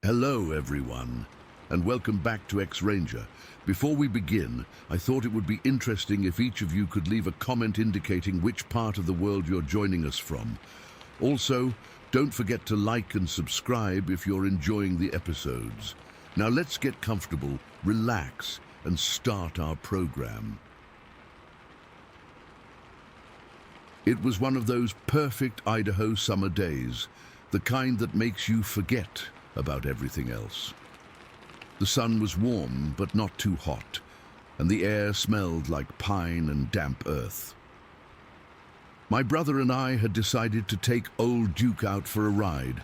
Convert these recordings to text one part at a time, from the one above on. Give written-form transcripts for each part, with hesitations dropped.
Hello everyone, and welcome back to X-Ranger. Before we begin, I thought it would be interesting if each of you could leave a comment indicating which part of the world you're joining us from. Also, don't forget to like and subscribe if you're enjoying the episodes. Now let's get comfortable, relax, and start our program. It was one of those perfect Idaho summer days, the kind that makes you forget about everything else. The sun was warm but not too hot, and the air smelled like pine and damp earth. My brother and I had decided to take old Duke out for a ride.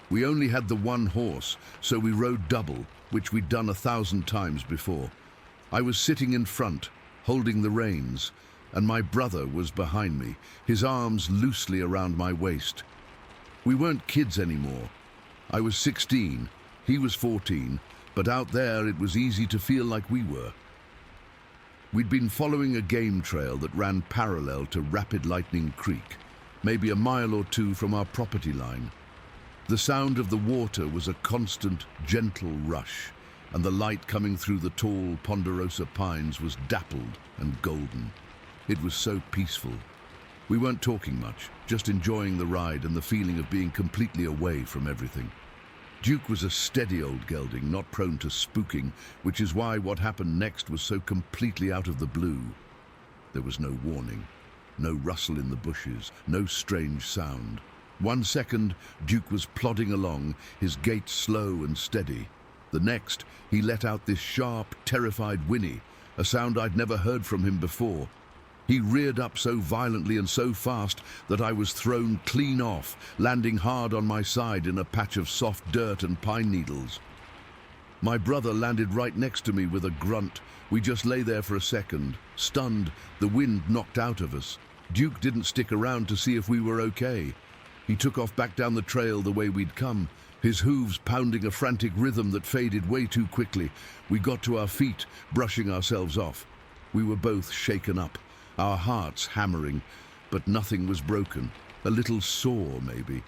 We only had the one horse, so we rode double, which we'd done 1,000 times before. I was sitting in front, holding the reins, and my brother was behind me, his arms loosely around my waist. We weren't kids anymore. I was 16, he was 14, but out there it was easy to feel like we were. We'd been following a game trail that ran parallel to Rapid Lightning Creek, maybe a mile or two from our property line. The sound of the water was a constant, gentle rush, and the light coming through the tall ponderosa pines was dappled and golden. It was so peaceful. We weren't talking much, just enjoying the ride and the feeling of being completely away from everything. Duke was a steady old gelding, not prone to spooking, which is why what happened next was so completely out of the blue. There was no warning, no rustle in the bushes, no strange sound. 1 second, Duke was plodding along, his gait slow and steady. The next, he let out this sharp, terrified whinny, a sound I'd never heard from him before. He reared up so violently and so fast that I was thrown clean off, landing hard on my side in a patch of soft dirt and pine needles. My brother landed right next to me with a grunt. We just lay there for a second, stunned, the wind knocked out of us. Duke didn't stick around to see if we were okay. He took off back down the trail the way we'd come, his hooves pounding a frantic rhythm that faded way too quickly. We got to our feet, brushing ourselves off. We were both shaken up, our hearts hammering, but nothing was broken. A little sore, maybe.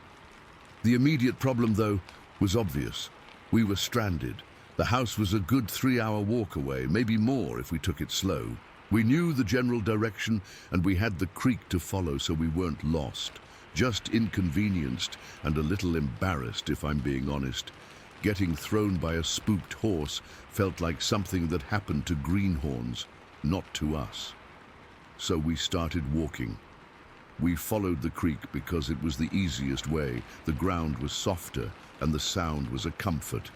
The immediate problem, though, was obvious. We were stranded. The house was a good 3-hour walk away, maybe more if we took it slow. We knew the general direction, and we had the creek to follow, so we weren't lost. Just inconvenienced and a little embarrassed, if I'm being honest. Getting thrown by a spooked horse felt like something that happened to greenhorns, not to us. So we started walking. We followed the creek because it was the easiest way. The ground was softer and the sound was a comfort.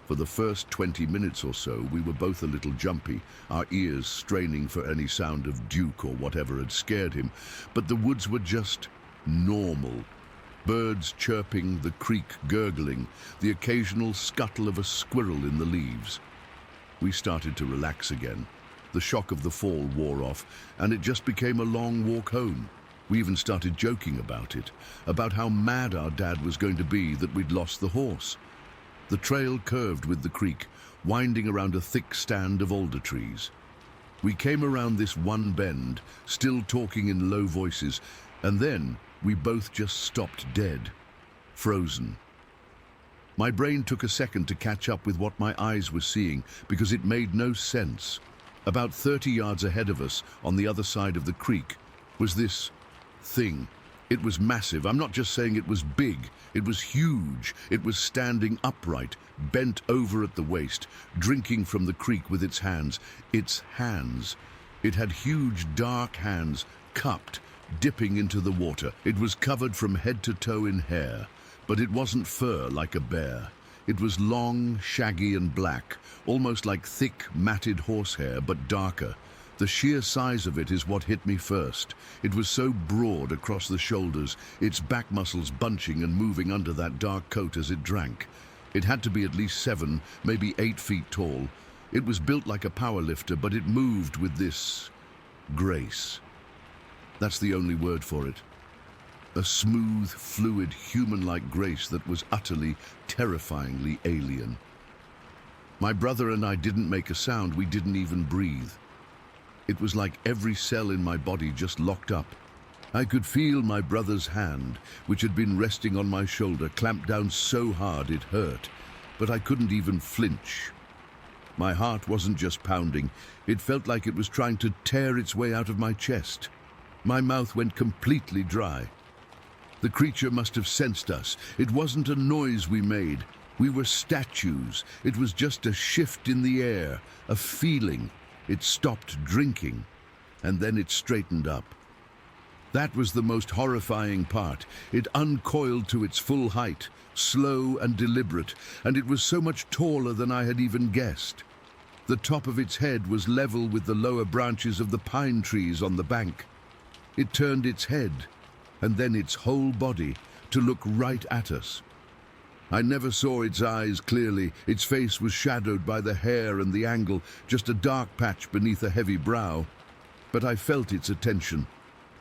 For the first 20 minutes or so, we were both a little jumpy, our ears straining for any sound of Duke or whatever had scared him. But the woods were just normal. Birds chirping, the creek gurgling, the occasional scuttle of a squirrel in the leaves. We started to relax again. The shock of the fall wore off, and it just became a long walk home. We even started joking about it, about how mad our dad was going to be that we'd lost the horse. The trail curved with the creek, winding around a thick stand of alder trees. We came around this one bend, still talking in low voices, and then we both just stopped dead, frozen. My brain took a second to catch up with what my eyes were seeing, because it made no sense. About 30 yards ahead of us, on the other side of the creek, was this thing. It was massive. I'm not just saying it was big. It was huge. It was standing upright, bent over at the waist, drinking from the creek with its hands. Its hands. It had huge, dark hands, cupped, dipping into the water. It was covered from head to toe in hair, but it wasn't fur like a bear. It was long, shaggy and black, almost like thick, matted horsehair, but darker. The sheer size of it is what hit me first. It was so broad across the shoulders, its back muscles bunching and moving under that dark coat as it drank. It had to be at least 7, maybe 8 feet tall. It was built like a powerlifter, but it moved with this grace. That's the only word for it. A smooth, fluid, human-like grace that was utterly, terrifyingly alien. My brother and I didn't make a sound. We didn't even breathe. It was like every cell in my body just locked up. I could feel my brother's hand, which had been resting on my shoulder, clamp down so hard it hurt. but I couldn't even flinch. My heart wasn't just pounding, it felt like it was trying to tear its way out of my chest. My mouth went completely dry. The creature must have sensed us. It wasn't a noise we made. We were statues. It was just a shift in the air, a feeling. It stopped drinking, and then it straightened up. That was the most horrifying part. It uncoiled to its full height, slow and deliberate, and it was so much taller than I had even guessed. The top of its head was level with the lower branches of the pine trees on the bank. It turned its head, and then its whole body, to look right at us. I never saw its eyes clearly. Its face was shadowed by the hair and the angle, just a dark patch beneath a heavy brow. But I felt its attention.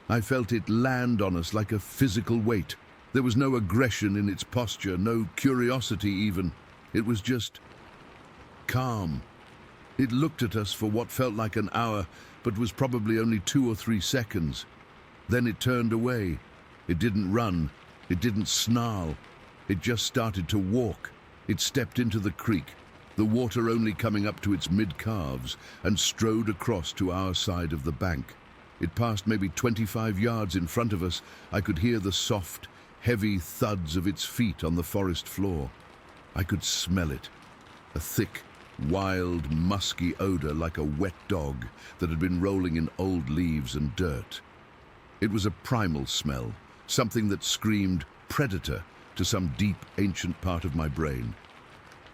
I felt it land on us like a physical weight. There was no aggression in its posture, no curiosity even. It was just calm. It looked at us for what felt like an hour, but was probably only 2 or 3 seconds. Then it turned away. It didn't run. It didn't snarl. It just started to walk. It stepped into the creek, the water only coming up to its mid-calves, and strode across to our side of the bank. It passed maybe 25 yards in front of us. I could hear the soft, heavy thuds of its feet on the forest floor. I could smell it, a thick, wild, musky odor like a wet dog that had been rolling in old leaves and dirt. It was a primal smell, something that screamed predator to some deep, ancient part of my brain.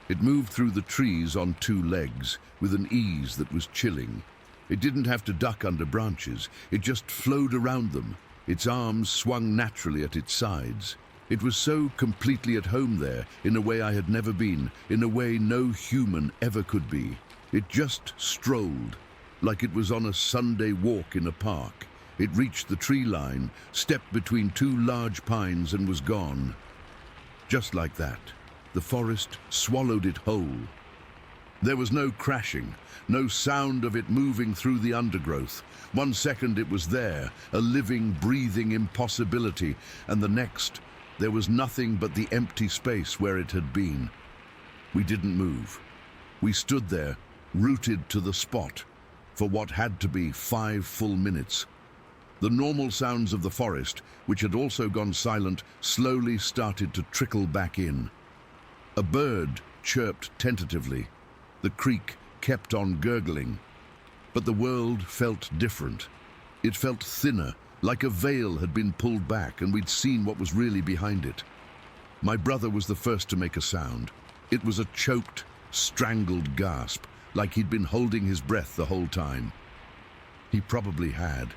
It moved through the trees on 2 legs with an ease that was chilling. It didn't have to duck under branches. It just flowed around them. Its arms swung naturally at its sides. It was so completely at home there, in a way I had never been, in a way no human ever could be. It just strolled, like it was on a Sunday walk in a park. It reached the tree line, stepped between 2 large pines and was gone. Just like that, the forest swallowed it whole. There was no crashing, no sound of it moving through the undergrowth. 1 second it was there, a living, breathing impossibility, and the next, there was nothing but the empty space where it had been. We didn't move. We stood there, rooted to the spot, for what had to be 5 full minutes. The normal sounds of the forest, which had also gone silent, slowly started to trickle back in. A bird chirped tentatively. The creek kept on gurgling. But the world felt different. It felt thinner, like a veil had been pulled back and we'd seen what was really behind it. My brother was the first to make a sound. It was a choked, strangled gasp, like he'd been holding his breath the whole time. He probably had.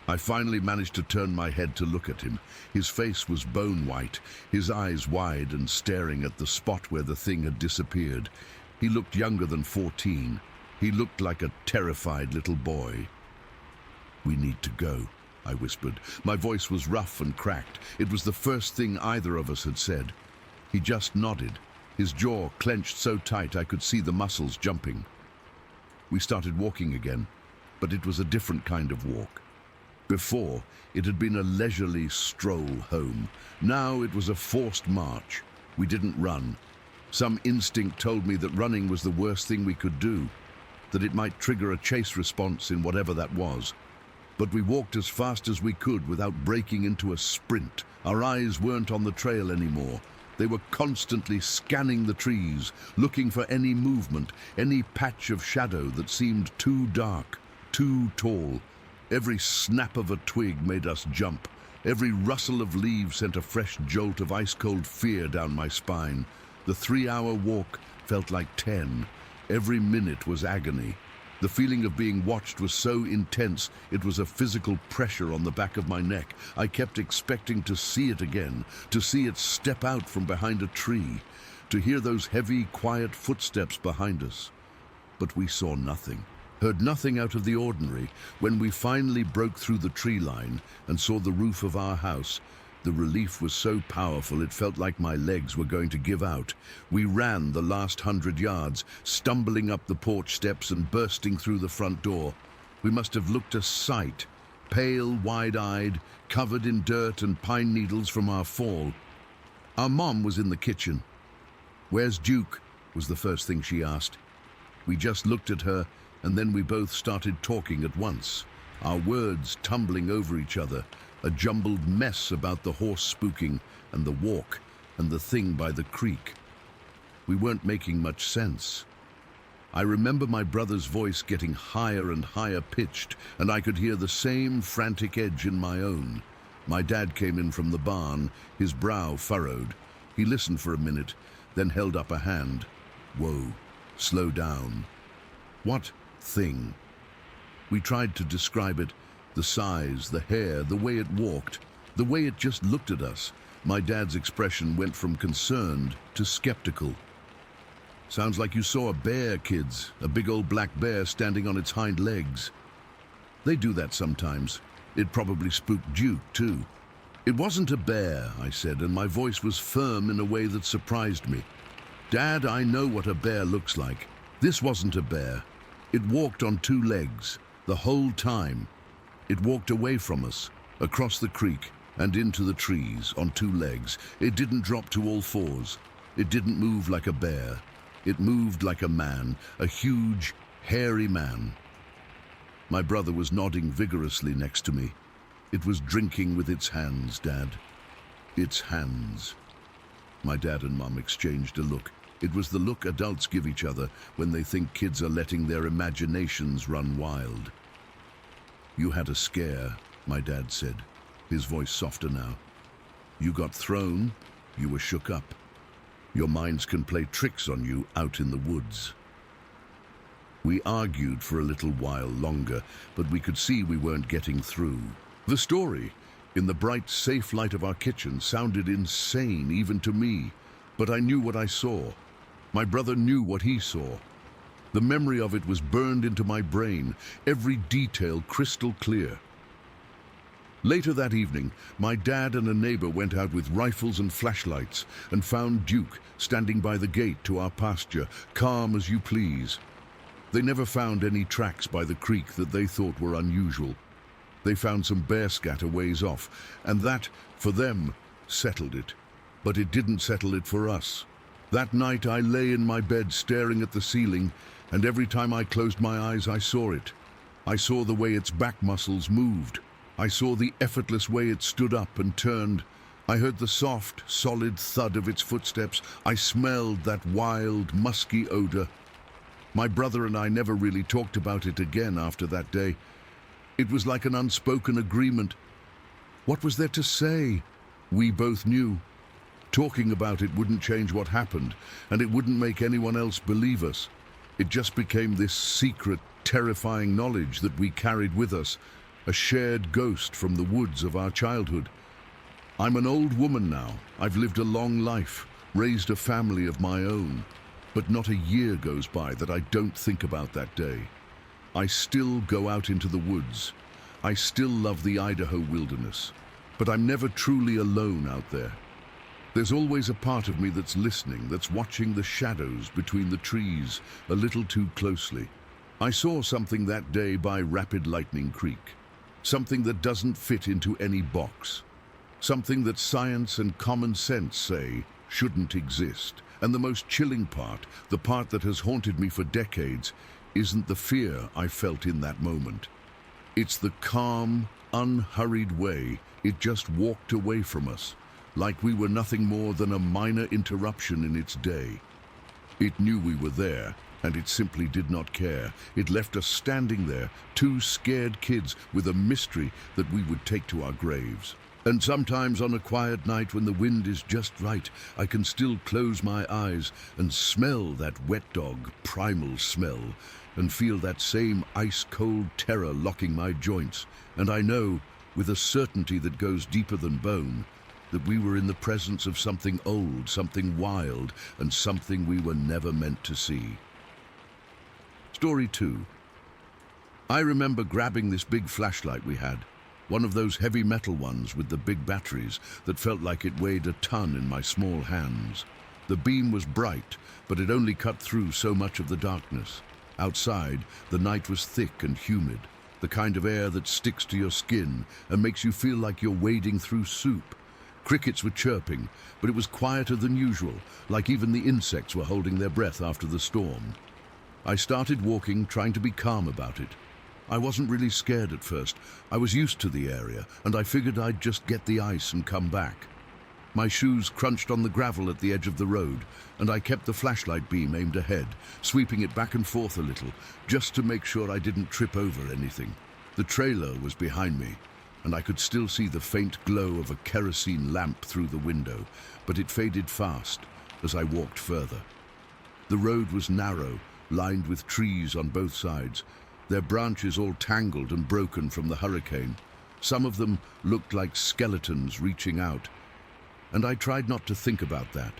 I finally managed to turn my head to look at him. His face was bone white, his eyes wide and staring at the spot where the thing had disappeared. He looked younger than 14. He looked like a terrified little boy. "We need to go," I whispered. My voice was rough and cracked. It was the first thing either of us had said. He just nodded, his jaw clenched so tight I could see the muscles jumping. We started walking again, but it was a different kind of walk. Before, it had been a leisurely stroll home. Now it was a forced march. We didn't run. Some instinct told me that running was the worst thing we could do, that it might trigger a chase response in whatever that was. But we walked as fast as we could without breaking into a sprint. Our eyes weren't on the trail anymore. They were constantly scanning the trees, looking for any movement, any patch of shadow that seemed too dark, too tall. Every snap of a twig made us jump. Every rustle of leaves sent a fresh jolt of ice-cold fear down my spine. The 3-hour walk felt like 10. Every minute was agony. The feeling of being watched was so intense, it was a physical pressure on the back of my neck. I kept expecting to see it again, to see it step out from behind a tree, to hear those heavy, quiet footsteps behind us. But we saw nothing. Heard nothing out of the ordinary. When we finally broke through the tree line and saw the roof of our house, the relief was so powerful it felt like my legs were going to give out. We ran the last 100 yards, stumbling up the porch steps and bursting through the front door. We must have looked a sight, pale, wide-eyed, covered in dirt and pine needles from our fall. Our mom was in the kitchen. "Where's Duke?" was the first thing she asked. We just looked at her, and then we both started talking at once, our words tumbling over each other, a jumbled mess about the horse spooking and the walk and the thing by the creek. We weren't making much sense. I remember my brother's voice getting higher and higher pitched, and I could hear the same frantic edge in my own. My dad came in from the barn, his brow furrowed. He listened for a minute, then held up a hand. "Whoa, slow down." "What thing?" We tried to describe it, the size, the hair, the way it walked, the way it just looked at us. My dad's expression went from concerned to skeptical. "Sounds like you saw a bear, kids, a big old black bear standing on its hind legs." "They do that sometimes. It probably spooked Duke, too." "It wasn't a bear," I said, and my voice was firm in a way that surprised me. "Dad, I know what a bear looks like. This wasn't a bear. It walked on two legs, the whole time. It walked away from us, across the creek, and into the trees, on two legs. It didn't drop to all fours. It didn't move like a bear. It moved like a man, a huge, hairy man." My brother was nodding vigorously next to me. "It was drinking with its hands, Dad. Its hands." My dad and Mum exchanged a look. It was the look adults give each other when they think kids are letting their imaginations run wild. "You had a scare," my dad said, his voice softer now. "You got thrown, you were shook up. Your minds can play tricks on you out in the woods." We argued for a little while longer, but we could see we weren't getting through. The story, in the bright, safe light of our kitchen, sounded insane even to me, but I knew what I saw. My brother knew what he saw. The memory of it was burned into my brain, every detail crystal clear. Later that evening, my dad and a neighbor went out with rifles and flashlights and found Duke standing by the gate to our pasture, calm as you please. They never found any tracks by the creek that they thought were unusual. They found some bear scat a ways off, and that, for them, settled it. But it didn't settle it for us. That night I lay in my bed staring at the ceiling, and every time I closed my eyes I saw it. I saw the way its back muscles moved. I saw the effortless way it stood up and turned. I heard the soft, solid thud of its footsteps. I smelled that wild, musky odor. My brother and I never really talked about it again after that day. It was like an unspoken agreement. What was there to say? We both knew. Talking about it wouldn't change what happened, and it wouldn't make anyone else believe us. It just became this secret, terrifying knowledge that we carried with us, a shared ghost from the woods of our childhood. I'm an old woman now. I've lived a long life, raised a family of my own. But not a year goes by that I don't think about that day. I still go out into the woods. I still love the Idaho wilderness. But I'm never truly alone out there. There's always a part of me that's listening, that's watching the shadows between the trees a little too closely. I saw something that day by Rapid Lightning Creek. Something that doesn't fit into any box. Something that science and common sense say shouldn't exist. And the most chilling part, the part that has haunted me for decades, isn't the fear I felt in that moment. It's the calm, unhurried way it just walked away from us, like we were nothing more than a minor interruption in its day. It knew we were there, and it simply did not care. It left us standing there, two scared kids with a mystery that we would take to our graves. And sometimes on a quiet night when the wind is just right, I can still close my eyes and smell that wet dog primal smell and feel that same ice-cold terror locking my joints. And I know, with a certainty that goes deeper than bone, that we were in the presence of something old, something wild, and something we were never meant to see. Story 2. I remember grabbing this big flashlight we had, one of those heavy metal ones with the big batteries that felt like it weighed a ton in my small hands. The beam was bright, but it only cut through so much of the darkness. Outside, the night was thick and humid, the kind of air that sticks to your skin and makes you feel like you're wading through soup. Crickets were chirping, but it was quieter than usual, like even the insects were holding their breath after the storm. I started walking, trying to be calm about it. I wasn't really scared at first. I was used to the area, and I figured I'd just get the ice and come back. My shoes crunched on the gravel at the edge of the road, and I kept the flashlight beam aimed ahead, sweeping it back and forth a little, just to make sure I didn't trip over anything. The trailer was behind me, and I could still see the faint glow of a kerosene lamp through the window, but it faded fast as I walked further. The road was narrow, lined with trees on both sides, their branches all tangled and broken from the hurricane. Some of them looked like skeletons reaching out, and I tried not to think about that.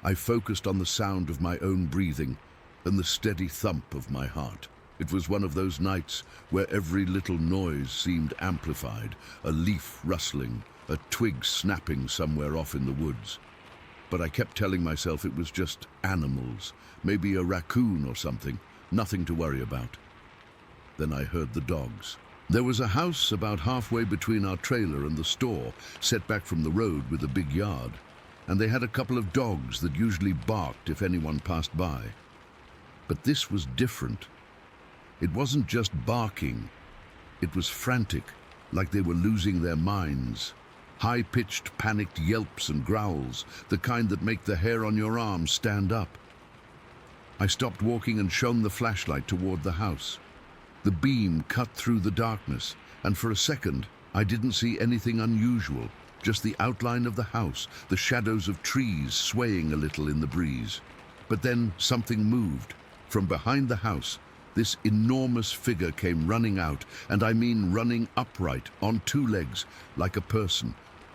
I focused on the sound of my own breathing and the steady thump of my heart. It was one of those nights where every little noise seemed amplified, a leaf rustling, a twig snapping somewhere off in the woods. But I kept telling myself it was just animals, maybe a raccoon or something, nothing to worry about. Then I heard the dogs. There was a house about halfway between our trailer and the store, set back from the road with a big yard, and they had a couple of dogs that usually barked if anyone passed by. But this was different. It wasn't just barking, it was frantic, like they were losing their minds. High-pitched, panicked yelps and growls, the kind that make the hair on your arm stand up. I stopped walking and shone the flashlight toward the house. The beam cut through the darkness, and for a second, I didn't see anything unusual, just the outline of the house, the shadows of trees swaying a little in the breeze. But then something moved. From behind the house, this enormous figure came running out, and I mean running upright, on two legs, like a person.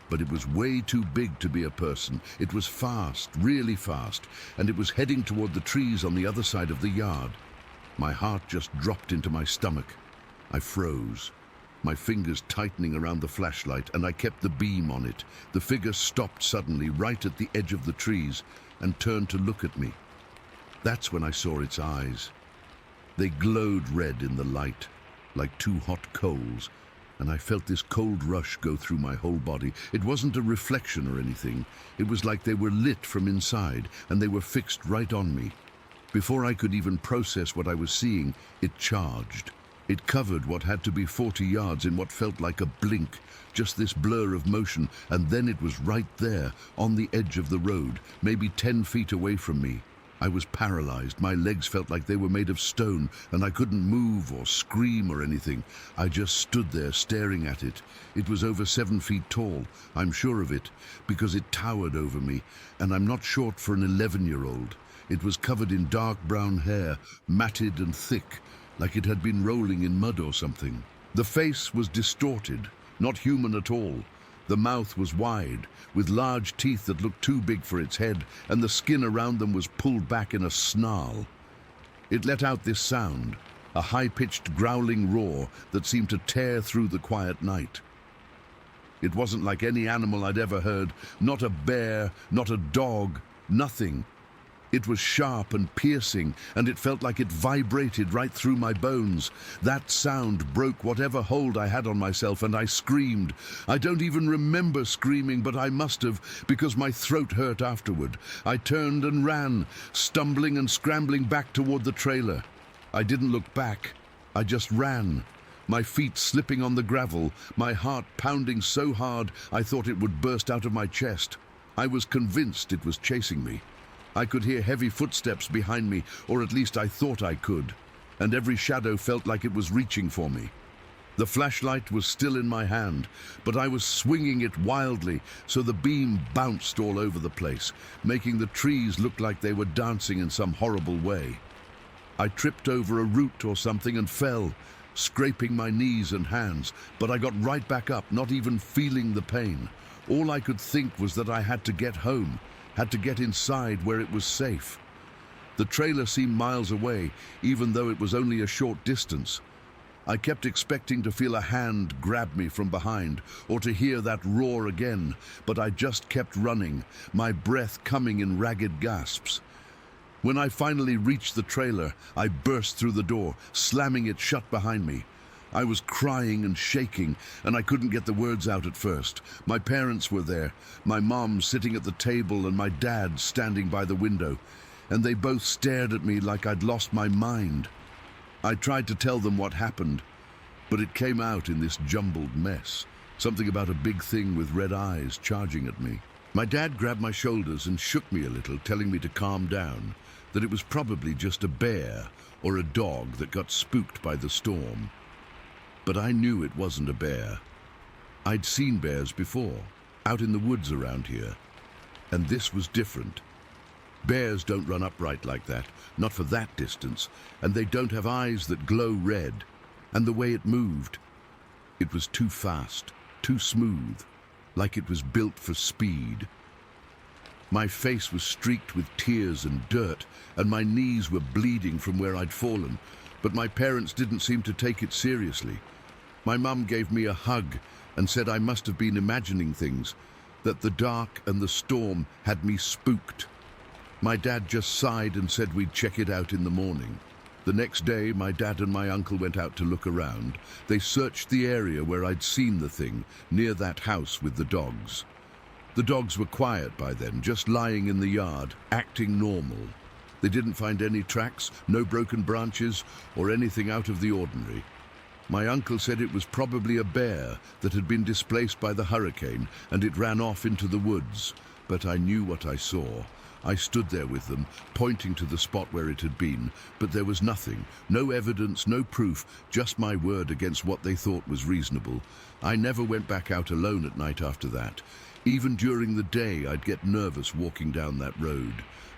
But it was way too big to be a person. It was fast, really fast, and it was heading toward the trees on the other side of the yard. My heart just dropped into my stomach. I froze, my fingers tightening around the flashlight, and I kept the beam on it. The figure stopped suddenly, right at the edge of the trees, and turned to look at me. That's when I saw its eyes. They glowed red in the light, like two hot coals, and I felt this cold rush go through my whole body. It wasn't a reflection or anything. It was like they were lit from inside, and they were fixed right on me. Before I could even process what I was seeing, it charged. It covered what had to be 40 yards in what felt like a blink, just this blur of motion, and then it was right there, on the edge of the road, maybe 10 feet away from me. I was paralyzed. My legs felt like they were made of stone, and I couldn't move or scream or anything. I just stood there staring at it. It was over 7 feet tall, I'm sure of it, because it towered over me, and I'm not short for an 11-year-old. It was covered in dark brown hair, matted and thick, like it had been rolling in mud or something. The face was distorted, not human at all. The mouth was wide, with large teeth that looked too big for its head, and the skin around them was pulled back in a snarl. It let out this sound, a high-pitched growling roar that seemed to tear through the quiet night. It wasn't like any animal I'd ever heard, not a bear, not a dog, nothing. It was sharp and piercing, and it felt like it vibrated right through my bones. That sound broke whatever hold I had on myself, and I screamed. I don't even remember screaming, but I must have, because my throat hurt afterward. I turned and ran, stumbling and scrambling back toward the trailer. I didn't look back. I just ran, my feet slipping on the gravel, my heart pounding so hard I thought it would burst out of my chest. I was convinced it was chasing me. I could hear heavy footsteps behind me, or at least I thought I could, and every shadow felt like it was reaching for me. The flashlight was still in my hand, but I was swinging it wildly, so the beam bounced all over the place, making the trees look like they were dancing in some horrible way. I tripped over a root or something and fell, scraping my knees and hands, but I got right back up, not even feeling the pain. All I could think was that I had to get home, had to get inside where it was safe. The trailer seemed miles away, even though it was only a short distance. I kept expecting to feel a hand grab me from behind, or to hear that roar again, but I just kept running, my breath coming in ragged gasps. When I finally reached the trailer, I burst through the door, slamming it shut behind me. I was crying and shaking, and I couldn't get the words out at first. My parents were there, my mom sitting at the table and my dad standing by the window, and they both stared at me like I'd lost my mind. I tried to tell them what happened, but it came out in this jumbled mess. Something about a big thing with red eyes charging at me. My dad grabbed my shoulders and shook me a little, telling me to calm down, that it was probably just a bear or a dog that got spooked by the storm. But I knew it wasn't a bear. I'd seen bears before, out in the woods around here, and this was different. Bears don't run upright like that, not for that distance, and they don't have eyes that glow red. And the way it moved, it was too fast, too smooth, like it was built for speed. My face was streaked with tears and dirt, and my knees were bleeding from where I'd fallen, but my parents didn't seem to take it seriously. My mum gave me a hug and said I must have been imagining things, that the dark and the storm had me spooked. My dad just sighed and said we'd check it out in the morning. The next day, my dad and my uncle went out to look around. They searched the area where I'd seen the thing, near that house with the dogs. The dogs were quiet by then, just lying in the yard, acting normal. They didn't find any tracks, no broken branches, or anything out of the ordinary. My uncle said it was probably a bear that had been displaced by the hurricane, and it ran off into the woods. But I knew what I saw. I stood there with them, pointing to the spot where it had been, but there was nothing, no evidence, no proof, just my word against what they thought was reasonable. I never went back out alone at night after that. Even during the day, I'd get nervous walking down that road.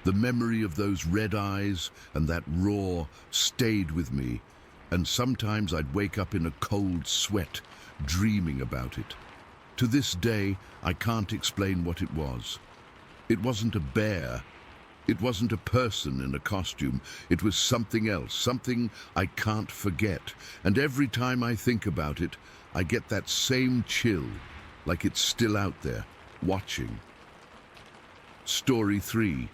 The memory of those red eyes and that roar stayed with me, and sometimes I'd wake up in a cold sweat, dreaming about it. To this day, I can't explain what it was. It wasn't a bear. It wasn't a person in a costume. It was something else, something I can't forget. And every time I think about it, I get that same chill, like it's still out there, watching. Story 3.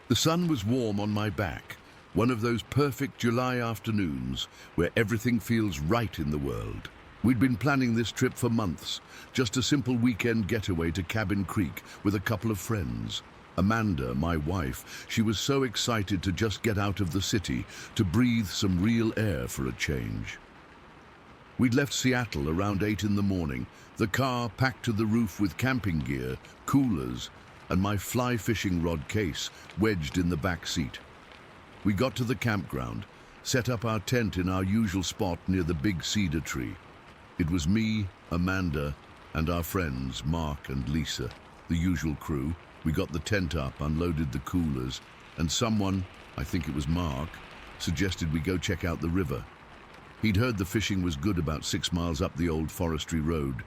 The sun was warm on my back, one of those perfect July afternoons where everything feels right in the world. We'd been planning this trip for months, just a simple weekend getaway to Cabin Creek with a couple of friends. Amanda, my wife, she was so excited to just get out of the city, to breathe some real air for a change. We'd left Seattle around 8 in the morning, the car packed to the roof with camping gear, coolers, and my fly fishing rod case wedged in the back seat. We got to the campground, set up our tent in our usual spot near the big cedar tree. It was me, Amanda, and our friends, Mark and Lisa, the usual crew. We got the tent up, unloaded the coolers, and someone, I think it was Mark, suggested we go check out the river. He'd heard the fishing was good about 6 miles up the old forestry road.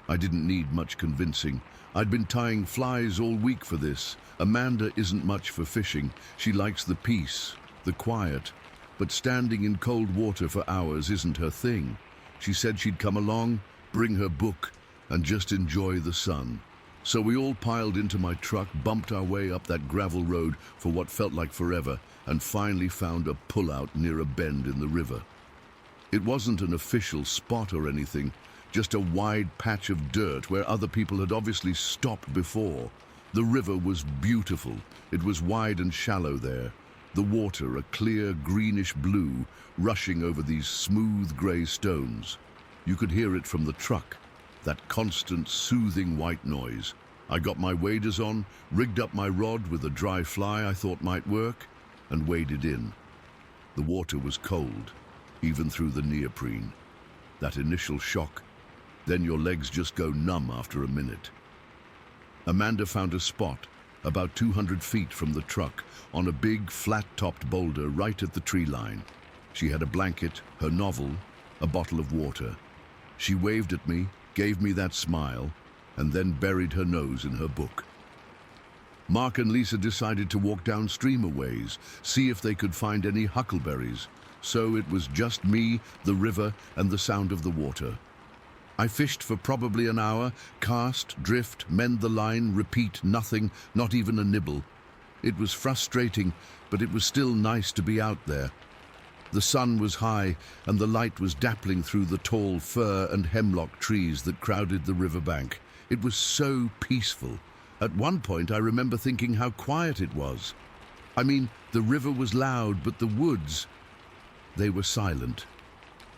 I didn't need much convincing. I'd been tying flies all week for this. Amanda isn't much for fishing. She likes the peace, the quiet, but standing in cold water for hours isn't her thing. She said she'd come along, bring her book, and just enjoy the sun. So we all piled into my truck, bumped our way up that gravel road for what felt like forever, and finally found a pullout near a bend in the river. It wasn't an official spot or anything, just a wide patch of dirt where other people had obviously stopped before. The river was beautiful. It was wide and shallow there. The water, a clear greenish blue, rushing over these smooth grey stones. You could hear it from the truck, that constant soothing white noise. I got my waders on, rigged up my rod with a dry fly I thought might work, and waded in. The water was cold, even through the neoprene. That initial shock, then your legs just go numb after a minute. Amanda found a spot, about 200 feet from the truck, on a big, flat-topped boulder right at the tree line. She had a blanket, her novel, a bottle of water. She waved at me, gave me that smile, and then buried her nose in her book. Mark and Lisa decided to walk downstream a ways, see if they could find any huckleberries. So it was just me, the river, and the sound of the water. I fished for probably an hour, cast, drift, mend the line, repeat, nothing, not even a nibble. It was frustrating, but it was still nice to be out there. The sun was high, and the light was dappling through the tall fir and hemlock trees that crowded the riverbank. It was so peaceful. At one point, I remember thinking how quiet it was. I mean, the river was loud, but the woods, they were silent.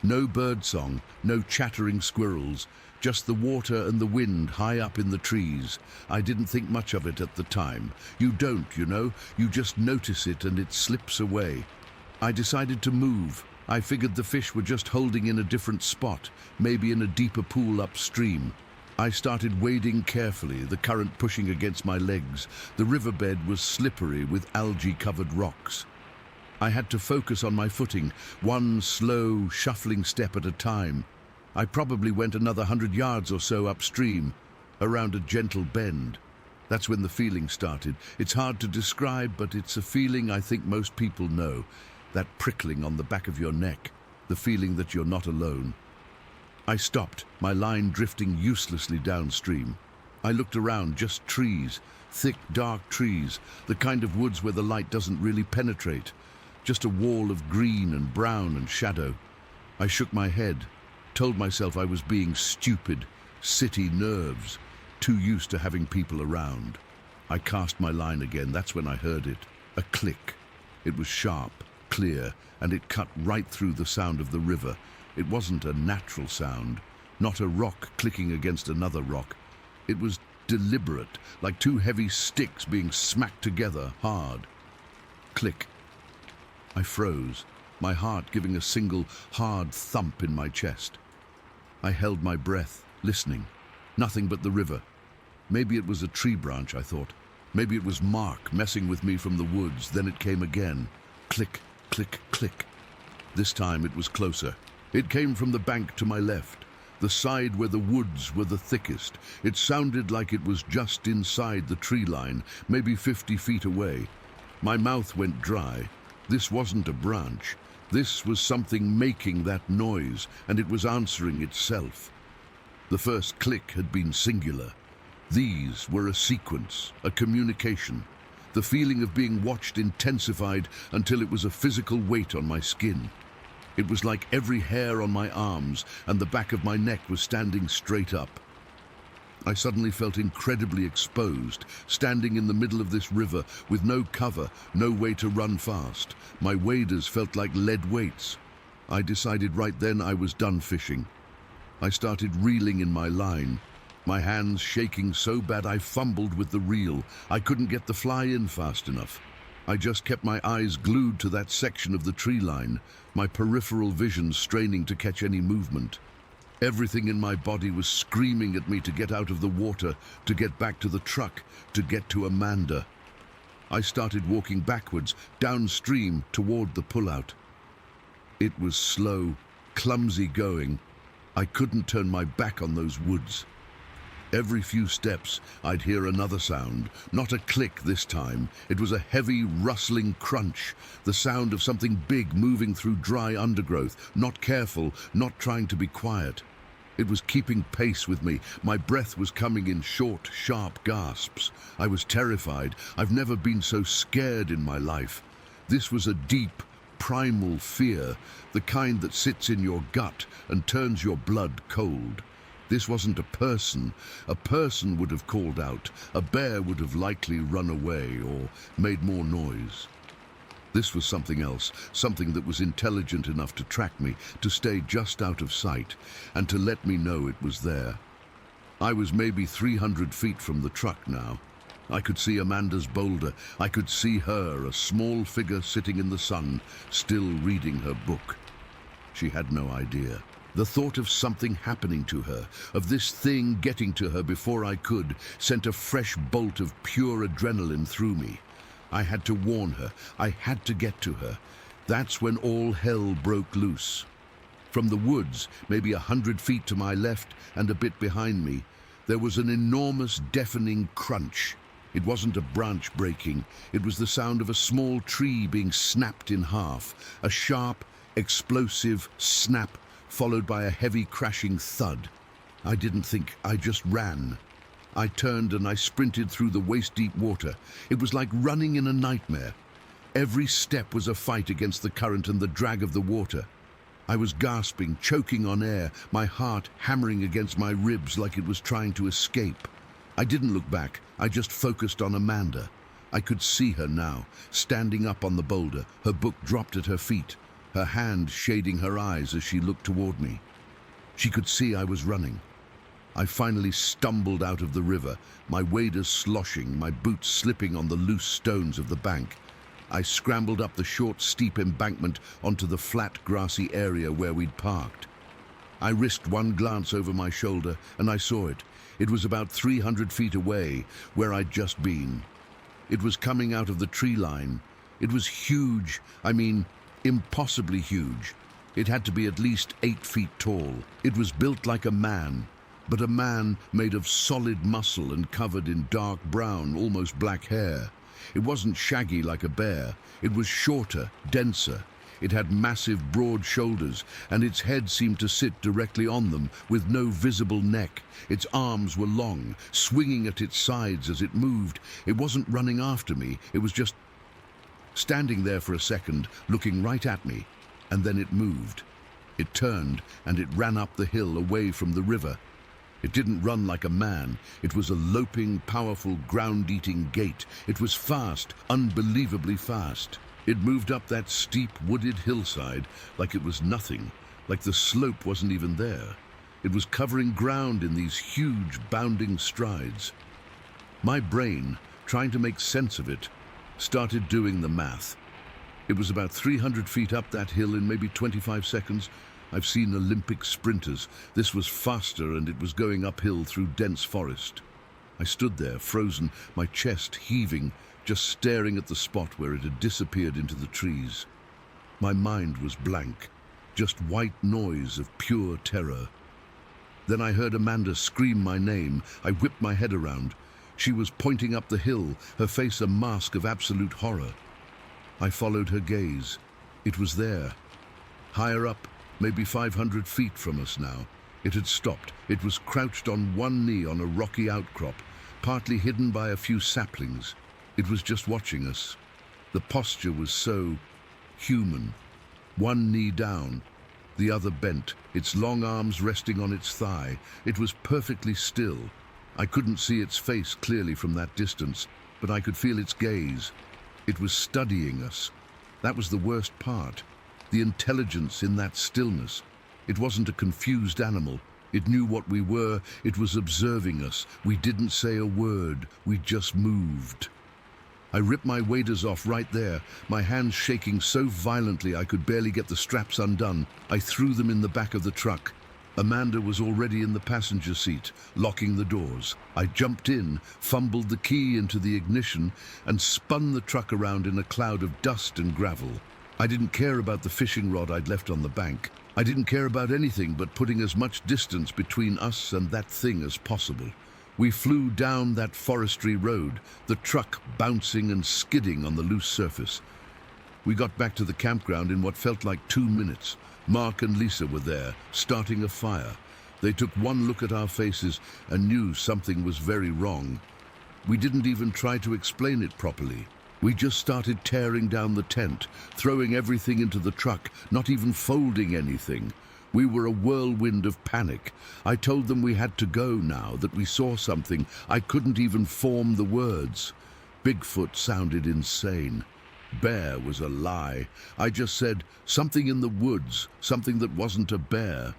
No birdsong, no chattering squirrels, just the water and the wind high up in the trees. I didn't think much of it at the time. You don't, you know, you just notice it and it slips away. I decided to move. I figured the fish were just holding in a different spot, maybe in a deeper pool upstream. I started wading carefully, the current pushing against my legs. The riverbed was slippery with algae-covered rocks. I had to focus on my footing, one slow, shuffling step at a time. I probably went another 100 yards or so upstream, around a gentle bend. That's when the feeling started. It's hard to describe, but it's a feeling I think most people know. That prickling on the back of your neck, the feeling that you're not alone. I stopped, my line drifting uselessly downstream. I looked around, just trees, thick, dark trees, the kind of woods where the light doesn't really penetrate. Just a wall of green and brown and shadow. I shook my head, told myself I was being stupid, city nerves, too used to having people around. I cast my line again. That's when I heard it. A click. It was sharp, clear, and it cut right through the sound of the river. It wasn't a natural sound, not a rock clicking against another rock. It was deliberate, like two heavy sticks being smacked together hard. Click. I froze, my heart giving a single hard thump in my chest. I held my breath, listening. Nothing but the river. Maybe it was a tree branch, I thought. Maybe it was Mark messing with me from the woods. Then it came again. Click, click, click. This time it was closer. It came from the bank to my left, the side where the woods were the thickest. It sounded like it was just inside the tree line, maybe 50 feet away. My mouth went dry. This wasn't a branch. This was something making that noise, and it was answering itself. The first click had been singular. These were a sequence, a communication. The feeling of being watched intensified until it was a physical weight on my skin. It was like every hair on my arms and the back of my neck was standing straight up. I suddenly felt incredibly exposed, standing in the middle of this river with no cover, no way to run fast. My waders felt like lead weights. I decided right then I was done fishing. I started reeling in my line, my hands shaking so bad I fumbled with the reel. I couldn't get the fly in fast enough. I just kept my eyes glued to that section of the tree line, my peripheral vision straining to catch any movement. Everything in my body was screaming at me to get out of the water, to get back to the truck, to get to Amanda. I started walking backwards, downstream, toward the pullout. It was slow, clumsy going. I couldn't turn my back on those woods. Every few steps, I'd hear another sound. Not a click this time. It was a heavy, rustling crunch, the sound of something big moving through dry undergrowth, not careful, not trying to be quiet. It was keeping pace with me. My breath was coming in short, sharp gasps. I was terrified. I've never been so scared in my life. This was a deep, primal fear, the kind that sits in your gut and turns your blood cold. This wasn't a person. A person would have called out. A bear would have likely run away or made more noise. This was something else, something that was intelligent enough to track me, to stay just out of sight, and to let me know it was there. I was maybe 300 feet from the truck now. I could see Amanda's boulder. I could see her, a small figure sitting in the sun, still reading her book. She had no idea. The thought of something happening to her, of this thing getting to her before I could, sent a fresh bolt of pure adrenaline through me. I had to warn her. I had to get to her. That's when all hell broke loose. From the woods, maybe 100 feet to my left and a bit behind me, there was an enormous, deafening crunch. It wasn't a branch breaking. It was the sound of a small tree being snapped in half. A sharp, explosive snap, followed by a heavy crashing thud. I didn't think, I just ran. I turned and I sprinted through the waist-deep water. It was like running in a nightmare. Every step was a fight against the current and the drag of the water. I was gasping, choking on air, my heart hammering against my ribs like it was trying to escape. I didn't look back, I just focused on Amanda. I could see her now, standing up on the boulder, her book dropped at her feet, her hand shading her eyes as she looked toward me. She could see I was running. I finally stumbled out of the river, my waders sloshing, my boots slipping on the loose stones of the bank. I scrambled up the short, steep embankment onto the flat, grassy area where we'd parked. I risked one glance over my shoulder, and I saw it. It was about 300 feet away, where I'd just been. It was coming out of the tree line. It was huge, impossibly huge. It had to be at least 8 feet tall. It was built like a man, but a man made of solid muscle and covered in dark brown, almost black hair. It wasn't shaggy like a bear. It was shorter, denser. It had massive, broad shoulders, and its head seemed to sit directly on them, with no visible neck. Its arms were long, swinging at its sides as it moved. It wasn't running after me. It was just standing there for a second, looking right at me, and then it moved. It turned, and it ran up the hill away from the river. It didn't run like a man. It was a loping, powerful, ground-eating gait. It was fast, unbelievably fast. It moved up that steep, wooded hillside like it was nothing, like the slope wasn't even there. It was covering ground in these huge, bounding strides. My brain, trying to make sense of it, started doing the math. It was about 300 feet up that hill in maybe 25 seconds. I've seen Olympic sprinters. This was faster, and it was going uphill through dense forest. I stood there, frozen, my chest heaving, just staring at the spot where it had disappeared into the trees. My mind was blank, just white noise of pure terror. Then I heard Amanda scream my name. I whipped my head around. She was pointing up the hill, her face a mask of absolute horror. I followed her gaze. It was there, higher up, maybe 500 feet from us now. It had stopped. It was crouched on one knee on a rocky outcrop, partly hidden by a few saplings. It was just watching us. The posture was so human. One knee down, the other bent, its long arms resting on its thigh. It was perfectly still. I couldn't see its face clearly from that distance, but I could feel its gaze. It was studying us. That was the worst part. The intelligence in that stillness. It wasn't a confused animal. It knew what we were. It was observing us. We didn't say a word. We just moved. I ripped my waders off right there, my hands shaking so violently I could barely get the straps undone. I threw them in the back of the truck. Amanda was already in the passenger seat, locking the doors. I jumped in, fumbled the key into the ignition, and spun the truck around in a cloud of dust and gravel. I didn't care about the fishing rod I'd left on the bank. I didn't care about anything but putting as much distance between us and that thing as possible. We flew down that forestry road, the truck bouncing and skidding on the loose surface. We got back to the campground in what felt like 2 minutes. Mark and Lisa were there, starting a fire. They took one look at our faces and knew something was very wrong. We didn't even try to explain it properly. We just started tearing down the tent, throwing everything into the truck, not even folding anything. We were a whirlwind of panic. I told them we had to go now, that we saw something. I couldn't even form the words. Bigfoot sounded insane. Bear was a lie. I just said, something in the woods, something that wasn't a bear.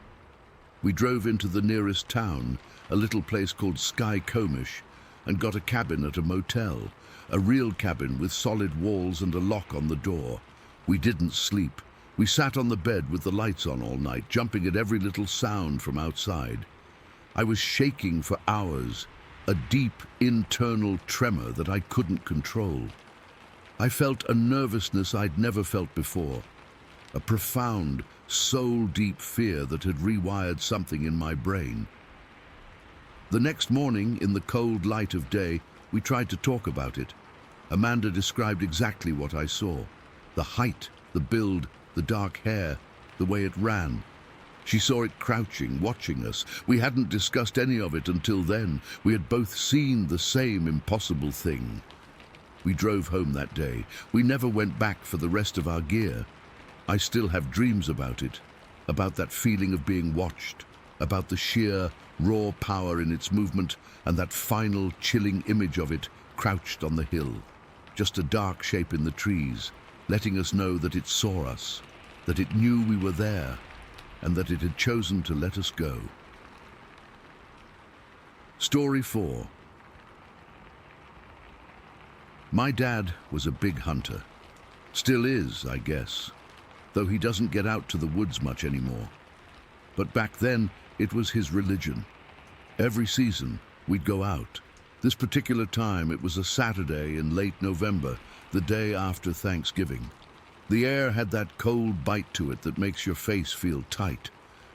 We drove into the nearest town, a little place called Sky Comish, and got a cabin at a motel, a real cabin with solid walls and a lock on the door. We didn't sleep. We sat on the bed with the lights on all night, jumping at every little sound from outside. I was shaking for hours, a deep internal tremor that I couldn't control. I felt a nervousness I'd never felt before, a profound, soul-deep fear that had rewired something in my brain. The next morning, in the cold light of day, we tried to talk about it. Amanda described exactly what I saw. The height, the build, the dark hair, the way it ran. She saw it crouching, watching us. We hadn't discussed any of it until then. We had both seen the same impossible thing. We drove home that day. We never went back for the rest of our gear. I still have dreams about it, about that feeling of being watched, about the sheer, raw power in its movement and that final, chilling image of it crouched on the hill. Just a dark shape in the trees, letting us know that it saw us, that it knew we were there, and that it had chosen to let us go. Story 4. My dad was a big hunter. Still is, I guess, though he doesn't get out to the woods much anymore. But back then, it was his religion. Every season, we'd go out. This particular time, it was a Saturday in late November, the day after Thanksgiving. The air had that cold bite to it that makes your face feel tight,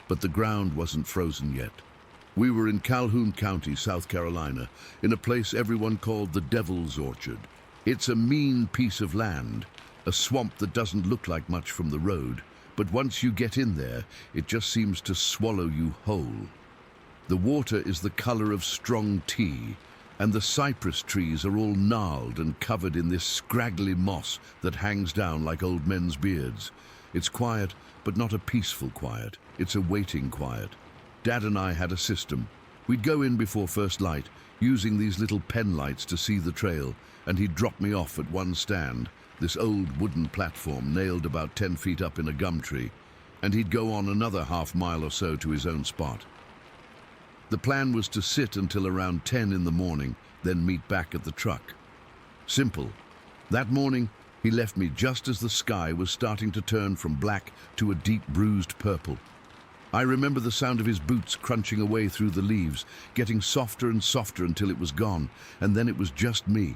but the ground wasn't frozen yet. We were in Calhoun County, South Carolina, in a place everyone called the Devil's Orchard. It's a mean piece of land, a swamp that doesn't look like much from the road, but once you get in there, it just seems to swallow you whole. The water is the color of strong tea, and the cypress trees are all gnarled and covered in this scraggly moss that hangs down like old men's beards. It's quiet, but not a peaceful quiet. It's a waiting quiet. Dad and I had a system. We'd go in before first light, using these little pen lights to see the trail, and he'd drop me off at one stand, this old wooden platform nailed about 10 feet up in a gum tree, and he'd go on another half-mile or so to his own spot. The plan was to sit until around 10 in the morning, then meet back at the truck. Simple. That morning, he left me just as the sky was starting to turn from black to a deep bruised purple. I remember the sound of his boots crunching away through the leaves, getting softer and softer until it was gone, and then it was just me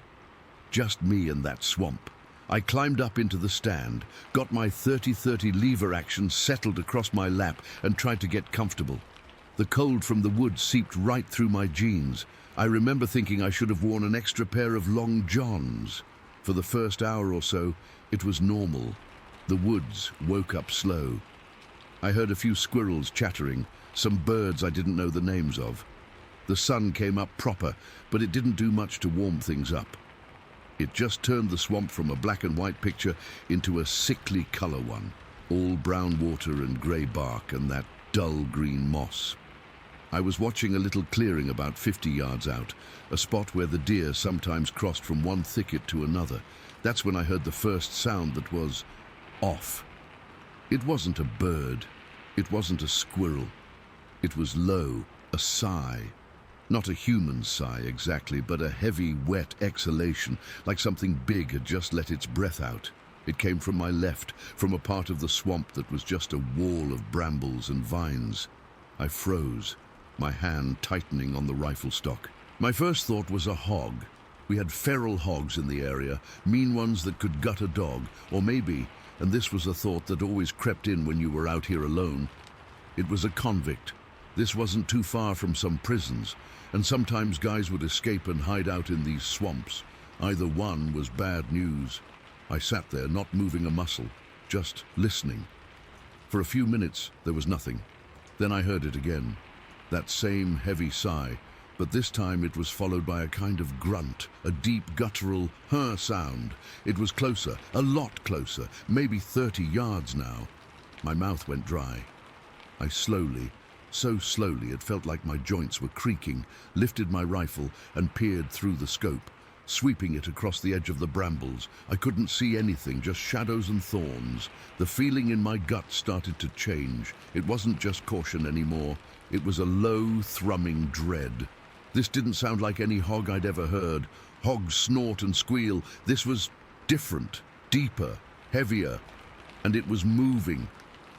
and that swamp. I climbed up into the stand, got my 30-30 lever action settled across my lap, and tried to get comfortable. The cold from the wood seeped right through my jeans. I remember thinking I should have worn an extra pair of long johns. For the first hour or so, it was normal. The woods woke up slow. I heard a few squirrels chattering, some birds I didn't know the names of. The sun came up proper, but it didn't do much to warm things up. It just turned the swamp from a black and white picture into a sickly color one, all brown water and gray bark and that dull green moss. I was watching a little clearing about 50 yards out, a spot where the deer sometimes crossed from one thicket to another. That's when I heard the first sound that was off. It wasn't a bird. It wasn't a squirrel. It was low, a sigh. Not a human sigh exactly, but a heavy, wet exhalation, like something big had just let its breath out. It came from my left, from a part of the swamp that was just a wall of brambles and vines. I froze, my hand tightening on the rifle stock. My first thought was a hog. We had feral hogs in the area, mean ones that could gut a dog, or maybe, and this was a thought that always crept in when you were out here alone, it was a convict. This wasn't too far from some prisons, and sometimes guys would escape and hide out in these swamps. Either one was bad news. I sat there, not moving a muscle, just listening. For a few minutes, there was nothing. Then I heard it again, that same heavy sigh, but this time it was followed by a kind of grunt, a deep guttural "huh" sound. It was closer, a lot closer, maybe 30 yards now. My mouth went dry. I slowly, so slowly it felt like my joints were creaking, lifted my rifle and peered through the scope, sweeping it across the edge of the brambles. I couldn't see anything, just shadows and thorns. The feeling in my gut started to change. It wasn't just caution anymore. It was a low, thrumming dread. This didn't sound like any hog I'd ever heard. Hogs snort and squeal. This was different, deeper, heavier, and it was moving.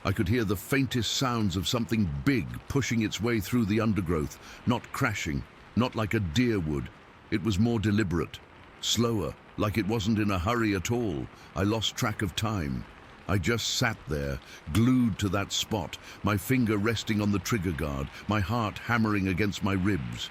I could hear the faintest sounds of something big pushing its way through the undergrowth, not crashing, not like a deer would. It was more deliberate, slower, like it wasn't in a hurry at all. I lost track of time. I just sat there, glued to that spot, my finger resting on the trigger guard, my heart hammering against my ribs.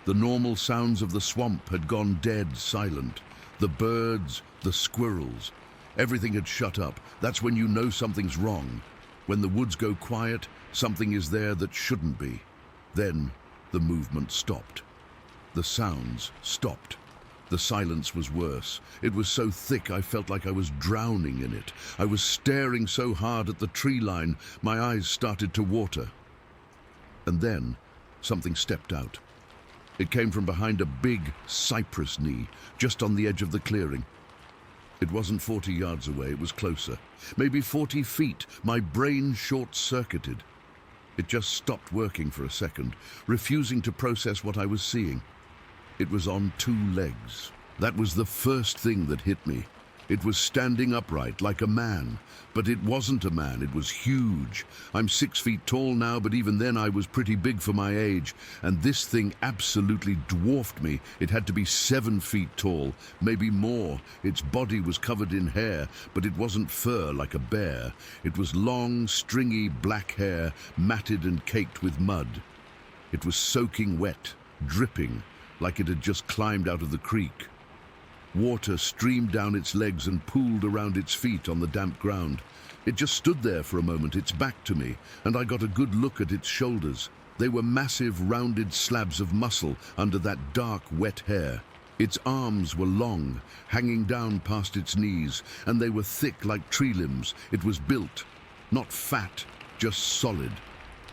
The normal sounds of the swamp had gone dead silent. The birds, the squirrels, everything had shut up. That's when you know something's wrong. When the woods go quiet, something is there that shouldn't be. Then the movement stopped. The sounds stopped. The silence was worse. It was so thick I felt like I was drowning in it. I was staring so hard at the tree line, my eyes started to water. And then something stepped out. It came from behind a big cypress knee, just on the edge of the clearing. It wasn't 40 yards away, it was closer. Maybe 40 feet. My brain short-circuited. It just stopped working for a second, refusing to process what I was seeing. It was on 2 legs. That was the first thing that hit me. It was standing upright like a man, but it wasn't a man, it was huge. I'm 6 feet tall now, but even then I was pretty big for my age, and this thing absolutely dwarfed me. It had to be 7 feet tall, maybe more. Its body was covered in hair, but it wasn't fur like a bear. It was long, stringy black hair, matted and caked with mud. It was soaking wet, dripping, like it had just climbed out of the creek. Water streamed down its legs and pooled around its feet on the damp ground. It just stood there for a moment, its back to me, and I got a good look at its shoulders. They were massive, rounded slabs of muscle under that dark, wet hair. Its arms were long, hanging down past its knees, and they were thick like tree limbs. It was built, not fat, just solid,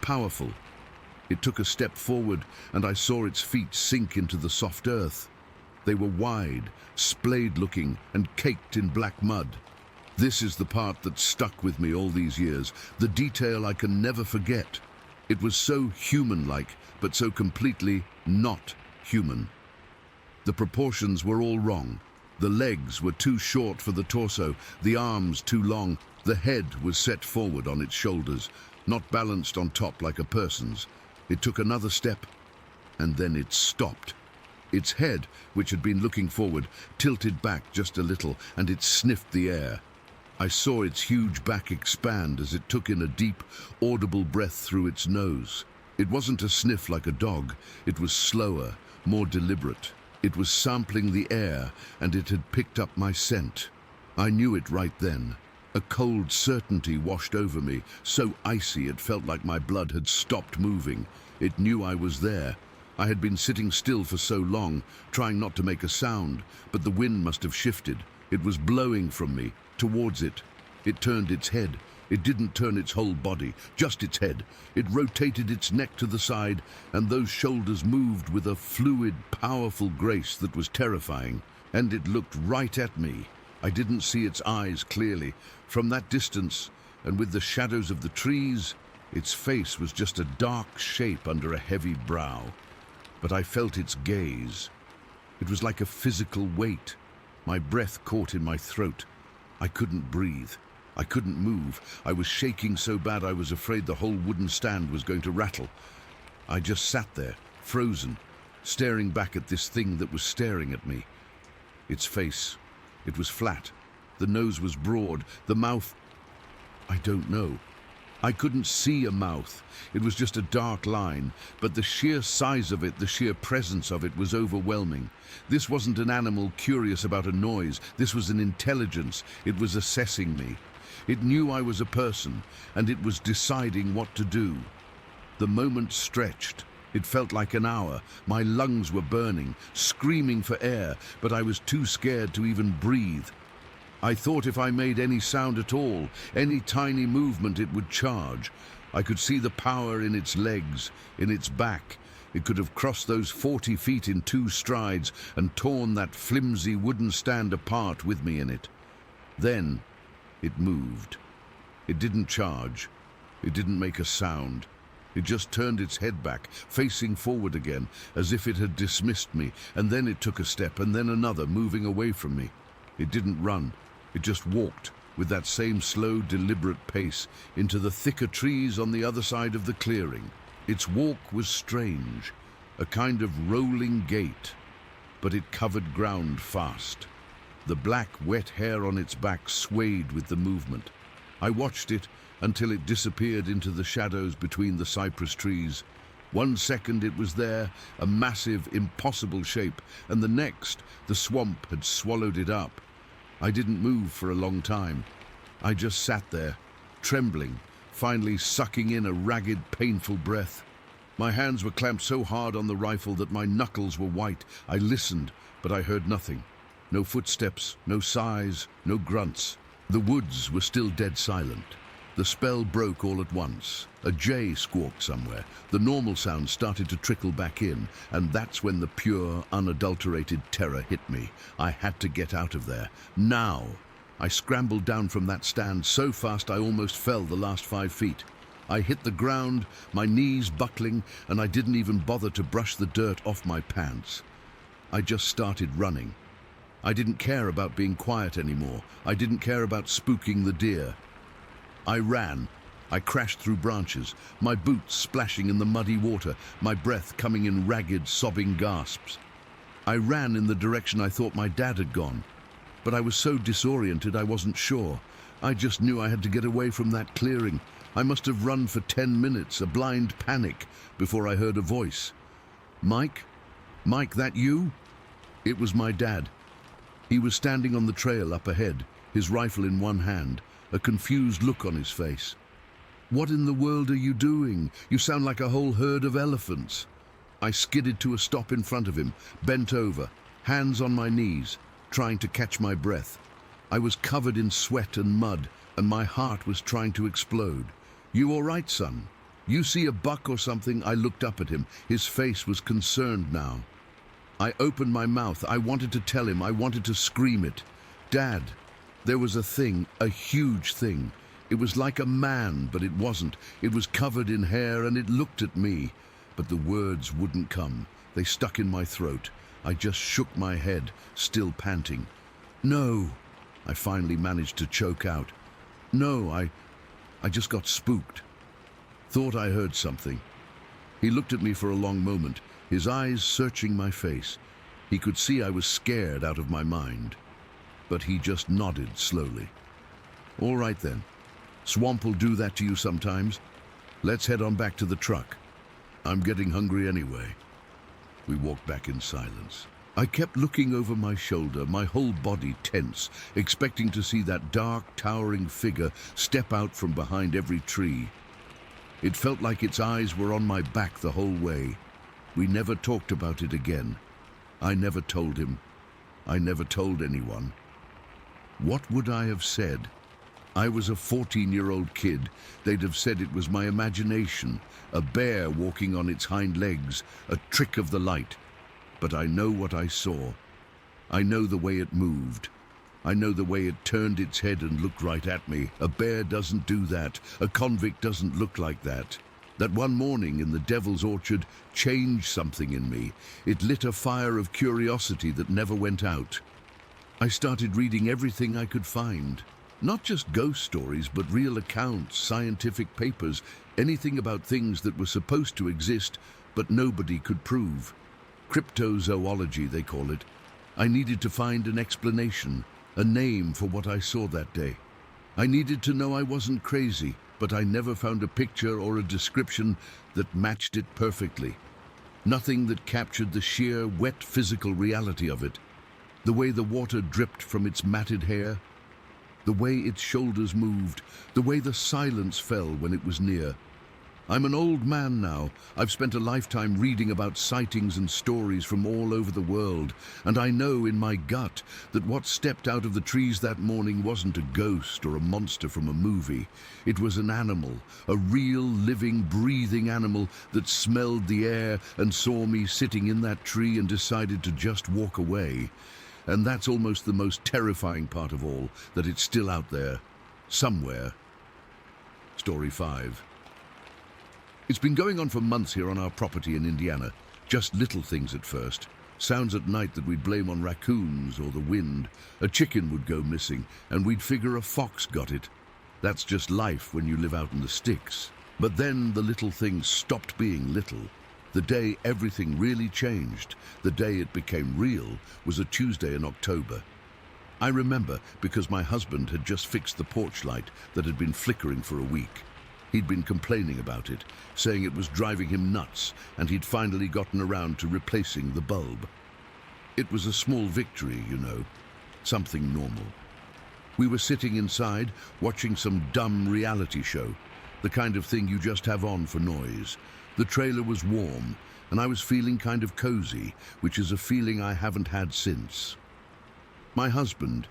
powerful. It took a step forward, and I saw its feet sink into the soft earth. They were wide, splayed-looking, and caked in black mud. This is the part that stuck with me all these years, the detail I can never forget. It was so human-like, but so completely not human. The proportions were all wrong. The legs were too short for the torso, the arms too long. The head was set forward on its shoulders, not balanced on top like a person's. It took another step, and then it stopped. Its head, which had been looking forward, tilted back just a little, and it sniffed the air. I saw its huge back expand as it took in a deep, audible breath through its nose. It wasn't a sniff like a dog. It was slower, more deliberate. It was sampling the air, and it had picked up my scent. I knew it right then. A cold certainty washed over me, so icy it felt like my blood had stopped moving. It knew I was there. I had been sitting still for so long, trying not to make a sound, but the wind must have shifted. It was blowing from me, towards it. It turned its head. It didn't turn its whole body, just its head. It rotated its neck to the side, and those shoulders moved with a fluid, powerful grace that was terrifying. And it looked right at me. I didn't see its eyes clearly. From that distance, and with the shadows of the trees, its face was just a dark shape under a heavy brow. But I felt its gaze. It was like a physical weight. My breath caught in my throat. I couldn't breathe. I couldn't move. I was shaking so bad I was afraid the whole wooden stand was going to rattle. I just sat there, frozen, staring back at this thing that was staring at me. Its face, it was flat. The nose was broad. The mouth, I don't know. I couldn't see a mouth. It was just a dark line, but the sheer size of it, the sheer presence of it was overwhelming. This wasn't an animal curious about a noise. This was an intelligence. It was assessing me. It knew I was a person, and it was deciding what to do. The moment stretched. It felt like an hour. My lungs were burning, screaming for air, but I was too scared to even breathe. I thought if I made any sound at all, any tiny movement, it would charge. I could see the power in its legs, in its back. It could have crossed those 40 feet in 2 strides and torn that flimsy wooden stand apart with me in it. Then it moved. It didn't charge. It didn't make a sound. It just turned its head back, facing forward again, as if it had dismissed me, and then it took a step, and then another, moving away from me. It didn't run. It just walked, with that same slow, deliberate pace, into the thicker trees on the other side of the clearing. Its walk was strange, a kind of rolling gait, but it covered ground fast. The black, wet hair on its back swayed with the movement. I watched it until it disappeared into the shadows between the cypress trees. 1 second it was there, a massive, impossible shape, and the next, the swamp had swallowed it up. I didn't move for a long time. I just sat there, trembling, finally sucking in a ragged, painful breath. My hands were clamped so hard on the rifle that my knuckles were white. I listened, but I heard nothing. No footsteps, no sighs, no grunts. The woods were still dead silent. The spell broke all at once. A jay squawked somewhere. The normal sound started to trickle back in, and that's when the pure, unadulterated terror hit me. I had to get out of there. Now! I scrambled down from that stand so fast I almost fell the last 5 feet. I hit the ground, my knees buckling, and I didn't even bother to brush the dirt off my pants. I just started running. I didn't care about being quiet anymore. I didn't care about spooking the deer. I ran. I crashed through branches, my boots splashing in the muddy water, my breath coming in ragged, sobbing gasps. I ran in the direction I thought my dad had gone, but I was so disoriented I wasn't sure. I just knew I had to get away from that clearing. I must have run for 10 minutes, a blind panic, before I heard a voice. "Mike? Mike, that you?" It was my dad. He was standing on the trail up ahead, his rifle in one hand, a confused look on his face. "What in the world are you doing? You sound like a whole herd of elephants." I skidded to a stop in front of him, bent over, hands on my knees, trying to catch my breath. I was covered in sweat and mud, and my heart was trying to explode. "You all right, son? You see a buck or something?" I looked up at him. His face was concerned now. I opened my mouth. I wanted to tell him. I wanted to scream it. "Dad, there was a thing, a huge thing. It was like a man, but it wasn't. It was covered in hair and it looked at me." But the words wouldn't come. They stuck in my throat. I just shook my head, still panting. "No," I finally managed to choke out. "No, I just got spooked. Thought I heard something." He looked at me for a long moment, his eyes searching my face. He could see I was scared out of my mind. But he just nodded slowly. "All right then. Swamp will do that to you sometimes. Let's head on back to the truck. I'm getting hungry anyway." We walked back in silence. I kept looking over my shoulder, my whole body tense, expecting to see that dark, towering figure step out from behind every tree. It felt like its eyes were on my back the whole way. We never talked about it again. I never told him. I never told anyone. What would I have said? I was a 14-year-old kid. They'd have said it was my imagination, a bear walking on its hind legs, a trick of the light. But I know what I saw. I know the way it moved. I know the way it turned its head and looked right at me. A bear doesn't do that. A convict doesn't look like that. That one morning in the Devil's Orchard changed something in me. It lit a fire of curiosity that never went out. I started reading everything I could find. Not just ghost stories, but real accounts, scientific papers, anything about things that were supposed to exist, but nobody could prove. Cryptozoology, they call it. I needed to find an explanation, a name for what I saw that day. I needed to know I wasn't crazy, but I never found a picture or a description that matched it perfectly. Nothing that captured the sheer, wet physical reality of it. The way the water dripped from its matted hair, the way its shoulders moved, the way the silence fell when it was near. I'm an old man now. I've spent a lifetime reading about sightings and stories from all over the world, and I know in my gut that what stepped out of the trees that morning wasn't a ghost or a monster from a movie. It was an animal, a real, living, breathing animal that smelled the air and saw me sitting in that tree and decided to just walk away. And that's almost the most terrifying part of all, that it's still out there, somewhere. Story 5. It's been going on for months here on our property in Indiana. Just little things at first. Sounds at night that we'd blame on raccoons or the wind. A chicken would go missing, and we'd figure a fox got it. That's just life when you live out in the sticks. But then the little things stopped being little. The day everything really changed, the day it became real, was a Tuesday in October. I remember because my husband had just fixed the porch light that had been flickering for a week. He'd been complaining about it, saying it was driving him nuts, and he'd finally gotten around to replacing the bulb. It was a small victory, you know, something normal. We were sitting inside, watching some dumb reality show, the kind of thing you just have on for noise. The trailer was warm, and I was feeling kind of cozy, which is a feeling I haven't had since. My husband,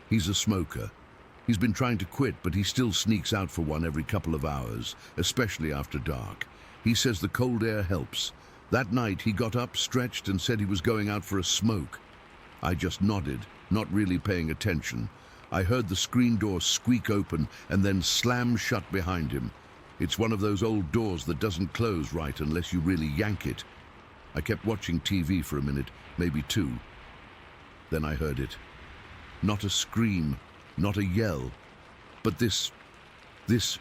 he's a smoker. He's been trying to quit, but he still sneaks out for one every couple of hours, especially after dark. He says the cold air helps. That night he got up, stretched, and said he was going out for a smoke. I just nodded, not really paying attention. I heard the screen door squeak open and then slam shut behind him. It's one of those old doors that doesn't close right unless you really yank it. I kept watching TV for a minute, maybe two. Then I heard it. Not a scream, not a yell, but this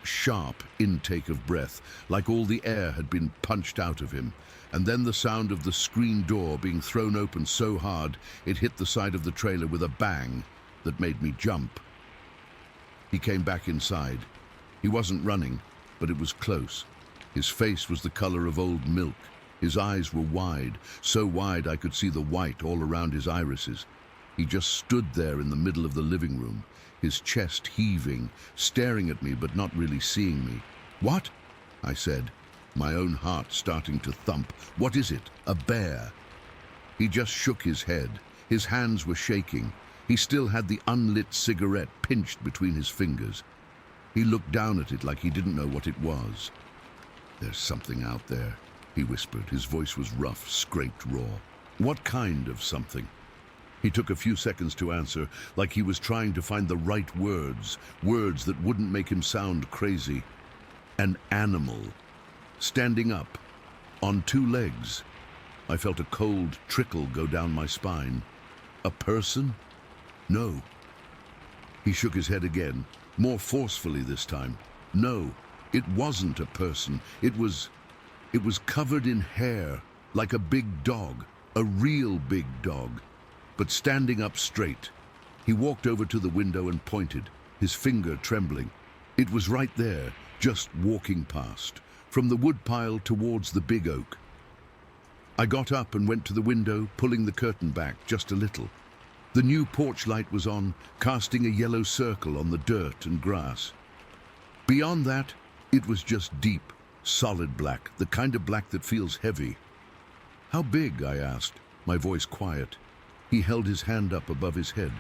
sharp intake of breath, like all the air had been punched out of him. And then the sound of the screen door being thrown open so hard it hit the side of the trailer with a bang that made me jump. He came back inside. He wasn't running, but it was close. His face was the color of old milk. His eyes were wide, so wide I could see the white all around his irises. He just stood there in the middle of the living room, his chest heaving, staring at me but not really seeing me. "What?" I said, my own heart starting to thump. "What is it? A bear?" He just shook his head. His hands were shaking. He still had the unlit cigarette pinched between his fingers. He looked down at it like he didn't know what it was. "There's something out there," he whispered. His voice was rough, scraped raw. "What kind of something?" He took a few seconds to answer, like he was trying to find the right words, words that wouldn't make him sound crazy. "An animal. Standing up. On two legs." I felt a cold trickle go down my spine. "A person?" "No." He shook his head again, more forcefully this time. "No, it wasn't a person. It was covered in hair, like a big dog, a real big dog, but standing up straight." He walked over to the window and pointed, his finger trembling. It was right there, just walking past, from the woodpile towards the big oak. I got up and went to the window, pulling the curtain back just a little. The new porch light was on, casting a yellow circle on the dirt and grass. Beyond that, it was just deep, solid black, the kind of black that feels heavy. "How big?" I asked, my voice quiet. He held his hand up above his head.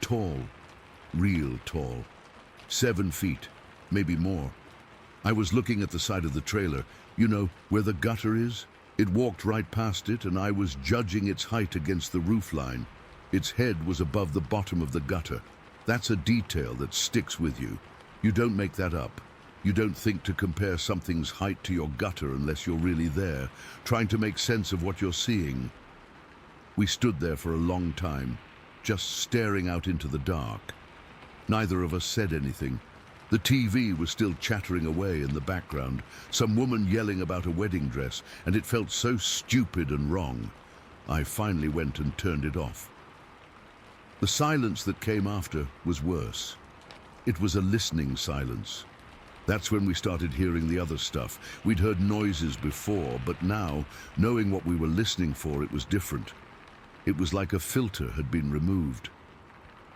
"Tall, real tall. 7 feet, maybe more." I was looking at the side of the trailer, you know, where the gutter is. It walked right past it, and I was judging its height against the roofline. Its head was above the bottom of the gutter. That's a detail that sticks with you. You don't make that up. You don't think to compare something's height to your gutter unless you're really there, trying to make sense of what you're seeing. We stood there for a long time, just staring out into the dark. Neither of us said anything. The TV was still chattering away in the background, some woman yelling about a wedding dress, and it felt so stupid and wrong. I finally went and turned it off. The silence that came after was worse. It was a listening silence. That's when we started hearing the other stuff. We'd heard noises before, but now, knowing what we were listening for, it was different. It was like a filter had been removed.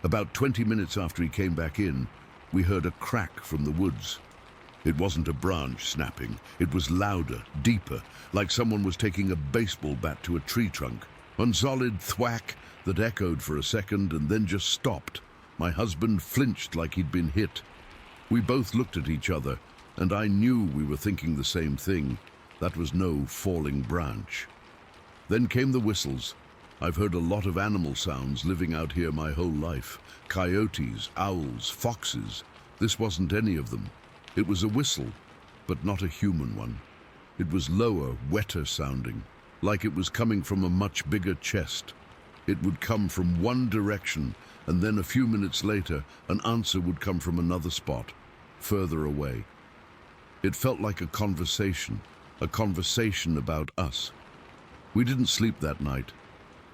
About 20 minutes after he came back in, we heard a crack from the woods. It wasn't a branch snapping. It was louder, deeper, like someone was taking a baseball bat to a tree trunk. One solid thwack that echoed for a second and then just stopped. My husband flinched like he'd been hit. We both looked at each other, and I knew we were thinking the same thing. That was no falling branch. Then came the whistles. I've heard a lot of animal sounds living out here my whole life. Coyotes, owls, foxes. This wasn't any of them. It was a whistle, but not a human one. It was lower, wetter sounding, like it was coming from a much bigger chest. It would come from one direction, and then a few minutes later, an answer would come from another spot, further away. It felt like a conversation about us. We didn't sleep that night.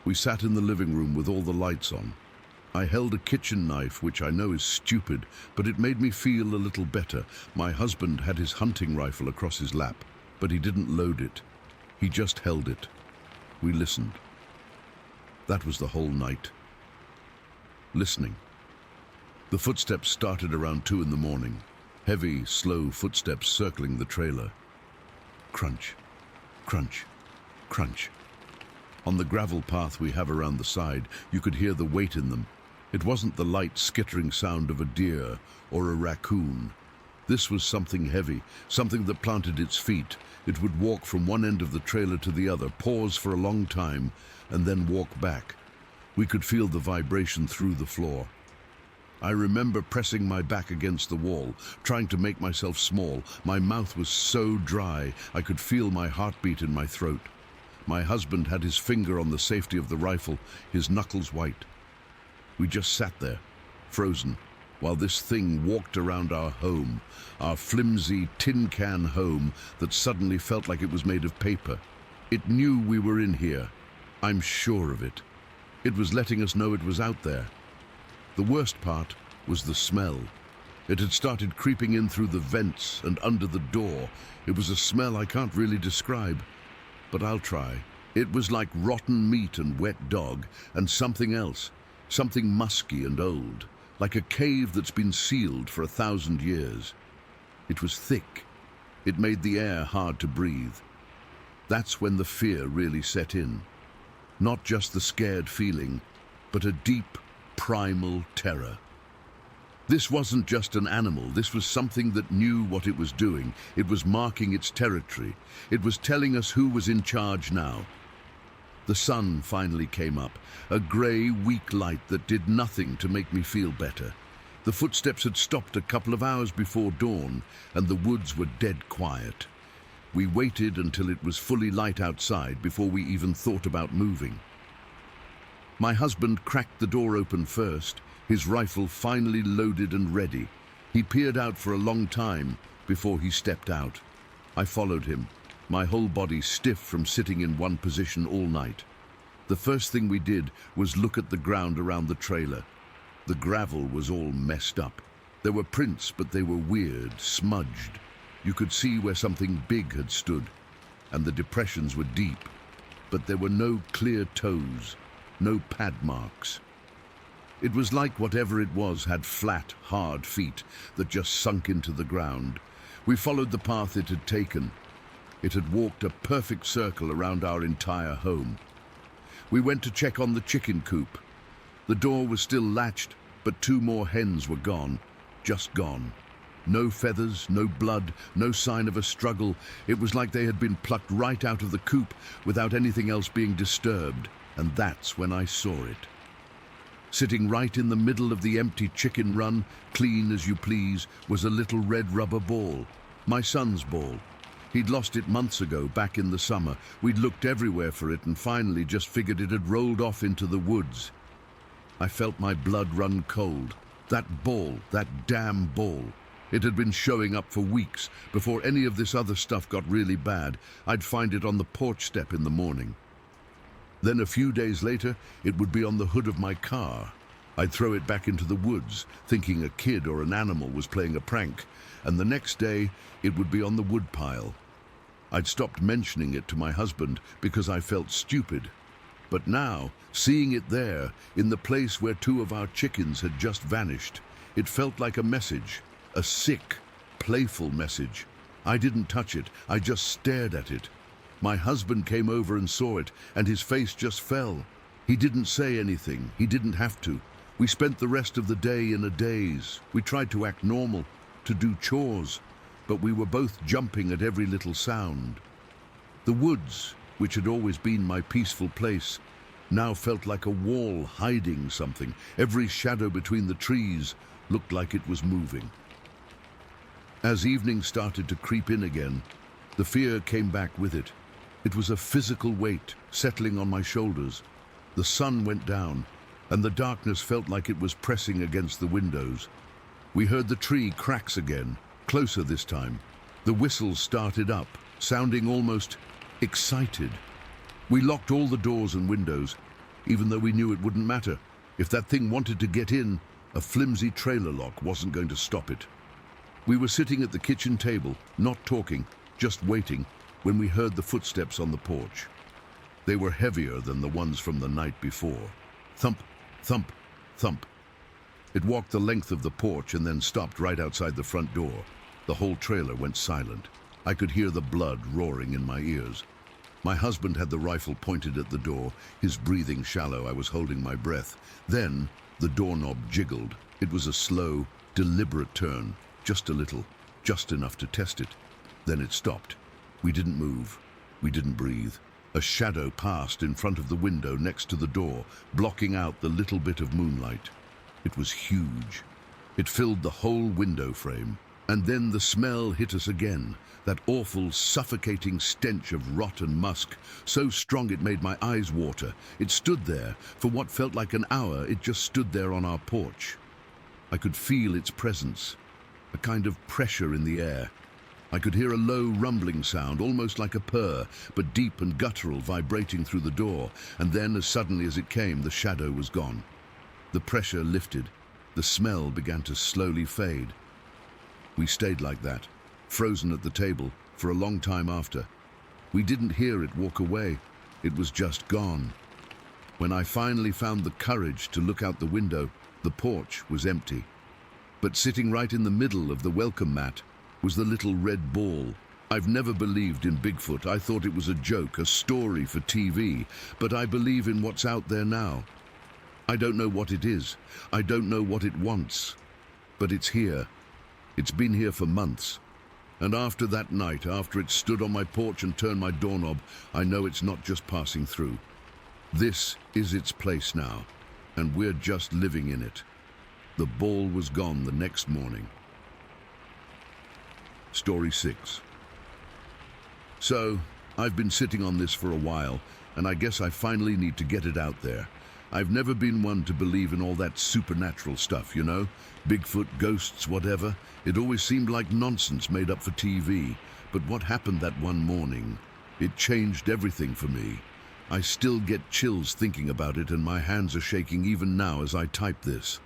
We sat in the living room with all the lights on. I held a kitchen knife, which I know is stupid, but it made me feel a little better. My husband had his hunting rifle across his lap, but he didn't load it. He just held it. We listened. That was the whole night. Listening. The footsteps started around 2 in the morning. Heavy, slow footsteps circling the trailer. crunch, crunch, crunch. On the gravel path we have around the side, you could hear the weight in them. It wasn't the light skittering sound of a deer or a raccoon. This was something heavy, something that planted its feet. It would walk from one end of the trailer to the other, pause for a long time, and then walk back. We could feel the vibration through the floor. I remember pressing my back against the wall, trying to make myself small. My mouth was so dry, I could feel my heartbeat in my throat. My husband had his finger on the safety of the rifle, his knuckles white. We just sat there, frozen, while this thing walked around our home, our flimsy tin can home that suddenly felt like it was made of paper. It knew we were in here. I'm sure of it. It was letting us know it was out there. The worst part was the smell. It had started creeping in through the vents and under the door. It was a smell I can't really describe, but I'll try. It was like rotten meat and wet dog and something else, something musky and old, like a cave that's been sealed for 1,000 years. It was thick. It made the air hard to breathe. That's when the fear really set in. Not just the scared feeling, but a deep, primal terror. This wasn't just an animal, this was something that knew what it was doing. It was marking its territory. It was telling us who was in charge now. The sun finally came up, a grey, weak light that did nothing to make me feel better. The footsteps had stopped a couple of hours before dawn, and the woods were dead quiet. We waited until it was fully light outside before we even thought about moving. My husband cracked the door open first, his rifle finally loaded and ready. He peered out for a long time before he stepped out. I followed him, my whole body stiff from sitting in one position all night. The first thing we did was look at the ground around the trailer. The gravel was all messed up. There were prints, but they were weird, smudged. You could see where something big had stood, and the depressions were deep, but there were no clear toes, no pad marks. It was like whatever it was had flat, hard feet that just sunk into the ground. We followed the path it had taken. It had walked a perfect circle around our entire home. We went to check on the chicken coop. The door was still latched, but 2 more hens were gone, just gone. No feathers, no blood, no sign of a struggle. It was like they had been plucked right out of the coop without anything else being disturbed, and that's when I saw it. Sitting right in the middle of the empty chicken run, clean as you please, was a little red rubber ball. My son's ball. He'd lost it months ago, back in the summer. We'd looked everywhere for it and finally just figured it had rolled off into the woods. I felt my blood run cold. That ball, that damn ball. It had been showing up for weeks. Before any of this other stuff got really bad, I'd find it on the porch step in the morning. Then a few days later, it would be on the hood of my car. I'd throw it back into the woods, thinking a kid or an animal was playing a prank, and the next day, it would be on the woodpile. I'd stopped mentioning it to my husband because I felt stupid. But now, seeing it there, in the place where 2 of our chickens had just vanished, it felt like a message, a sick, playful message. I didn't touch it, I just stared at it. My husband came over and saw it, and his face just fell. He didn't say anything, he didn't have to. We spent the rest of the day in a daze. We tried to act normal, to do chores, but we were both jumping at every little sound. The woods, which had always been my peaceful place, now felt like a wall hiding something. Every shadow between the trees looked like it was moving. As evening started to creep in again, the fear came back with it. It was a physical weight settling on my shoulders. The sun went down, and the darkness felt like it was pressing against the windows. We heard the tree cracks again, closer this time. The whistles started up, sounding almost excited. We locked all the doors and windows, even though we knew it wouldn't matter. If that thing wanted to get in, a flimsy trailer lock wasn't going to stop it. We were sitting at the kitchen table, not talking, just waiting, when we heard the footsteps on the porch. They were heavier than the ones from the night before. Thump, thump, thump. It walked the length of the porch and then stopped right outside the front door. The whole trailer went silent. I could hear the blood roaring in my ears. My husband had the rifle pointed at the door, his breathing shallow. I was holding my breath. Then the doorknob jiggled. It was a slow, deliberate turn, just a little, just enough to test it. Then it stopped. We didn't move. We didn't breathe. A shadow passed in front of the window next to the door, blocking out the little bit of moonlight. It was huge. It filled the whole window frame. And then the smell hit us again, that awful, suffocating stench of rot and musk, so strong it made my eyes water. It stood there. For what felt like an hour, it just stood there on our porch. I could feel its presence, a kind of pressure in the air. I could hear a low rumbling sound, almost like a purr, but deep and guttural, vibrating through the door. And then, as suddenly as it came, the shadow was gone. The pressure lifted. The smell began to slowly fade. We stayed like that, frozen at the table, for a long time after. We didn't hear it walk away. It was just gone. When I finally found the courage to look out the window, the porch was empty. But sitting right in the middle of the welcome mat was the little red ball. I've never believed in Bigfoot. I thought it was a joke, a story for TV. But I believe in what's out there now. I don't know what it is. I don't know what it wants. But it's here. It's been here for months. And after that night, after it stood on my porch and turned my doorknob, I know it's not just passing through. This is its place now, and we're just living in it. The ball was gone the next morning. Story 6. So, I've been sitting on this for a while, and I guess I finally need to get it out there. I've never been one to believe in all that supernatural stuff, you know? Bigfoot, ghosts, whatever. It always seemed like nonsense made up for TV. But what happened that one morning? It changed everything for me. I still get chills thinking about it, and my hands are shaking even now as I type this.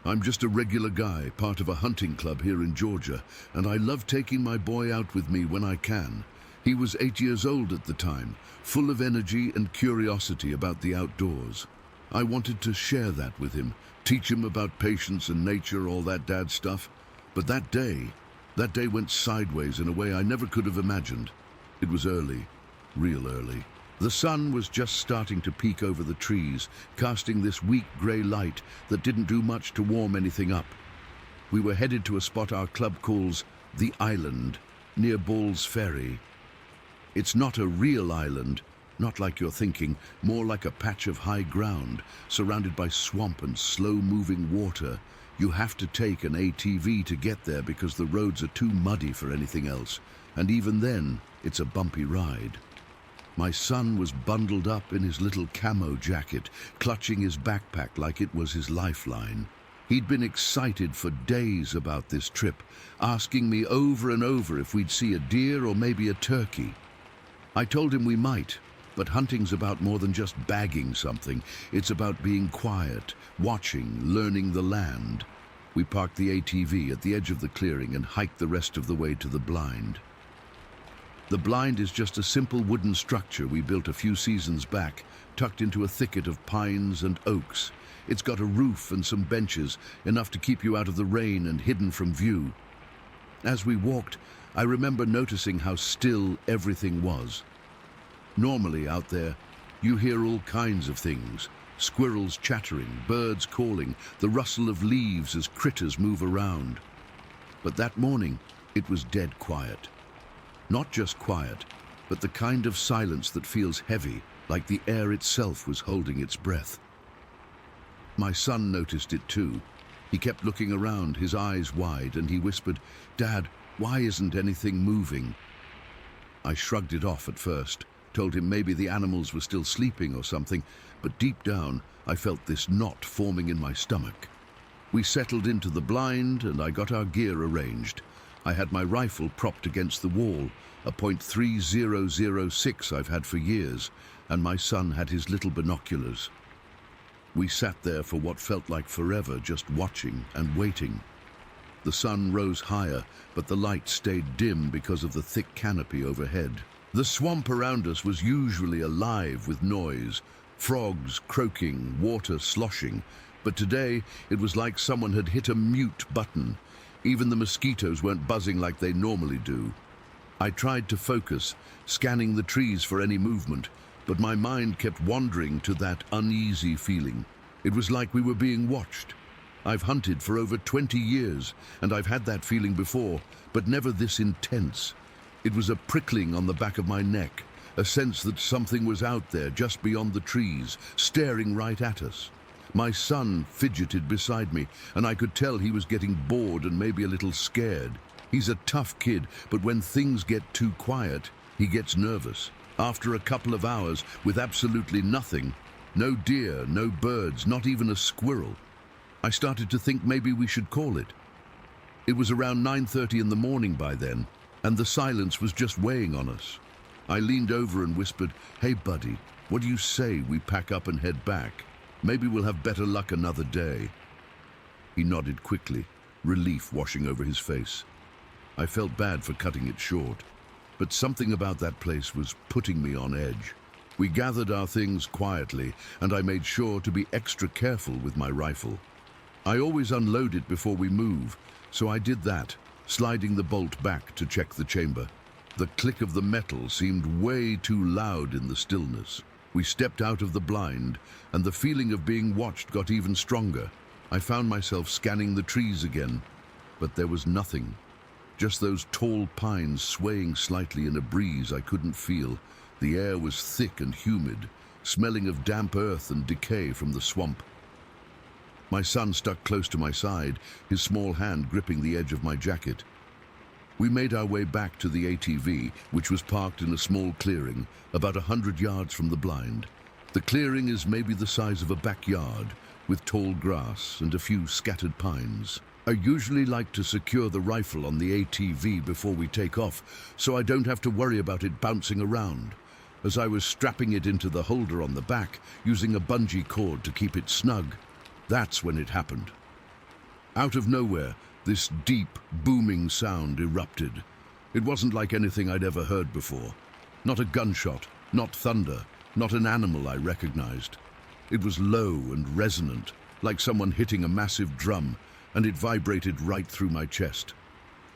I'm just a regular guy, part of a hunting club here in Georgia, and I love taking my boy out with me when I can. He was 8 years old at the time, full of energy and curiosity about the outdoors. I wanted to share that with him, teach him about patience and nature, all that dad stuff. But that day went sideways in a way I never could have imagined. It was early, real early. The sun was just starting to peek over the trees, casting this weak grey light that didn't do much to warm anything up. We were headed to a spot our club calls The Island, near Ball's Ferry. It's not a real island, not like you're thinking, more like a patch of high ground, surrounded by swamp and slow-moving water. You have to take an ATV to get there because the roads are too muddy for anything else, and even then, it's a bumpy ride. My son was bundled up in his little camo jacket, clutching his backpack like it was his lifeline. He'd been excited for days about this trip, asking me over and over if we'd see a deer or maybe a turkey. I told him we might, but hunting's about more than just bagging something. It's about being quiet, watching, learning the land. We parked the ATV at the edge of the clearing and hiked the rest of the way to the blind. The blind is just a simple wooden structure we built a few seasons back, tucked into a thicket of pines and oaks. It's got a roof and some benches, enough to keep you out of the rain and hidden from view. As we walked, I remember noticing how still everything was. Normally out there, you hear all kinds of things. Squirrels chattering, birds calling, the rustle of leaves as critters move around. But that morning, it was dead quiet. Not just quiet, but the kind of silence that feels heavy, like the air itself was holding its breath. My son noticed it too. He kept looking around, his eyes wide, and he whispered, "Dad, why isn't anything moving?" I shrugged it off at first, told him maybe the animals were still sleeping or something, but deep down I felt this knot forming in my stomach. We settled into the blind and I got our gear arranged. I had my rifle propped against the wall, a .3006 I've had for years, and my son had his little binoculars. We sat there for what felt like forever, just watching and waiting. The sun rose higher, but the light stayed dim because of the thick canopy overhead. The swamp around us was usually alive with noise, frogs croaking, water sloshing, but today it was like someone had hit a mute button. Even the mosquitoes weren't buzzing like they normally do. I tried to focus, scanning the trees for any movement, but my mind kept wandering to that uneasy feeling. It was like we were being watched. I've hunted for over 20 years, and I've had that feeling before, but never this intense. It was a prickling on the back of my neck, a sense that something was out there just beyond the trees, staring right at us. My son fidgeted beside me, and I could tell he was getting bored and maybe a little scared. He's a tough kid, but when things get too quiet, he gets nervous. After a couple of hours, with absolutely nothing, no deer, no birds, not even a squirrel, I started to think maybe we should call it. It was around 9:30 in the morning by then, and the silence was just weighing on us. I leaned over and whispered, "Hey buddy, what do you say we pack up and head back? Maybe we'll have better luck another day." He nodded quickly, relief washing over his face. I felt bad for cutting it short, but something about that place was putting me on edge. We gathered our things quietly, and I made sure to be extra careful with my rifle. I always unload it before we move, so I did that, sliding the bolt back to check the chamber. The click of the metal seemed way too loud in the stillness. We stepped out of the blind, and the feeling of being watched got even stronger. I found myself scanning the trees again, but there was nothing. Just those tall pines swaying slightly in a breeze I couldn't feel. The air was thick and humid, smelling of damp earth and decay from the swamp. My son stuck close to my side, his small hand gripping the edge of my jacket. We made our way back to the ATV, which was parked in a small clearing, about 100 yards from the blind. The clearing is maybe the size of a backyard, with tall grass and a few scattered pines. I usually like to secure the rifle on the ATV before we take off, so I don't have to worry about it bouncing around. As I was strapping it into the holder on the back, using a bungee cord to keep it snug, that's when it happened. Out of nowhere, this deep, booming sound erupted. It wasn't like anything I'd ever heard before. Not a gunshot, not thunder, not an animal I recognized. It was low and resonant, like someone hitting a massive drum, and it vibrated right through my chest.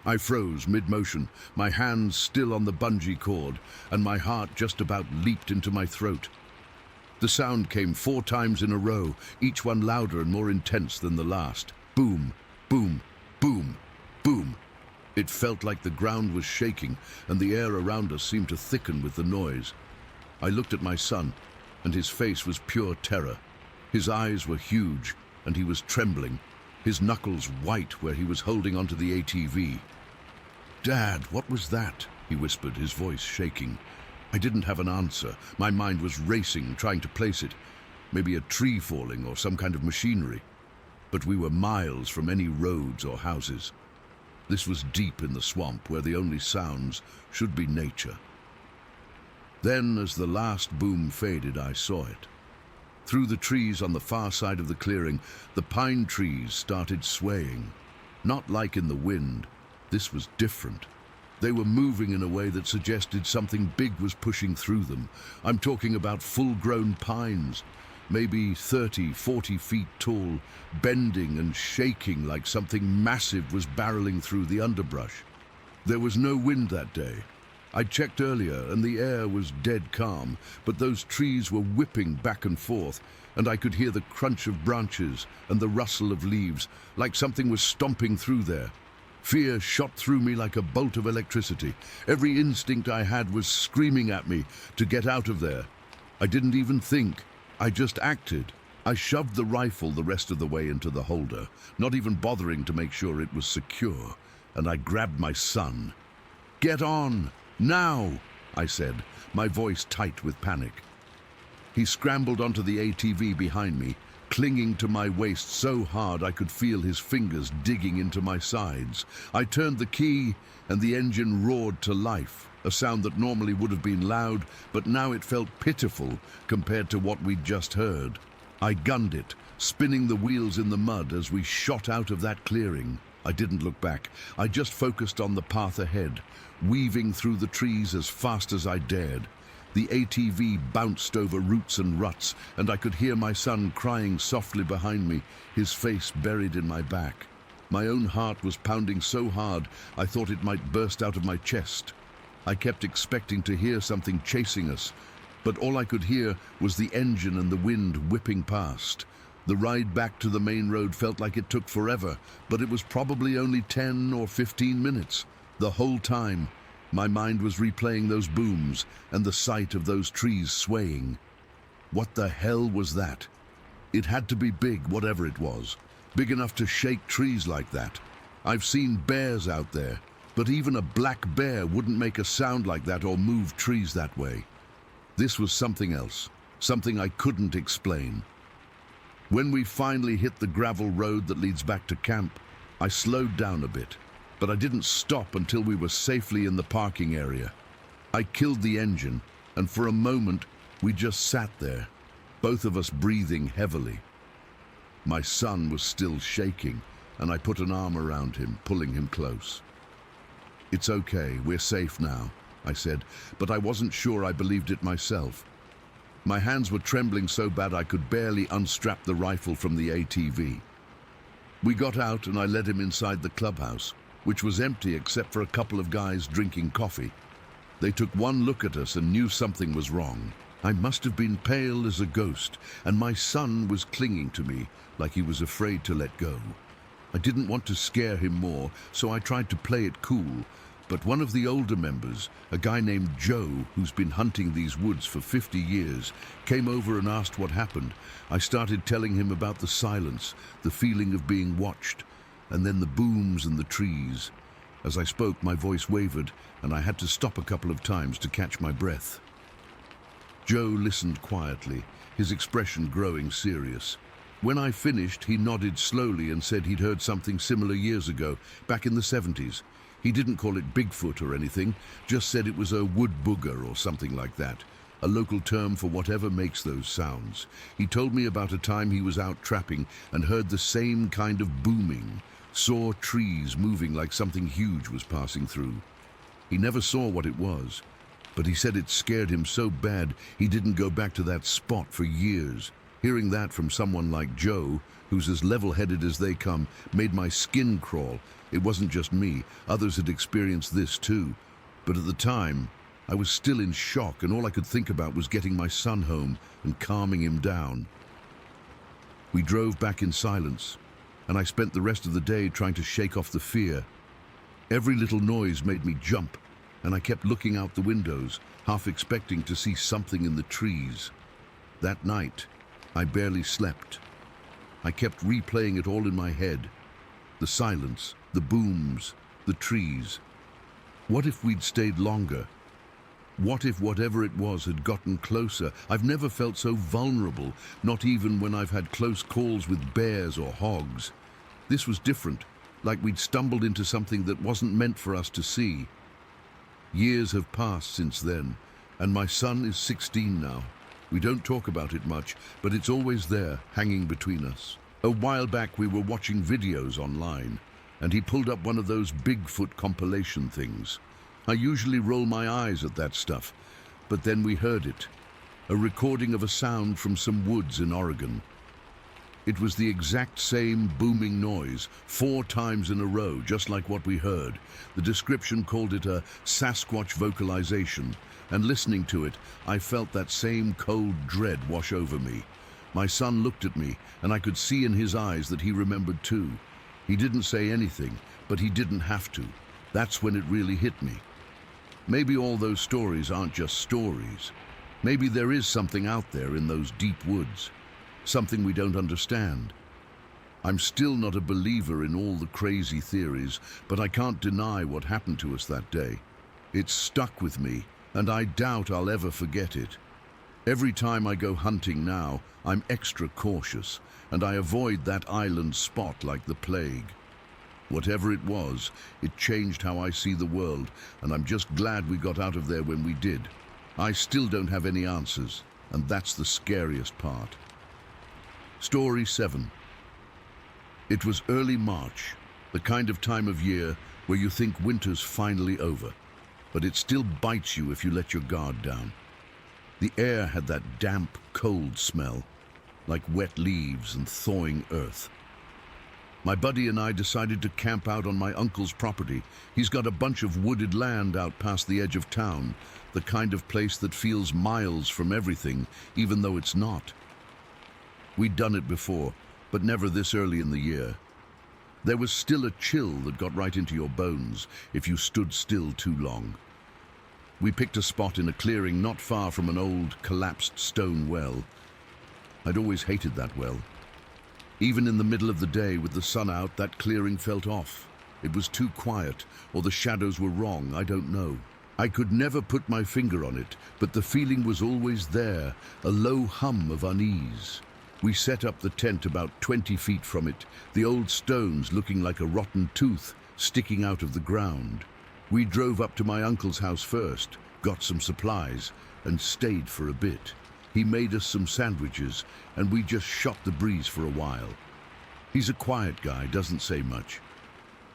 I froze mid-motion, my hands still on the bungee cord, and my heart just about leaped into my throat. The sound came 4 times in a row, each one louder and more intense than the last. Boom, boom, boom, boom. It felt like the ground was shaking, and the air around us seemed to thicken with the noise. I looked at my son, and his face was pure terror. His eyes were huge, and he was trembling, his knuckles white where he was holding onto the ATV. "Dad, what was that?" he whispered, his voice shaking. I didn't have an answer. My mind was racing, trying to place it. Maybe a tree falling or some kind of machinery. But we were miles from any roads or houses. This was deep in the swamp where the only sounds should be nature. Then, as the last boom faded, I saw it. Through the trees on the far side of the clearing, the pine trees started swaying. Not like in the wind. This was different. They were moving in a way that suggested something big was pushing through them. I'm talking about full-grown pines, maybe 30, 40 feet tall, bending and shaking like something massive was barreling through the underbrush. There was no wind that day. I checked earlier and the air was dead calm, but those trees were whipping back and forth, and I could hear the crunch of branches and the rustle of leaves, like something was stomping through there. Fear shot through me like a bolt of electricity. Every instinct I had was screaming at me to get out of there. I didn't even think. I just acted. I shoved the rifle the rest of the way into the holder, not even bothering to make sure it was secure, and I grabbed my son. "Get on! Now!" I said, my voice tight with panic. He scrambled onto the ATV behind me, clinging to my waist so hard I could feel his fingers digging into my sides. I turned the key and the engine roared to life, a sound that normally would have been loud, but now it felt pitiful compared to what we'd just heard. I gunned it, spinning the wheels in the mud as we shot out of that clearing. I didn't look back. I just focused on the path ahead, weaving through the trees as fast as I dared. The ATV bounced over roots and ruts, and I could hear my son crying softly behind me, his face buried in my back. My own heart was pounding so hard I thought it might burst out of my chest. I kept expecting to hear something chasing us, but all I could hear was the engine and the wind whipping past. The ride back to the main road felt like it took forever, but it was probably only 10 or 15 minutes. The whole time, my mind was replaying those booms and the sight of those trees swaying. What the hell was that? It had to be big, whatever it was. Big enough to shake trees like that. I've seen bears out there, but even a black bear wouldn't make a sound like that or move trees that way. This was something else, something I couldn't explain. When we finally hit the gravel road that leads back to camp, I slowed down a bit, but I didn't stop until we were safely in the parking area. I killed the engine, and for a moment, we just sat there, both of us breathing heavily. My son was still shaking, and I put an arm around him, pulling him close. "It's okay, we're safe now," I said, but I wasn't sure I believed it myself. My hands were trembling so bad I could barely unstrap the rifle from the ATV. We got out and I led him inside the clubhouse, which was empty except for a couple of guys drinking coffee. They took one look at us and knew something was wrong. I must have been pale as a ghost, and my son was clinging to me like he was afraid to let go. I didn't want to scare him more, so I tried to play it cool, but one of the older members, a guy named Joe, who's been hunting these woods for 50 years, came over and asked what happened. I started telling him about the silence, the feeling of being watched, and then the booms and the trees. As I spoke, my voice wavered, and I had to stop a couple of times to catch my breath. Joe listened quietly, his expression growing serious. When I finished, he nodded slowly and said he'd heard something similar years ago, back in the 70s. He didn't call it Bigfoot or anything, just said it was a wood booger or something like that, a local term for whatever makes those sounds. He told me about a time he was out trapping and heard the same kind of booming, saw trees moving like something huge was passing through. He never saw what it was, but he said it scared him so bad he didn't go back to that spot for years. Hearing that from someone like Joe, who's as level-headed as they come, made my skin crawl. It wasn't just me, others had experienced this too. But at the time, I was still in shock, and all I could think about was getting my son home and calming him down. We drove back in silence, and I spent the rest of the day trying to shake off the fear. Every little noise made me jump, and I kept looking out the windows, half expecting to see something in the trees. That night, I barely slept. I kept replaying it all in my head. The silence, the booms, the trees. What if we'd stayed longer? What if whatever it was had gotten closer? I've never felt so vulnerable, not even when I've had close calls with bears or hogs. This was different, like we'd stumbled into something that wasn't meant for us to see. Years have passed since then, and my son is 16 now. We don't talk about it much, but it's always there, hanging between us. A while back we were watching videos online, and he pulled up one of those Bigfoot compilation things. I usually roll my eyes at that stuff, but then we heard it. A recording of a sound from some woods in Oregon. It was the exact same booming noise, 4 times in a row, just like what we heard. The description called it a Sasquatch vocalization, and listening to it, I felt that same cold dread wash over me. My son looked at me, and I could see in his eyes that he remembered too. He didn't say anything, but he didn't have to. That's when it really hit me. Maybe all those stories aren't just stories. Maybe there is something out there in those deep woods, something we don't understand. I'm still not a believer in all the crazy theories, but I can't deny what happened to us that day. It's stuck with me, and I doubt I'll ever forget it. Every time I go hunting now, I'm extra cautious, and I avoid that island spot like the plague. Whatever it was, it changed how I see the world, and I'm just glad we got out of there when we did. I still don't have any answers, and that's the scariest part. Story 7. It was early March, the kind of time of year where you think winter's finally over, but it still bites you if you let your guard down. The air had that damp, cold smell, like wet leaves and thawing earth. My buddy and I decided to camp out on my uncle's property. He's got a bunch of wooded land out past the edge of town, the kind of place that feels miles from everything, even though it's not. We'd done it before, but never this early in the year. There was still a chill that got right into your bones if you stood still too long. We picked a spot in a clearing not far from an old, collapsed stone well. I'd always hated that well. Even in the middle of the day with the sun out, that clearing felt off. It was too quiet, or the shadows were wrong, I don't know. I could never put my finger on it, but the feeling was always there, a low hum of unease. We set up the tent about 20 feet from it, the old stones looking like a rotten tooth sticking out of the ground. We drove up to my uncle's house first, got some supplies, and stayed for a bit. He made us some sandwiches, and we just shot the breeze for a while. He's a quiet guy, doesn't say much.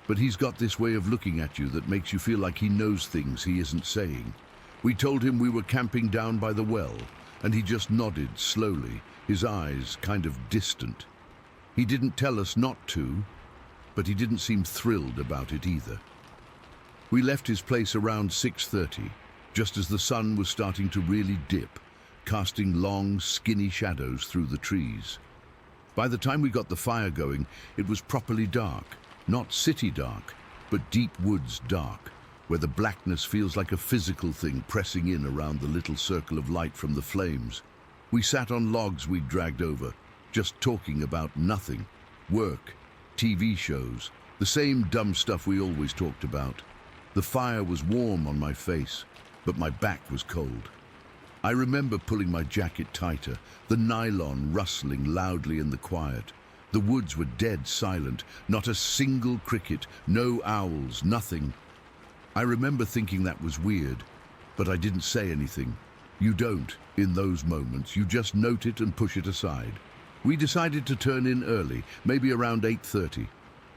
But he's got this way of looking at you that makes you feel like he knows things he isn't saying. We told him we were camping down by the well, and he just nodded slowly, his eyes kind of distant. He didn't tell us not to, but he didn't seem thrilled about it either. We left his place around 6:30, just as the sun was starting to really dip, casting long, skinny shadows through the trees. By the time we got the fire going, it was properly dark. Not city dark, but deep woods dark, where the blackness feels like a physical thing pressing in around the little circle of light from the flames. We sat on logs we'd dragged over, just talking about nothing. Work, TV shows, the same dumb stuff we always talked about. The fire was warm on my face, but my back was cold. I remember pulling my jacket tighter, the nylon rustling loudly in the quiet. The woods were dead silent, not a single cricket, no owls, nothing. I remember thinking that was weird, but I didn't say anything. You don't, in those moments, you just note it and push it aside. We decided to turn in early, maybe around 8:30.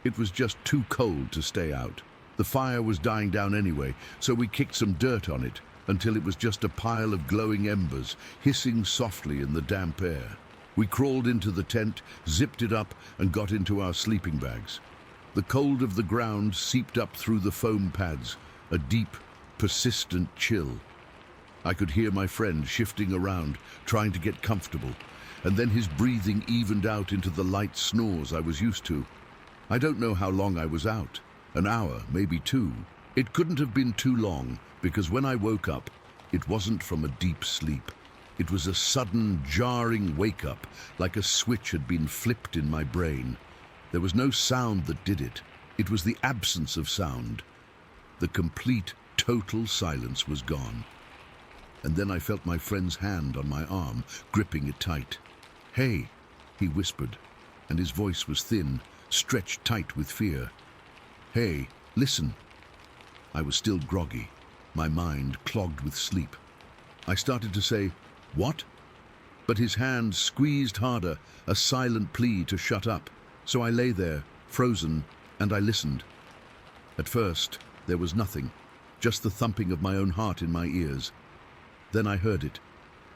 It was just too cold to stay out. The fire was dying down anyway, so we kicked some dirt on it until it was just a pile of glowing embers, hissing softly in the damp air. We crawled into the tent, zipped it up, and got into our sleeping bags. The cold of the ground seeped up through the foam pads, a deep, persistent chill. I could hear my friend shifting around, trying to get comfortable, and then his breathing evened out into the light snores I was used to. I don't know how long I was out. An hour, maybe 2. It couldn't have been too long, because when I woke up, it wasn't from a deep sleep. It was a sudden, jarring wake-up, like a switch had been flipped in my brain. There was no sound that did it. It was the absence of sound. The complete, total silence was gone. And then I felt my friend's hand on my arm, gripping it tight. "Hey," he whispered, and his voice was thin, stretched tight with fear. "Hey, listen." I was still groggy, my mind clogged with sleep. I started to say, "What?" But his hand squeezed harder, a silent plea to shut up. So I lay there, frozen, and I listened. At first, there was nothing, just the thumping of my own heart in my ears. Then I heard it,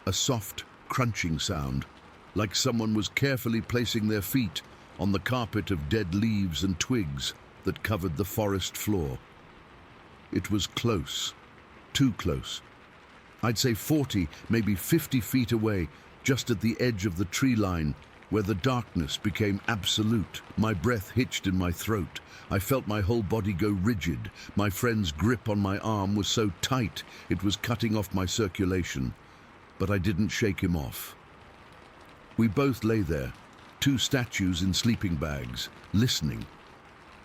a soft, crunching sound, like someone was carefully placing their feet on the carpet of dead leaves and twigs that covered the forest floor. It was close, too close. I'd say 40, maybe 50 feet away, just at the edge of the tree line, where the darkness became absolute. My breath hitched in my throat. I felt my whole body go rigid. My friend's grip on my arm was so tight it was cutting off my circulation. But I didn't shake him off. We both lay there, 2 statues in sleeping bags, listening.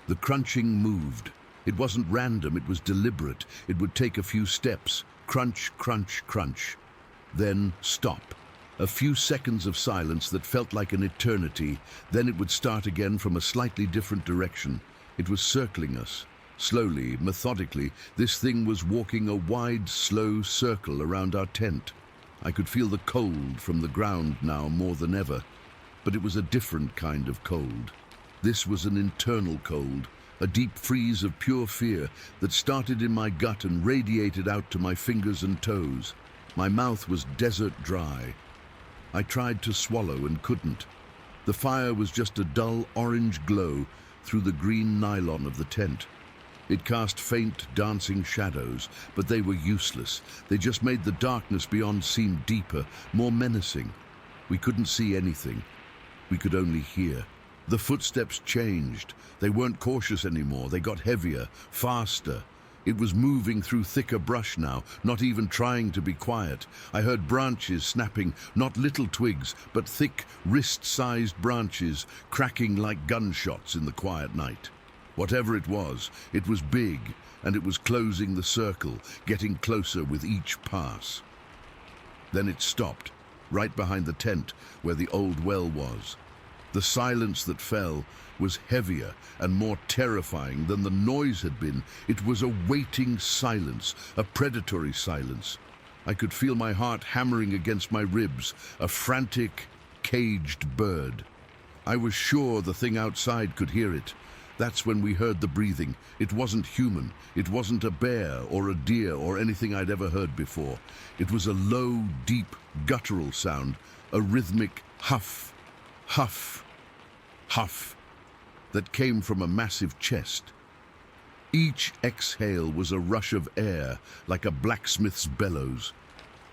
The crunching moved. It wasn't random, it was deliberate. It would take a few steps, crunch, crunch, crunch. Then stop. A few seconds of silence that felt like an eternity. Then it would start again from a slightly different direction. It was circling us. Slowly, methodically, this thing was walking a wide, slow circle around our tent. I could feel the cold from the ground now more than ever. But it was a different kind of cold. This was an internal cold, a deep freeze of pure fear that started in my gut and radiated out to my fingers and toes. My mouth was desert dry. I tried to swallow and couldn't. The fire was just a dull orange glow, through the green nylon of the tent. It cast faint, dancing shadows, but they were useless. They just made the darkness beyond seem deeper, more menacing. We couldn't see anything. We could only hear. The footsteps changed. They weren't cautious anymore. They got heavier, faster. It was moving through thicker brush now, not even trying to be quiet. I heard branches snapping, not little twigs, but thick, wrist-sized branches, cracking like gunshots in the quiet night. Whatever it was big, and it was closing the circle, getting closer with each pass. Then it stopped, right behind the tent where the old well was. The silence that fell was heavier and more terrifying than the noise had been. It was a waiting silence, a predatory silence. I could feel my heart hammering against my ribs, a frantic, caged bird. I was sure the thing outside could hear it. That's when we heard the breathing. It wasn't human. It wasn't a bear or a deer or anything I'd ever heard before. It was a low, deep, guttural sound, a rhythmic huff, huff, huff that came from a massive chest. Each exhale was a rush of air, like a blacksmith's bellows.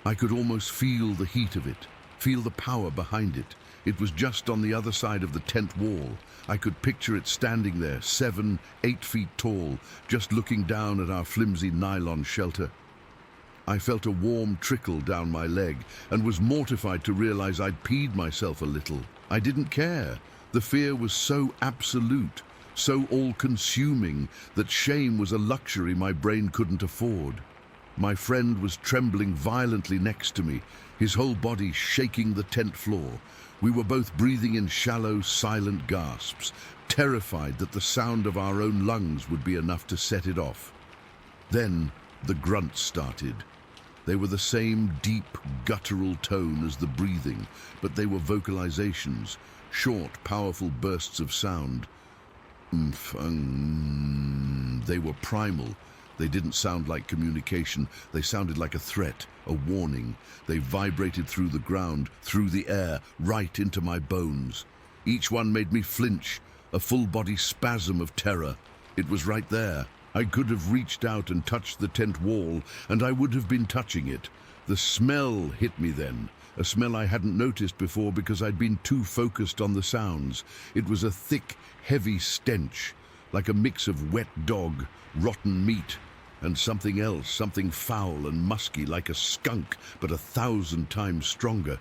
I could almost feel the heat of it, feel the power behind it. It was just on the other side of the tent wall. I could picture it standing there, 7, 8 feet tall, just looking down at our flimsy nylon shelter. I felt a warm trickle down my leg and was mortified to realize I'd peed myself a little. I didn't care. The fear was so absolute, so all-consuming, that shame was a luxury my brain couldn't afford. My friend was trembling violently next to me, his whole body shaking the tent floor. We were both breathing in shallow, silent gasps, terrified that the sound of our own lungs would be enough to set it off. Then the grunts started. They were the same deep, guttural tone as the breathing, but they were vocalizations, short, powerful bursts of sound. They were primal. They didn't sound like communication. They sounded like a threat, a warning. They vibrated through the ground, through the air, right into my bones. Each one made me flinch, a full-body spasm of terror. It was right there. I could have reached out and touched the tent wall, and I would have been touching it. The smell hit me then, a smell I hadn't noticed before because I'd been too focused on the sounds. It was a thick, heavy stench, like a mix of wet dog, rotten meat, and something else, something foul and musky, like a skunk, but 1,000 times stronger.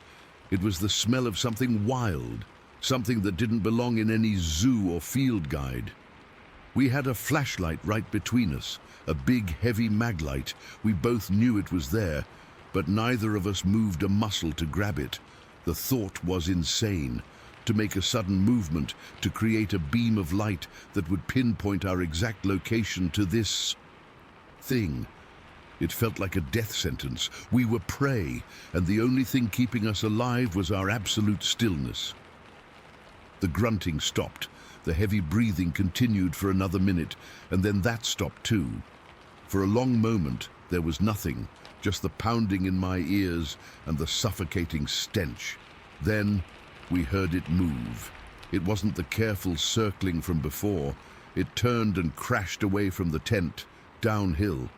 It was the smell of something wild, something that didn't belong in any zoo or field guide. We had a flashlight right between us, a big, heavy maglite. We both knew it was there, but neither of us moved a muscle to grab it. The thought was insane. To make a sudden movement, to create a beam of light that would pinpoint our exact location to this thing. It felt like a death sentence. We were prey, and the only thing keeping us alive was our absolute stillness. The grunting stopped. The heavy breathing continued for another minute, and then that stopped too. For a long moment, there was nothing, just the pounding in my ears and the suffocating stench. Then we heard it move. It wasn't the careful circling from before. It turned and crashed away from the tent, downhill.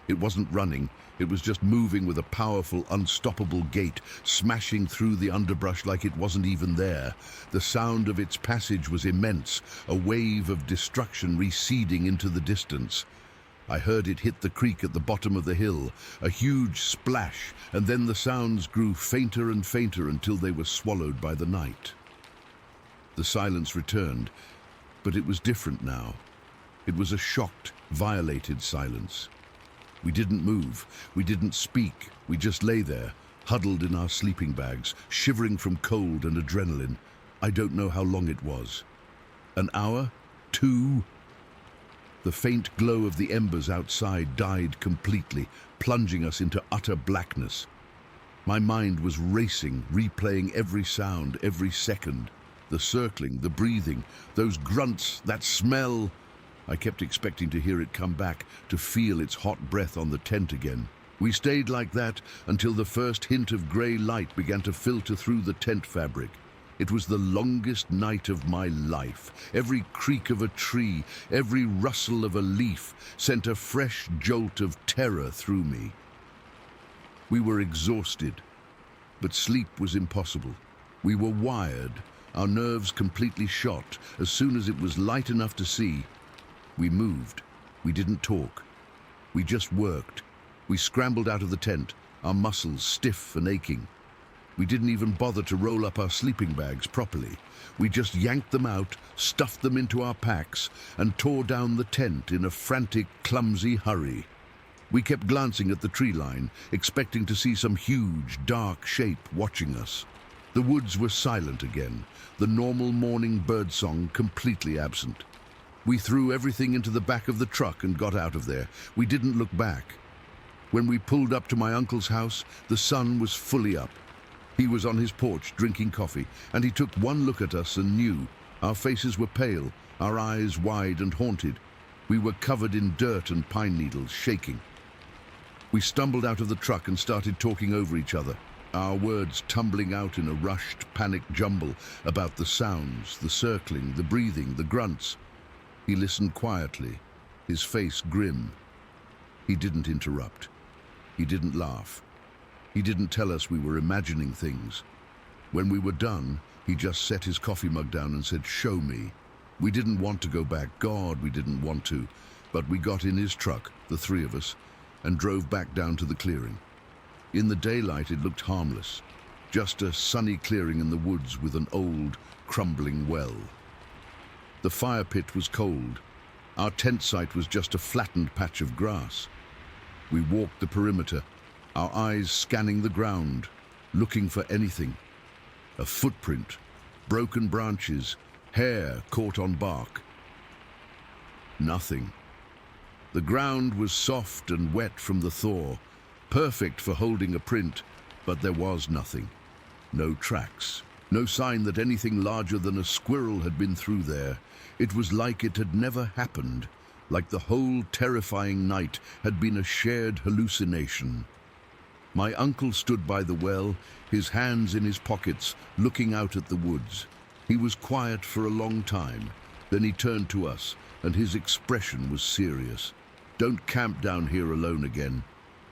It wasn't running. It was just moving with a powerful, unstoppable gait, smashing through the underbrush like it wasn't even there. The sound of its passage was immense, a wave of destruction receding into the distance. I heard it hit the creek at the bottom of the hill, a huge splash, and then the sounds grew fainter and fainter until they were swallowed by the night. The silence returned, but it was different now. It was a shocked, violated silence. We didn't move, we didn't speak, we just lay there, huddled in our sleeping bags, shivering from cold and adrenaline. I don't know how long it was. An hour? 2? The faint glow of the embers outside died completely, plunging us into utter blackness. My mind was racing, replaying every sound, every second. The circling, the breathing, those grunts, that smell. I kept expecting to hear it come back, to feel its hot breath on the tent again. We stayed like that until the first hint of grey light began to filter through the tent fabric. It was the longest night of my life. Every creak of a tree, every rustle of a leaf sent a fresh jolt of terror through me. We were exhausted, but sleep was impossible. We were wired, our nerves completely shot. As soon as it was light enough to see, we moved. We didn't talk. We just worked. We scrambled out of the tent, our muscles stiff and aching. We didn't even bother to roll up our sleeping bags properly. We just yanked them out, stuffed them into our packs, and tore down the tent in a frantic, clumsy hurry. We kept glancing at the tree line, expecting to see some huge, dark shape watching us. The woods were silent again, the normal morning birdsong completely absent. We threw everything into the back of the truck and got out of there. We didn't look back. When we pulled up to my uncle's house, the sun was fully up. He was on his porch drinking coffee, and he took one look at us and knew. Our faces were pale, our eyes wide and haunted. We were covered in dirt and pine needles, shaking. We stumbled out of the truck and started talking over each other, our words tumbling out in a rushed, panicked jumble about the sounds, the circling, the breathing, the grunts. He listened quietly, his face grim. He didn't interrupt. He didn't laugh. He didn't tell us we were imagining things. When we were done, he just set his coffee mug down and said, "Show me." We didn't want to go back. God, we didn't want to. But we got in his truck, the three of us, and drove back down to the clearing. In the daylight, it looked harmless. Just a sunny clearing in the woods with an old, crumbling well. The fire pit was cold. Our tent site was just a flattened patch of grass. We walked the perimeter, our eyes scanning the ground, looking for anything. A footprint, broken branches, hair caught on bark. Nothing. The ground was soft and wet from the thaw, perfect for holding a print, but there was nothing. No tracks, no sign that anything larger than a squirrel had been through there. It was like it had never happened, like the whole terrifying night had been a shared hallucination. My uncle stood by the well, his hands in his pockets, looking out at the woods. He was quiet for a long time. Then he turned to us, and his expression was serious. "Don't camp down here alone again,"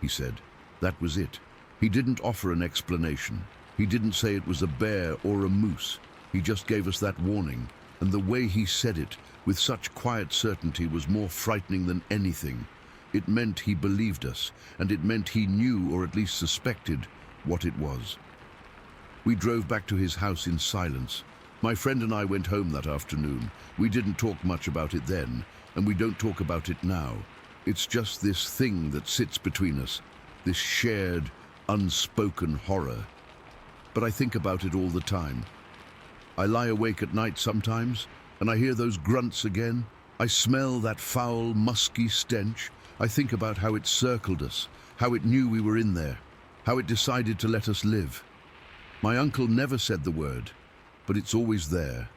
he said. That was it. He didn't offer an explanation. He didn't say it was a bear or a moose. He just gave us that warning, and the way he said it, with such quiet certainty, was more frightening than anything. It meant he believed us, and it meant he knew, or at least suspected, what it was. We drove back to his house in silence. My friend and I went home that afternoon. We didn't talk much about it then, and we don't talk about it now. It's just this thing that sits between us, this shared, unspoken horror. But I think about it all the time. I lie awake at night sometimes, and I hear those grunts again. I smell that foul, musky stench. I think about how it circled us, how it knew we were in there, how it decided to let us live. My uncle never said the word, but it's always there.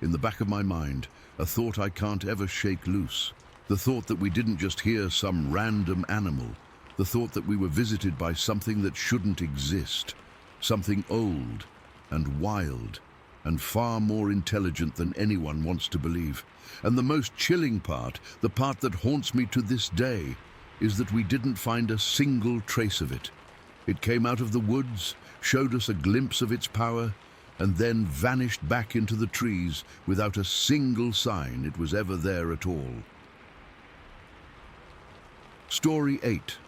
In the back of my mind, a thought I can't ever shake loose. The thought that we didn't just hear some random animal. The thought that we were visited by something that shouldn't exist. Something old and wild and far more intelligent than anyone wants to believe. And the most chilling part, the part that haunts me to this day, is that we didn't find a single trace of it. It came out of the woods, showed us a glimpse of its power, and then vanished back into the trees without a single sign it was ever there at all. Story 8.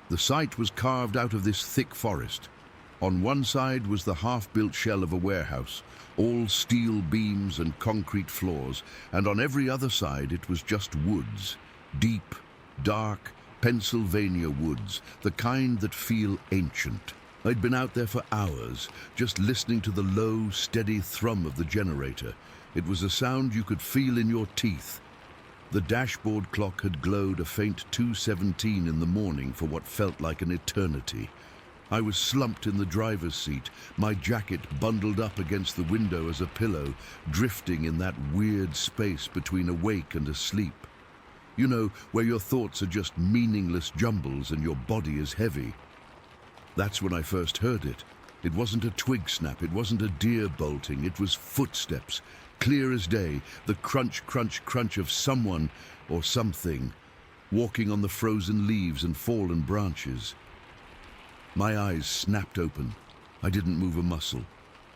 The site was carved out of this thick forest. On one side was the half-built shell of a warehouse, all steel beams and concrete floors, and on every other side it was just woods, deep, dark, Pennsylvania woods, the kind that feel ancient. I'd been out there for hours, just listening to the low, steady thrum of the generator. It was a sound you could feel in your teeth. The dashboard clock had glowed a faint 2:17 in the morning for what felt like an eternity. I was slumped in the driver's seat, my jacket bundled up against the window as a pillow, drifting in that weird space between awake and asleep. You know, where your thoughts are just meaningless jumbles and your body is heavy. That's when I first heard it. It wasn't a twig snap, it wasn't a deer bolting, it was footsteps, clear as day, the crunch, crunch, crunch of someone or something walking on the frozen leaves and fallen branches. My eyes snapped open. I didn't move a muscle.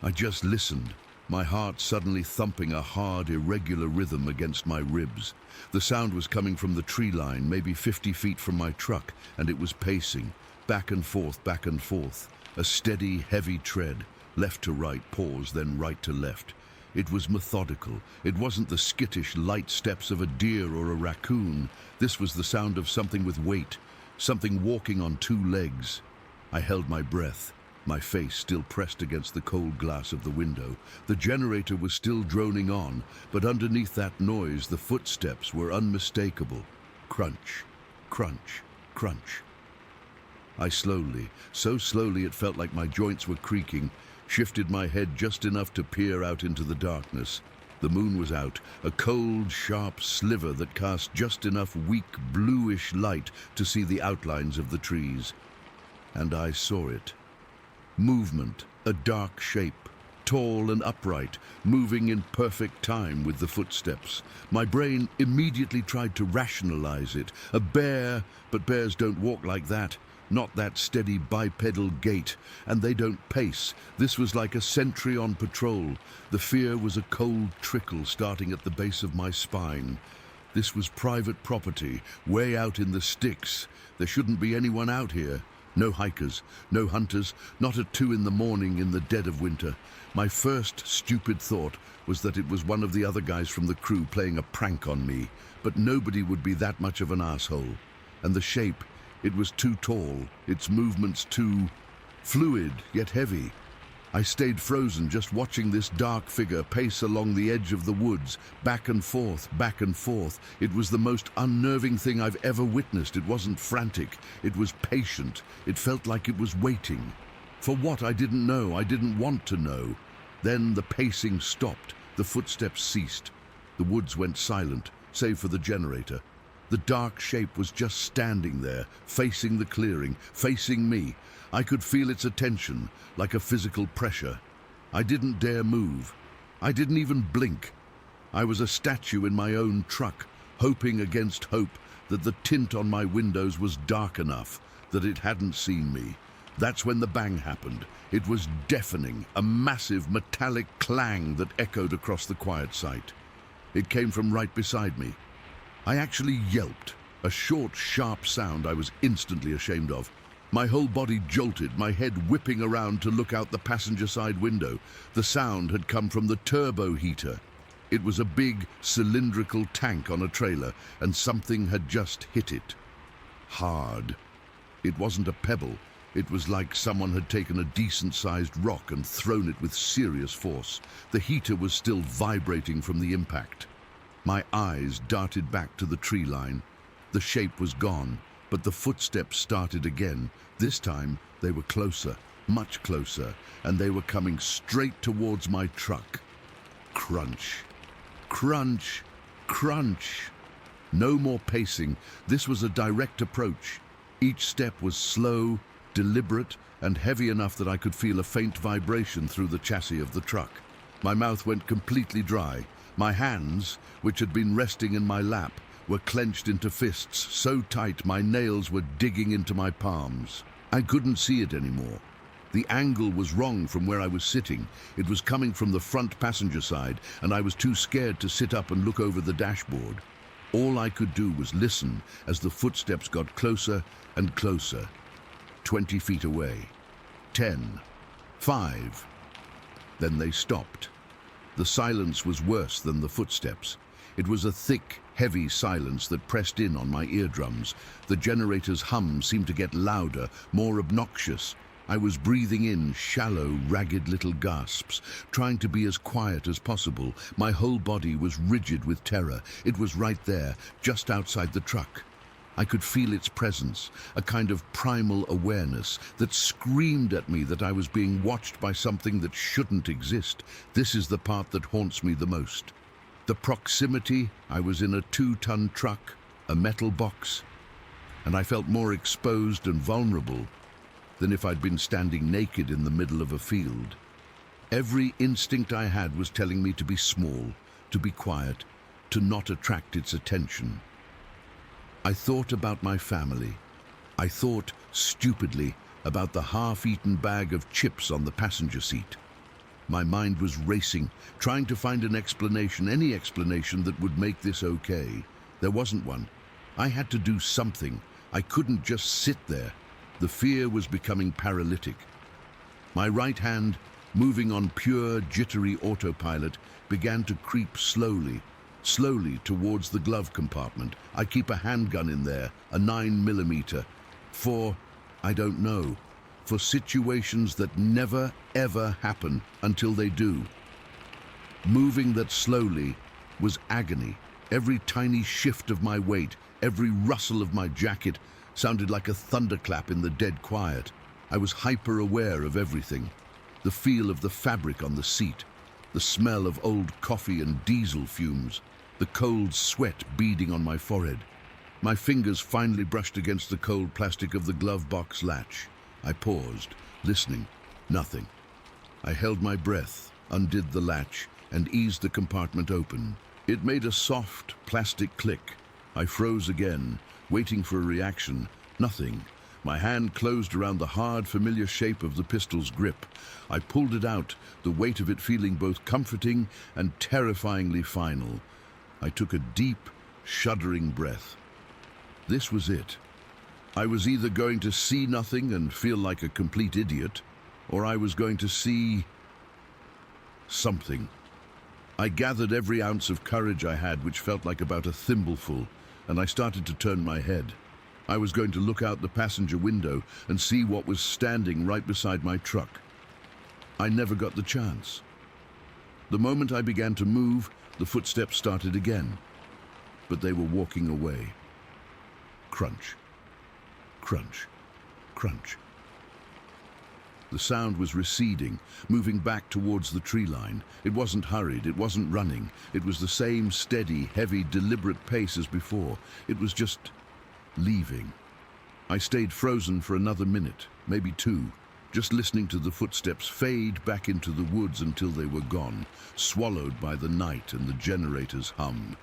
I just listened, my heart suddenly thumping a hard, irregular rhythm against my ribs. The sound was coming from the tree line, maybe 50 feet from my truck, and it was pacing, back and forth, a steady, heavy tread, left to right, pause, then right to left. It was methodical. It wasn't the skittish, light steps of a deer or a raccoon. This was the sound of something with weight, something walking on two legs. I held my breath, my face still pressed against the cold glass of the window. The generator was still droning on, but underneath that noise, the footsteps were unmistakable. Crunch, crunch, crunch. I slowly, so slowly it felt like my joints were creaking, shifted my head just enough to peer out into the darkness. The moon was out, a cold, sharp sliver that cast just enough weak, bluish light to see the outlines of the trees. And I saw it. Movement, a dark shape, tall and upright, moving in perfect time with the footsteps. My brain immediately tried to rationalize it. A bear, but bears don't walk like that. Not that steady bipedal gait, and they don't pace. This was like a sentry on patrol. The fear was a cold trickle starting at the base of my spine. This was private property, way out in the sticks. There shouldn't be anyone out here. No hikers, no hunters, not at 2 in the morning in the dead of winter. My first stupid thought was that it was one of the other guys from the crew playing a prank on me, but nobody would be that much of an asshole. And the shape, it was too tall, its movements too fluid yet heavy. I stayed frozen just watching this dark figure pace along the edge of the woods, back and forth, back and forth. It was the most unnerving thing I've ever witnessed. It wasn't frantic, it was patient. It felt like it was waiting. For what, I didn't know, I didn't want to know. Then the pacing stopped, the footsteps ceased. The woods went silent, save for the generator. The dark shape was just standing there, facing the clearing, facing me. I could feel its attention, like a physical pressure. I didn't dare move. I didn't even blink. I was a statue in my own truck, hoping against hope that the tint on my windows was dark enough, that it hadn't seen me. That's when the bang happened. It was deafening, a massive metallic clang that echoed across the quiet site. It came from right beside me. I actually yelped, a short, sharp sound I was instantly ashamed of. My whole body jolted, my head whipping around to look out the passenger side window. The sound had come from the turbo heater. It was a big, cylindrical tank on a trailer, and something had just hit it. Hard. It wasn't a pebble. It was like someone had taken a decent-sized rock and thrown it with serious force. The heater was still vibrating from the impact. My eyes darted back to the tree line. The shape was gone, but the footsteps started again. This time, they were closer, much closer, and they were coming straight towards my truck. Crunch, crunch, crunch. No more pacing. This was a direct approach. Each step was slow, deliberate, and heavy enough that I could feel a faint vibration through the chassis of the truck. My mouth went completely dry. My hands, which had been resting in my lap, were clenched into fists so tight my nails were digging into my palms. I couldn't see it anymore. The angle was wrong from where I was sitting. It was coming from the front passenger side, and I was too scared to sit up and look over the dashboard. All I could do was listen as the footsteps got closer and closer. 20 feet away. 10. 5. Then they stopped. The silence was worse than the footsteps. It was a thick, heavy silence that pressed in on my eardrums. The generator's hum seemed to get louder, more obnoxious. I was breathing in shallow, ragged little gasps, trying to be as quiet as possible. My whole body was rigid with terror. It was right there, just outside the truck. I could feel its presence, a kind of primal awareness that screamed at me that I was being watched by something that shouldn't exist. This is the part that haunts me the most. The proximity. I was in a 2-ton truck, a metal box, and I felt more exposed and vulnerable than if I'd been standing naked in the middle of a field. Every instinct I had was telling me to be small, to be quiet, to not attract its attention. I thought about my family. I thought, stupidly, about the half-eaten bag of chips on the passenger seat. My mind was racing, trying to find an explanation, any explanation that would make this okay. There wasn't one. I had to do something. I couldn't just sit there. The fear was becoming paralytic. My right hand, moving on pure, jittery autopilot, began to creep slowly towards the glove compartment. I keep a handgun in there, a 9mm, I don't know, for situations that never, ever happen until they do. Moving that slowly was agony. Every tiny shift of my weight, every rustle of my jacket sounded like a thunderclap in the dead quiet. I was hyper-aware of everything. The feel of the fabric on the seat, the smell of old coffee and diesel fumes, the cold sweat beading on my forehead. My fingers finally brushed against the cold plastic of the glove box latch. I paused, listening. Nothing. I held my breath, undid the latch, and eased the compartment open. It made a soft, plastic click. I froze again, waiting for a reaction. Nothing. My hand closed around the hard, familiar shape of the pistol's grip. I pulled it out, the weight of it feeling both comforting and terrifyingly final. I took a deep, shuddering breath. This was it. I was either going to see nothing and feel like a complete idiot, or I was going to see something. I gathered every ounce of courage I had, which felt like about a thimbleful, and I started to turn my head. I was going to look out the passenger window and see what was standing right beside my truck. I never got the chance. The moment I began to move, the footsteps started again, but they were walking away. Crunch, crunch, crunch. The sound was receding, moving back towards the tree line. It wasn't hurried, it wasn't running. It was the same steady, heavy, deliberate pace as before. It was just leaving. I stayed frozen for another minute, maybe two, just listening to the footsteps fade back into the woods until they were gone, swallowed by the night and the generator's hum.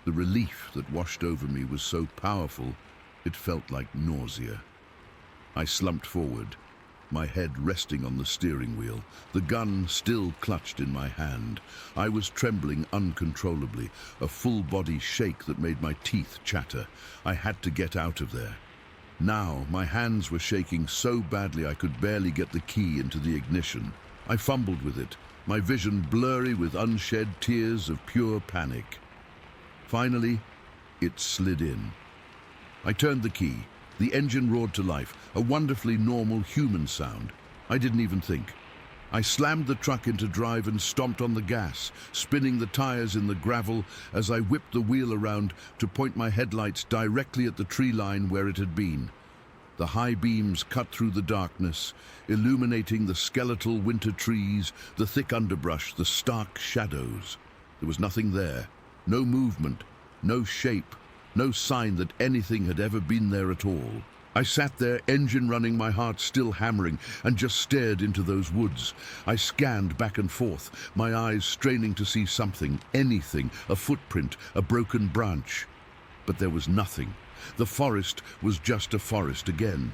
The relief that washed over me was so powerful, it felt like nausea. I slumped forward, my head resting on the steering wheel, the gun still clutched in my hand. I was trembling uncontrollably, a full-body shake that made my teeth chatter. I had to get out of there. Now, my hands were shaking so badly I could barely get the key into the ignition. I fumbled with it, my vision blurry with unshed tears of pure panic. Finally, it slid in. I turned the key. The engine roared to life, a wonderfully normal human sound. I didn't even think. I slammed the truck into drive and stomped on the gas, spinning the tires in the gravel as I whipped the wheel around to point my headlights directly at the tree line where it had been. The high beams cut through the darkness, illuminating the skeletal winter trees, the thick underbrush, the stark shadows. There was nothing there, no movement, no shape, no sign that anything had ever been there at all. I sat there, engine running, my heart still hammering, and just stared into those woods. I scanned back and forth, my eyes straining to see something, anything, a footprint, a broken branch. But there was nothing. The forest was just a forest again.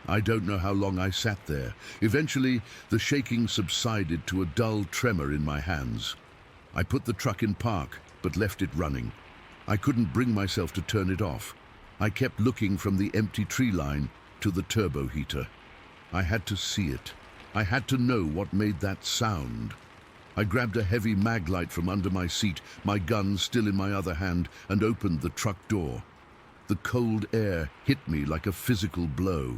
I don't know how long I sat there. Eventually, the shaking subsided to a dull tremor in my hands. I put the truck in park, but left it running. I couldn't bring myself to turn it off. I kept looking from the empty tree line to the turbo heater. I had to see it. I had to know what made that sound. I grabbed a heavy mag light from under my seat, my gun still in my other hand, and opened the truck door. The cold air hit me like a physical blow.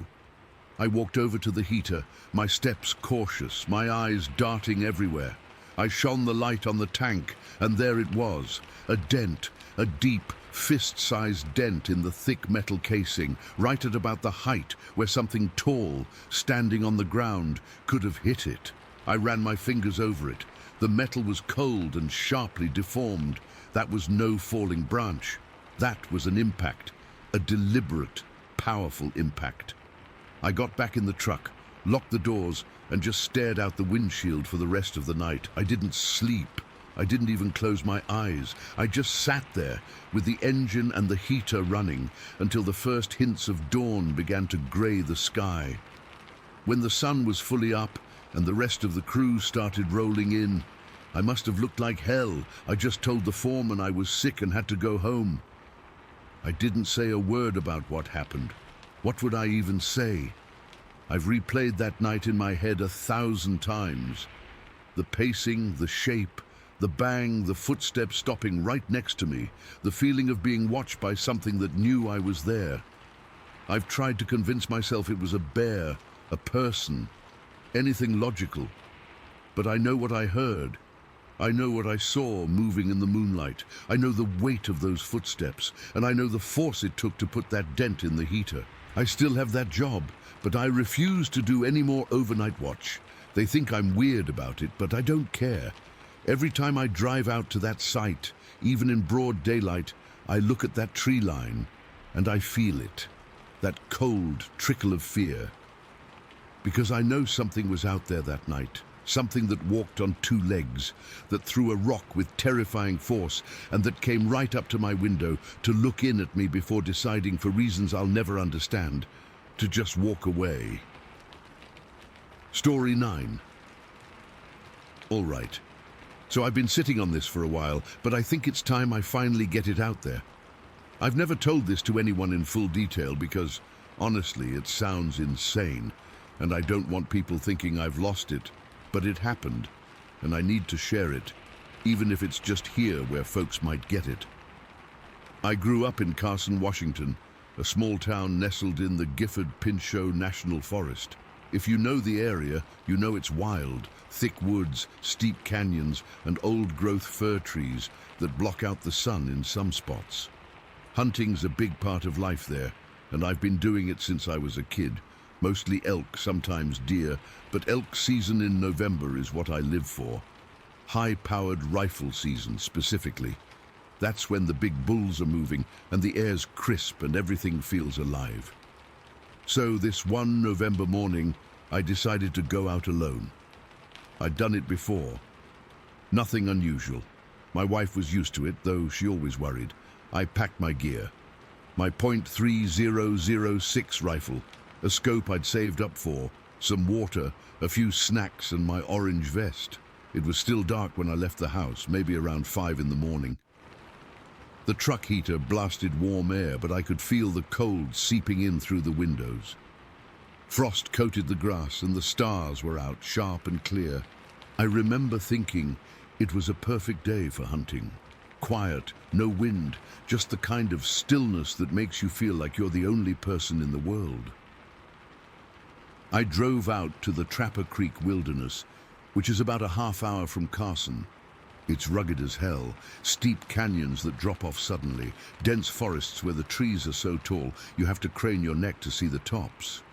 I walked over to the heater, my steps cautious, my eyes darting everywhere. I shone the light on the tank, and there it was, a dent, a deep, fist-sized dent in the thick metal casing, right at about the height where something tall, standing on the ground, could have hit it. I ran my fingers over it. The metal was cold and sharply deformed. That was no falling branch. That was an impact, a deliberate, powerful impact. I got back in the truck, locked the doors, and just stared out the windshield for the rest of the night. I didn't sleep. I didn't even close my eyes. I just sat there with the engine and the heater running until the first hints of dawn began to grey the sky. When the sun was fully up and the rest of the crew started rolling in, I must have looked like hell. I just told the foreman I was sick and had to go home. I didn't say a word about what happened. What would I even say? I've replayed that night in my head 1,000 times. The pacing, the shape, the bang, the footsteps stopping right next to me, the feeling of being watched by something that knew I was there. I've tried to convince myself it was a bear, a person, anything logical. But I know what I heard. I know what I saw moving in the moonlight. I know the weight of those footsteps, and I know the force it took to put that dent in the heater. I still have that job, but I refuse to do any more overnight watch. They think I'm weird about it, but I don't care. Every time I drive out to that site, even in broad daylight, I look at that tree line, and I feel it, that cold trickle of fear. Because I know something was out there that night. Something that walked on 2 legs, that threw a rock with terrifying force, and that came right up to my window to look in at me before deciding, for reasons I'll never understand, to just walk away. Story 9. All right. So I've been sitting on this for a while, but I think it's time I finally get it out there. I've never told this to anyone in full detail because, honestly, it sounds insane, and I don't want people thinking I've lost it. But it happened, and I need to share it, even if it's just here where folks might get it. I grew up in Carson, Washington, a small town nestled in the Gifford-Pinchot National Forest. If you know the area, you know it's wild, thick woods, steep canyons, and old-growth fir trees that block out the sun in some spots. Hunting's a big part of life there, and I've been doing it since I was a kid. Mostly elk, sometimes deer, but elk season in November is what I live for. High-powered rifle season, specifically. That's when the big bulls are moving and the air's crisp and everything feels alive. So this one November morning, I decided to go out alone. I'd done it before. Nothing unusual. My wife was used to it, though she always worried. I packed my gear. My .3006 rifle, a scope I'd saved up for, some water, a few snacks, and my orange vest. It was still dark when I left the house, maybe around 5 in the morning. The truck heater blasted warm air, but I could feel the cold seeping in through the windows. Frost coated the grass, and the stars were out, sharp and clear. I remember thinking it was a perfect day for hunting. Quiet, no wind, just the kind of stillness that makes you feel like you're the only person in the world. I drove out to the Trapper Creek Wilderness, which is about a half-hour from Carson. It's rugged as hell, steep canyons that drop off suddenly, dense forests where the trees are so tall you have to crane your neck to see the tops.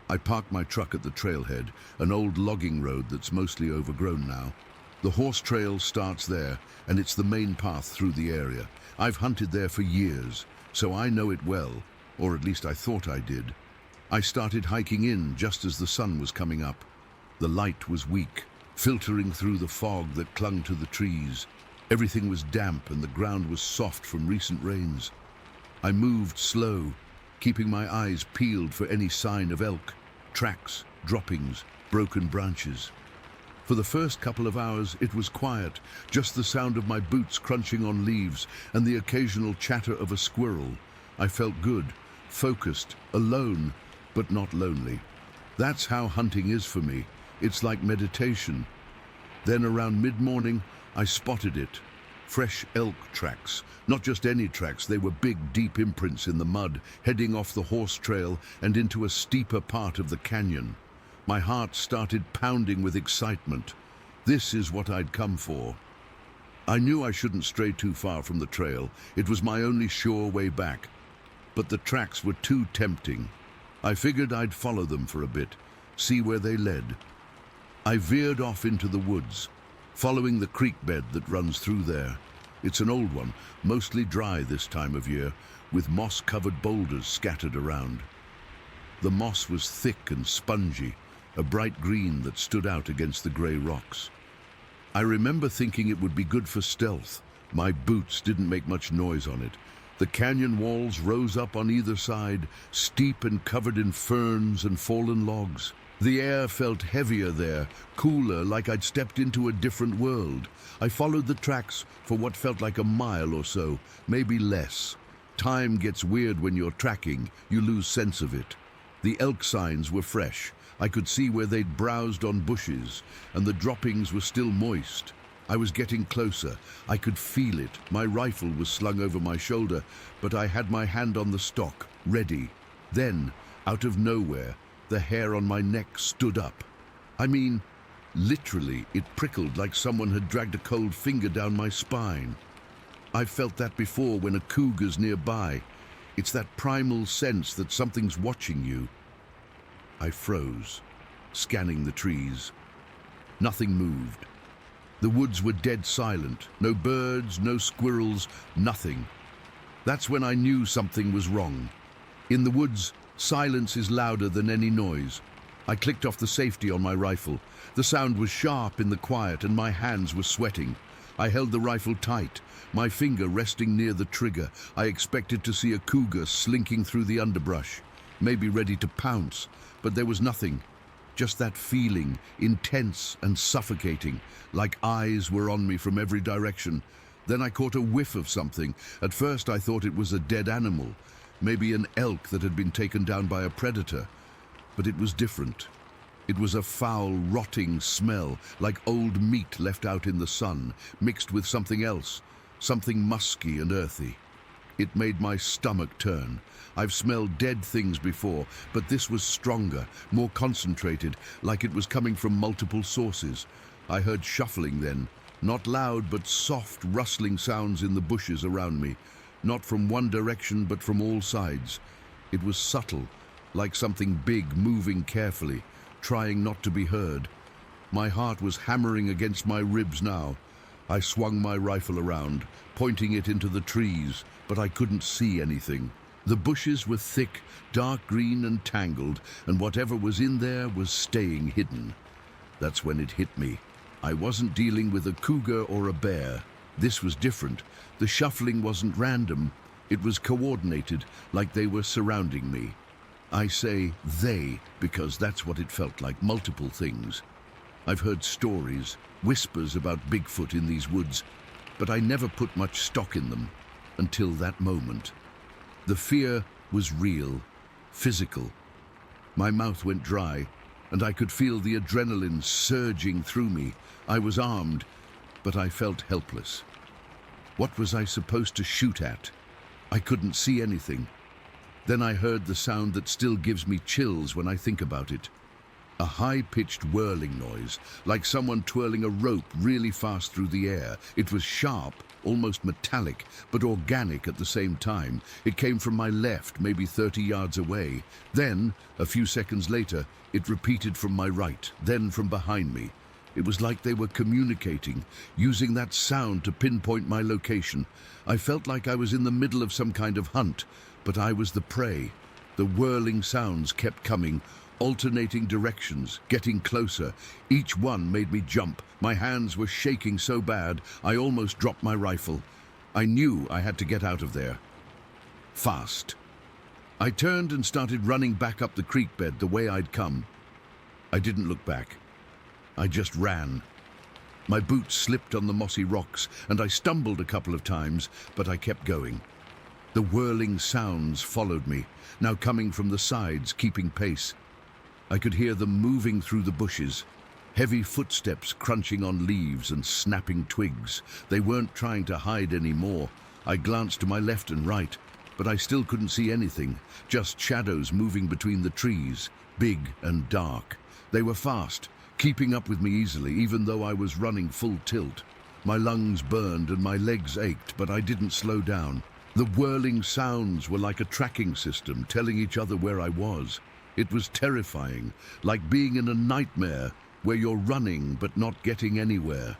I parked my truck at the trailhead, an old logging road that's mostly overgrown now. The horse trail starts there, and it's the main path through the area. I've hunted there for years, so I know it well, or at least I thought I did. I started hiking in just as the sun was coming up. The light was weak, filtering through the fog that clung to the trees. Everything was damp and the ground was soft from recent rains. I moved slow, keeping my eyes peeled for any sign of elk, tracks, droppings, broken branches. For the first couple of hours, it was quiet, just the sound of my boots crunching on leaves and the occasional chatter of a squirrel. I felt good, focused, alone, but not lonely. That's how hunting is for me. It's like meditation. Then around mid-morning, I spotted it. Fresh elk tracks. Not just any tracks, they were big, deep imprints in the mud, heading off the horse trail and into a steeper part of the canyon. My heart started pounding with excitement. This is what I'd come for. I knew I shouldn't stray too far from the trail. It was my only sure way back. But the tracks were too tempting. I figured I'd follow them for a bit, see where they led. I veered off into the woods, following the creek bed that runs through there. It's an old one, mostly dry this time of year, with moss-covered boulders scattered around. The moss was thick and spongy, a bright green that stood out against the grey rocks. I remember thinking it would be good for stealth. My boots didn't make much noise on it. The canyon walls rose up on either side, steep and covered in ferns and fallen logs. The air felt heavier there, cooler, like I'd stepped into a different world. I followed the tracks for what felt like a mile or so, maybe less. Time gets weird when you're tracking, you lose sense of it. The elk signs were fresh. I could see where they'd browsed on bushes, and the droppings were still moist. I was getting closer. I could feel it. My rifle was slung over my shoulder, but I had my hand on the stock, ready. Then, out of nowhere, the hair on my neck stood up. I mean, literally, it prickled like someone had dragged a cold finger down my spine. I've felt that before when a cougar's nearby. It's that primal sense that something's watching you. I froze, scanning the trees. Nothing moved. The woods were dead silent. No birds, no squirrels, nothing. That's when I knew something was wrong. In the woods, silence is louder than any noise. I clicked off the safety on my rifle. The sound was sharp in the quiet and my hands were sweating. I held the rifle tight, my finger resting near the trigger. I expected to see a cougar slinking through the underbrush, maybe ready to pounce, but there was nothing. Just that feeling, intense and suffocating, like eyes were on me from every direction. Then I caught a whiff of something. At first I thought it was a dead animal, maybe an elk that had been taken down by a predator. But it was different. It was a foul, rotting smell, like old meat left out in the sun, mixed with something else, something musky and earthy. It made my stomach turn. I've smelled dead things before, but this was stronger, more concentrated, like it was coming from multiple sources. I heard shuffling then, not loud but soft, rustling sounds in the bushes around me, not from one direction but from all sides. It was subtle, like something big moving carefully, trying not to be heard. My heart was hammering against my ribs now. I swung my rifle around, pointing it into the trees, but I couldn't see anything. The bushes were thick, dark green and tangled, and whatever was in there was staying hidden. That's when it hit me. I wasn't dealing with a cougar or a bear. This was different. The shuffling wasn't random. It was coordinated, like they were surrounding me. I say they because that's what it felt like, multiple things. I've heard stories, whispers about Bigfoot in these woods, but I never put much stock in them until that moment. The fear was real, physical. My mouth went dry, and I could feel the adrenaline surging through me. I was armed, but I felt helpless. What was I supposed to shoot at? I couldn't see anything. Then I heard the sound that still gives me chills when I think about it. A high-pitched whirling noise, like someone twirling a rope really fast through the air. It was sharp, almost metallic, but organic at the same time. It came from my left, maybe 30 yards away. Then, a few seconds later, it repeated from my right, then from behind me. It was like they were communicating, using that sound to pinpoint my location. I felt like I was in the middle of some kind of hunt, but I was the prey. The whirling sounds kept coming, alternating directions, getting closer. Each one made me jump. My hands were shaking so bad, I almost dropped my rifle. I knew I had to get out of there. Fast. I turned and started running back up the creek bed the way I'd come. I didn't look back. I just ran. My boots slipped on the mossy rocks, and I stumbled a couple of times, but I kept going. The whirling sounds followed me, now coming from the sides, keeping pace. I could hear them moving through the bushes, heavy footsteps crunching on leaves and snapping twigs. They weren't trying to hide anymore. I glanced to my left and right, but I still couldn't see anything, just shadows moving between the trees, big and dark. They were fast, keeping up with me easily, even though I was running full tilt. My lungs burned and my legs ached, but I didn't slow down. The whirling sounds were like a tracking system, telling each other where I was. It was terrifying, like being in a nightmare where you're running but not getting anywhere.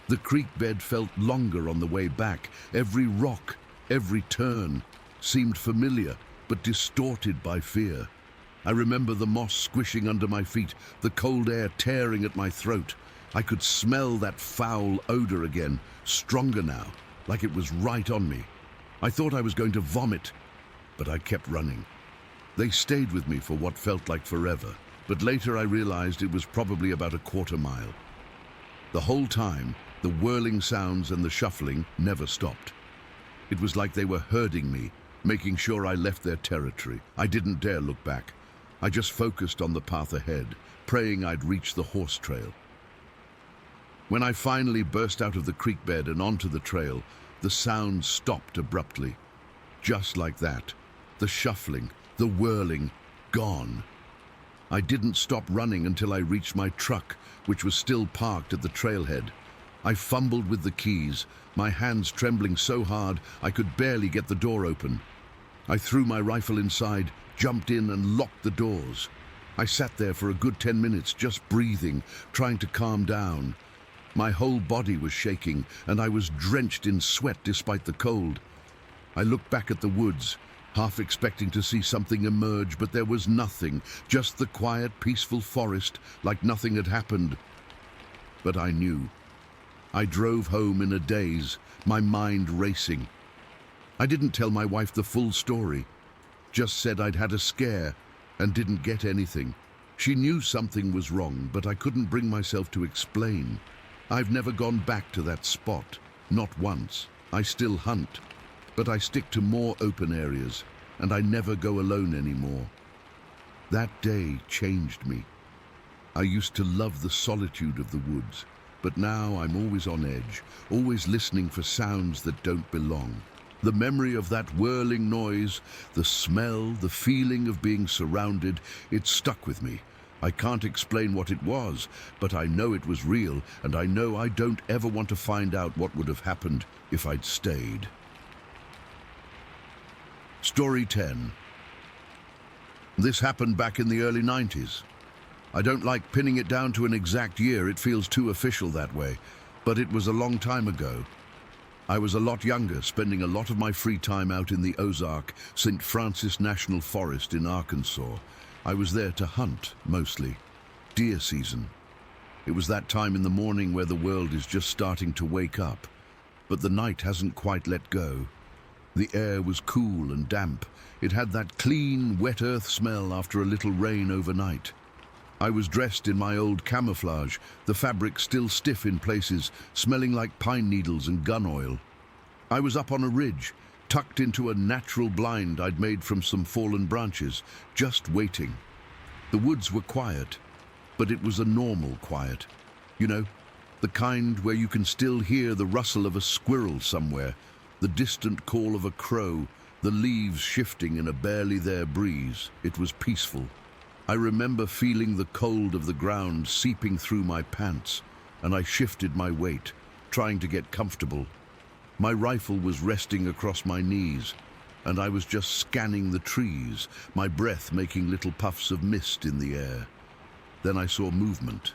The creek bed felt longer on the way back. Every rock, every turn seemed familiar, but distorted by fear. I remember the moss squishing under my feet, the cold air tearing at my throat. I could smell that foul odor again, stronger now, like it was right on me. I thought I was going to vomit, but I kept running. They stayed with me for what felt like forever, but later I realized it was probably about a quarter mile. The whole time, the whirling sounds and the shuffling never stopped. It was like they were herding me, making sure I left their territory. I didn't dare look back. I just focused on the path ahead, praying I'd reach the horse trail. When I finally burst out of the creek bed and onto the trail, the sound stopped abruptly. Just like that, the shuffling, the whirling, gone. I didn't stop running until I reached my truck, which was still parked at the trailhead. I fumbled with the keys, my hands trembling so hard I could barely get the door open. I threw my rifle inside, jumped in and locked the doors. I sat there for a good 10 minutes, just breathing, trying to calm down. My whole body was shaking, and I was drenched in sweat despite the cold. I looked back at the woods, half expecting to see something emerge, but there was nothing, just the quiet, peaceful forest, like nothing had happened. But I knew. I drove home in a daze, my mind racing. I didn't tell my wife the full story, just said I'd had a scare and didn't get anything. She knew something was wrong, but I couldn't bring myself to explain. I've never gone back to that spot, not once. I still hunt, but I stick to more open areas, and I never go alone anymore. That day changed me. I used to love the solitude of the woods, but now I'm always on edge, always listening for sounds that don't belong. The memory of that whirling noise, the smell, the feeling of being surrounded, it stuck with me. I can't explain what it was, but I know it was real, and I know I don't ever want to find out what would have happened if I'd stayed. Story 10. This happened back in the early 90s. I don't like pinning it down to an exact year, it feels too official that way, but it was a long time ago. I was a lot younger, spending a lot of my free time out in the Ozark, St. Francis National Forest in Arkansas. I was there to hunt, mostly. Deer season. It was that time in the morning where the world is just starting to wake up, but the night hasn't quite let go. The air was cool and damp. It had that clean, wet earth smell after a little rain overnight. I was dressed in my old camouflage, the fabric still stiff in places, smelling like pine needles and gun oil. I was up on a ridge, tucked into a natural blind I'd made from some fallen branches, just waiting. The woods were quiet, but it was a normal quiet. You know, the kind where you can still hear the rustle of a squirrel somewhere, the distant call of a crow, the leaves shifting in a barely there breeze. It was peaceful. I remember feeling the cold of the ground seeping through my pants, and I shifted my weight, trying to get comfortable. My rifle was resting across my knees, and I was just scanning the trees, my breath making little puffs of mist in the air. Then I saw movement.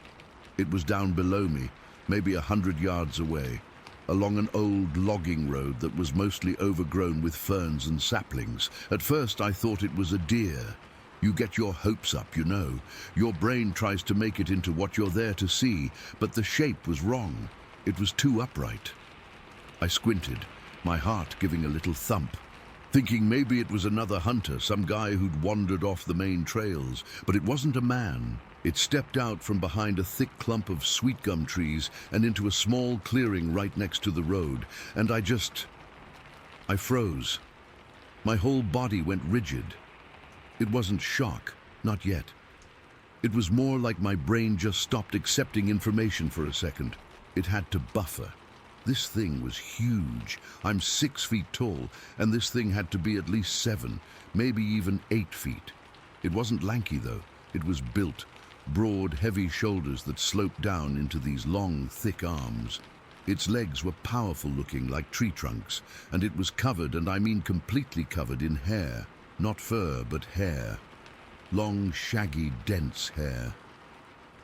It was down below me, maybe 100 yards away, along an old logging road that was mostly overgrown with ferns and saplings. At first I thought it was a deer. You get your hopes up, you know. Your brain tries to make it into what you're there to see, but the shape was wrong. It was too upright. I squinted, my heart giving a little thump, thinking maybe it was another hunter, some guy who'd wandered off the main trails. But it wasn't a man. It stepped out from behind a thick clump of sweet gum trees and into a small clearing right next to the road, and I froze. My whole body went rigid. It wasn't shock, not yet. It was more like my brain just stopped accepting information for a second. It had to buffer. This thing was huge. I'm 6 feet tall, and this thing had to be at least 7, maybe even 8 feet. It wasn't lanky, though. It was built, broad, heavy shoulders that sloped down into these long, thick arms. Its legs were powerful looking, like tree trunks, and it was covered, and I mean completely covered, in hair. Not fur, but hair. Long, shaggy, dense hair.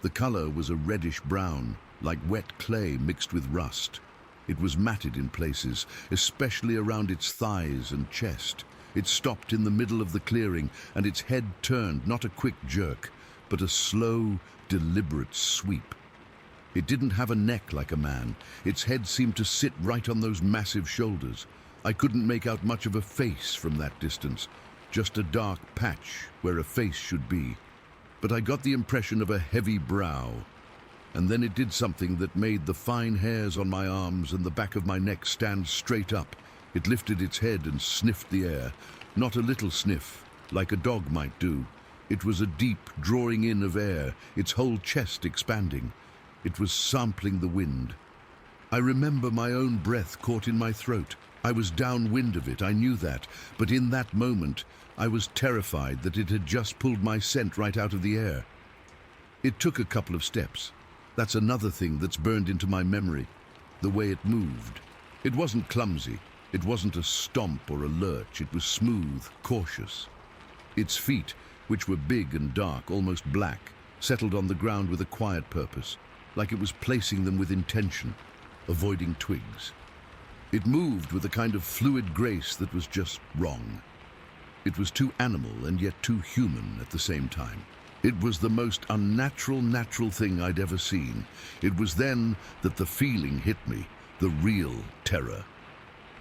The color was a reddish-brown, like wet clay mixed with rust. It was matted in places, especially around its thighs and chest. It stopped in the middle of the clearing, and its head turned, not a quick jerk, but a slow, deliberate sweep. It didn't have a neck like a man. Its head seemed to sit right on those massive shoulders. I couldn't make out much of a face from that distance, just a dark patch where a face should be. But I got the impression of a heavy brow. And then it did something that made the fine hairs on my arms and the back of my neck stand straight up. It lifted its head and sniffed the air. Not a little sniff, like a dog might do. It was a deep drawing in of air, its whole chest expanding. It was sampling the wind. I remember my own breath caught in my throat. I was downwind of it, I knew that. But in that moment, I was terrified that it had just pulled my scent right out of the air. It took a couple of steps. That's another thing that's burned into my memory, the way it moved. It wasn't clumsy. It wasn't a stomp or a lurch. It was smooth, cautious. Its feet, which were big and dark, almost black, settled on the ground with a quiet purpose, like it was placing them with intention, avoiding twigs. It moved with a kind of fluid grace that was just wrong. It was too animal and yet too human at the same time. It was the most natural thing I'd ever seen. It was then that the feeling hit me, the real terror.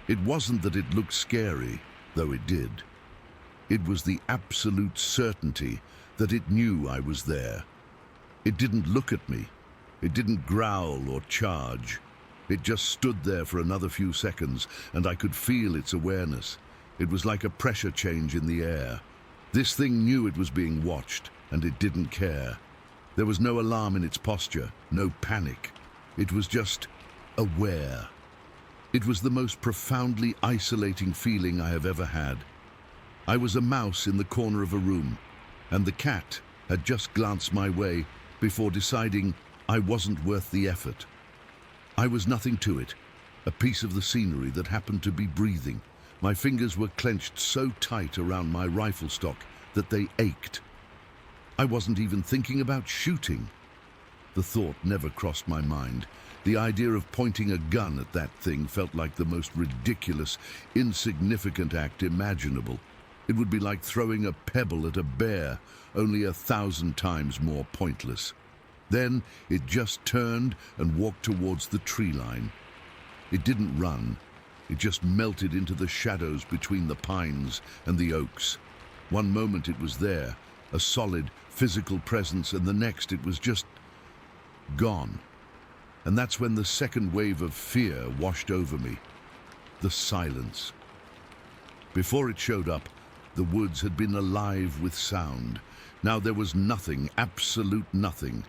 It wasn't that it looked scary, though it did. It was the absolute certainty that it knew I was there. It didn't look at me. It didn't growl or charge. It just stood there for another few seconds, and I could feel its awareness. It was like a pressure change in the air. This thing knew it was being watched, and it didn't care. There was no alarm in its posture, no panic. It was just aware. It was the most profoundly isolating feeling I have ever had. I was a mouse in the corner of a room, and the cat had just glanced my way before deciding I wasn't worth the effort. I was nothing to it, a piece of the scenery that happened to be breathing. My fingers were clenched so tight around my rifle stock that they ached. I wasn't even thinking about shooting. The thought never crossed my mind. The idea of pointing a gun at that thing felt like the most ridiculous, insignificant act imaginable. It would be like throwing a pebble at a bear, only 1,000 times more pointless. Then it just turned and walked towards the tree line. It didn't run. It just melted into the shadows between the pines and the oaks. One moment it was there, a solid, physical presence, and the next it was just gone. And that's when the second wave of fear washed over me. The silence. Before it showed up, the woods had been alive with sound. Now there was nothing, absolute nothing.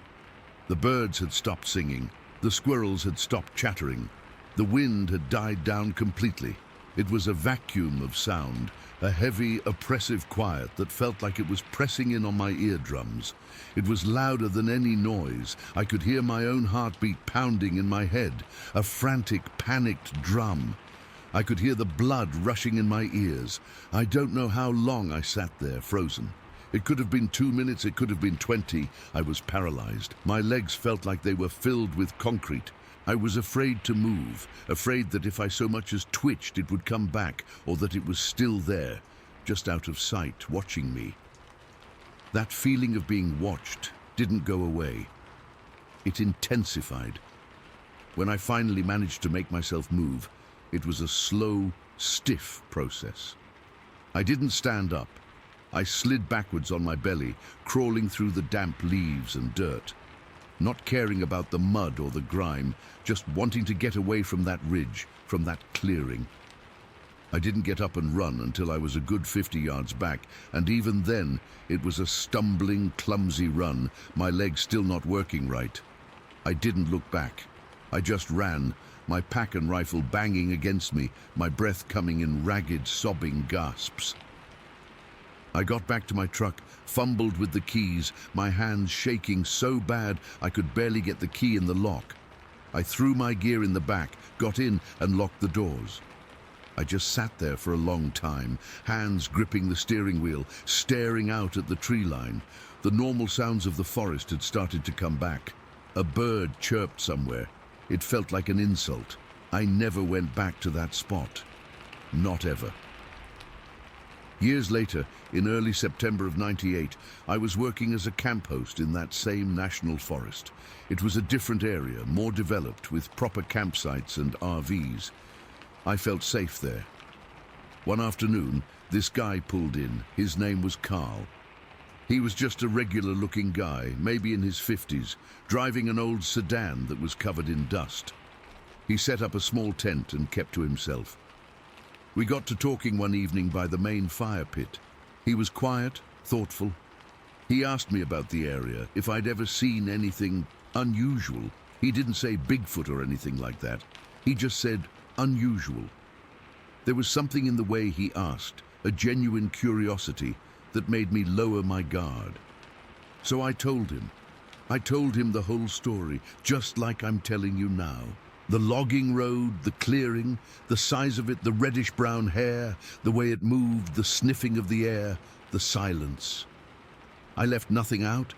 The birds had stopped singing. The squirrels had stopped chattering. The wind had died down completely. It was a vacuum of sound, a heavy, oppressive quiet that felt like it was pressing in on my eardrums. It was louder than any noise. I could hear my own heartbeat pounding in my head, a frantic, panicked drum. I could hear the blood rushing in my ears. I don't know how long I sat there, frozen. It could have been 2 minutes, it could have been 20. I was paralyzed. My legs felt like they were filled with concrete. I was afraid to move, afraid that if I so much as twitched, it would come back, or that it was still there, just out of sight, watching me. That feeling of being watched didn't go away. It intensified. When I finally managed to make myself move, it was a slow, stiff process. I didn't stand up. I slid backwards on my belly, crawling through the damp leaves and dirt. Not caring about the mud or the grime, just wanting to get away from that ridge, from that clearing. I didn't get up and run until I was a good 50 yards back, and even then, it was a stumbling, clumsy run, my legs still not working right. I didn't look back. I just ran, my pack and rifle banging against me, my breath coming in ragged, sobbing gasps. I got back to my truck, fumbled with the keys, my hands shaking so bad I could barely get the key in the lock. I threw my gear in the back, got in and locked the doors. I just sat there for a long time, hands gripping the steering wheel, staring out at the tree line. The normal sounds of the forest had started to come back. A bird chirped somewhere. It felt like an insult. I never went back to that spot. Not ever. Years later, in early September of '98, I was working as a camp host in that same national forest. It was a different area, more developed, with proper campsites and RVs. I felt safe there. One afternoon, this guy pulled in. His name was Carl. He was just a regular-looking guy, maybe in his 50s, driving an old sedan that was covered in dust. He set up a small tent and kept to himself. We got to talking one evening by the main fire pit. He was quiet, thoughtful. He asked me about the area, if I'd ever seen anything unusual. He didn't say Bigfoot or anything like that. He just said unusual. There was something in the way he asked, a genuine curiosity that made me lower my guard. So I told him. I told him the whole story, just like I'm telling you now. The logging road, the clearing, the size of it, the reddish-brown hair, the way it moved, the sniffing of the air, the silence. I left nothing out.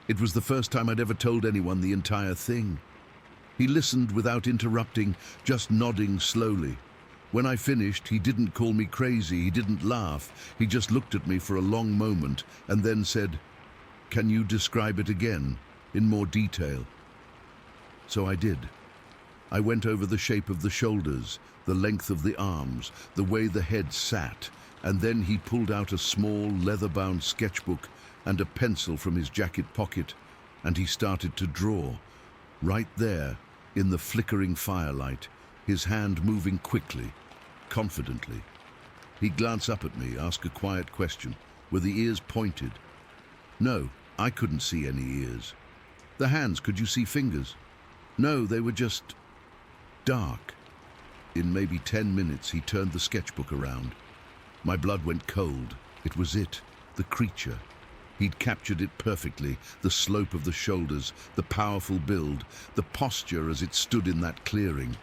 It was the first time I'd ever told anyone the entire thing. He listened without interrupting, just nodding slowly. When I finished, he didn't call me crazy, he didn't laugh. He just looked at me for a long moment and then said, "Can you describe it again, in more detail?" So I did. I went over the shape of the shoulders, the length of the arms, the way the head sat, and then he pulled out a small leather-bound sketchbook and a pencil from his jacket pocket, and he started to draw. Right there, in the flickering firelight, his hand moving quickly, confidently. He'd glance up at me, ask a quiet question. Were the ears pointed? No, I couldn't see any ears. The hands, could you see fingers? No, they were just dark. In maybe 10 minutes, he turned the sketchbook around. My blood went cold. It was it, the creature. He'd captured it perfectly, the slope of the shoulders, the powerful build, the posture as it stood in that clearing.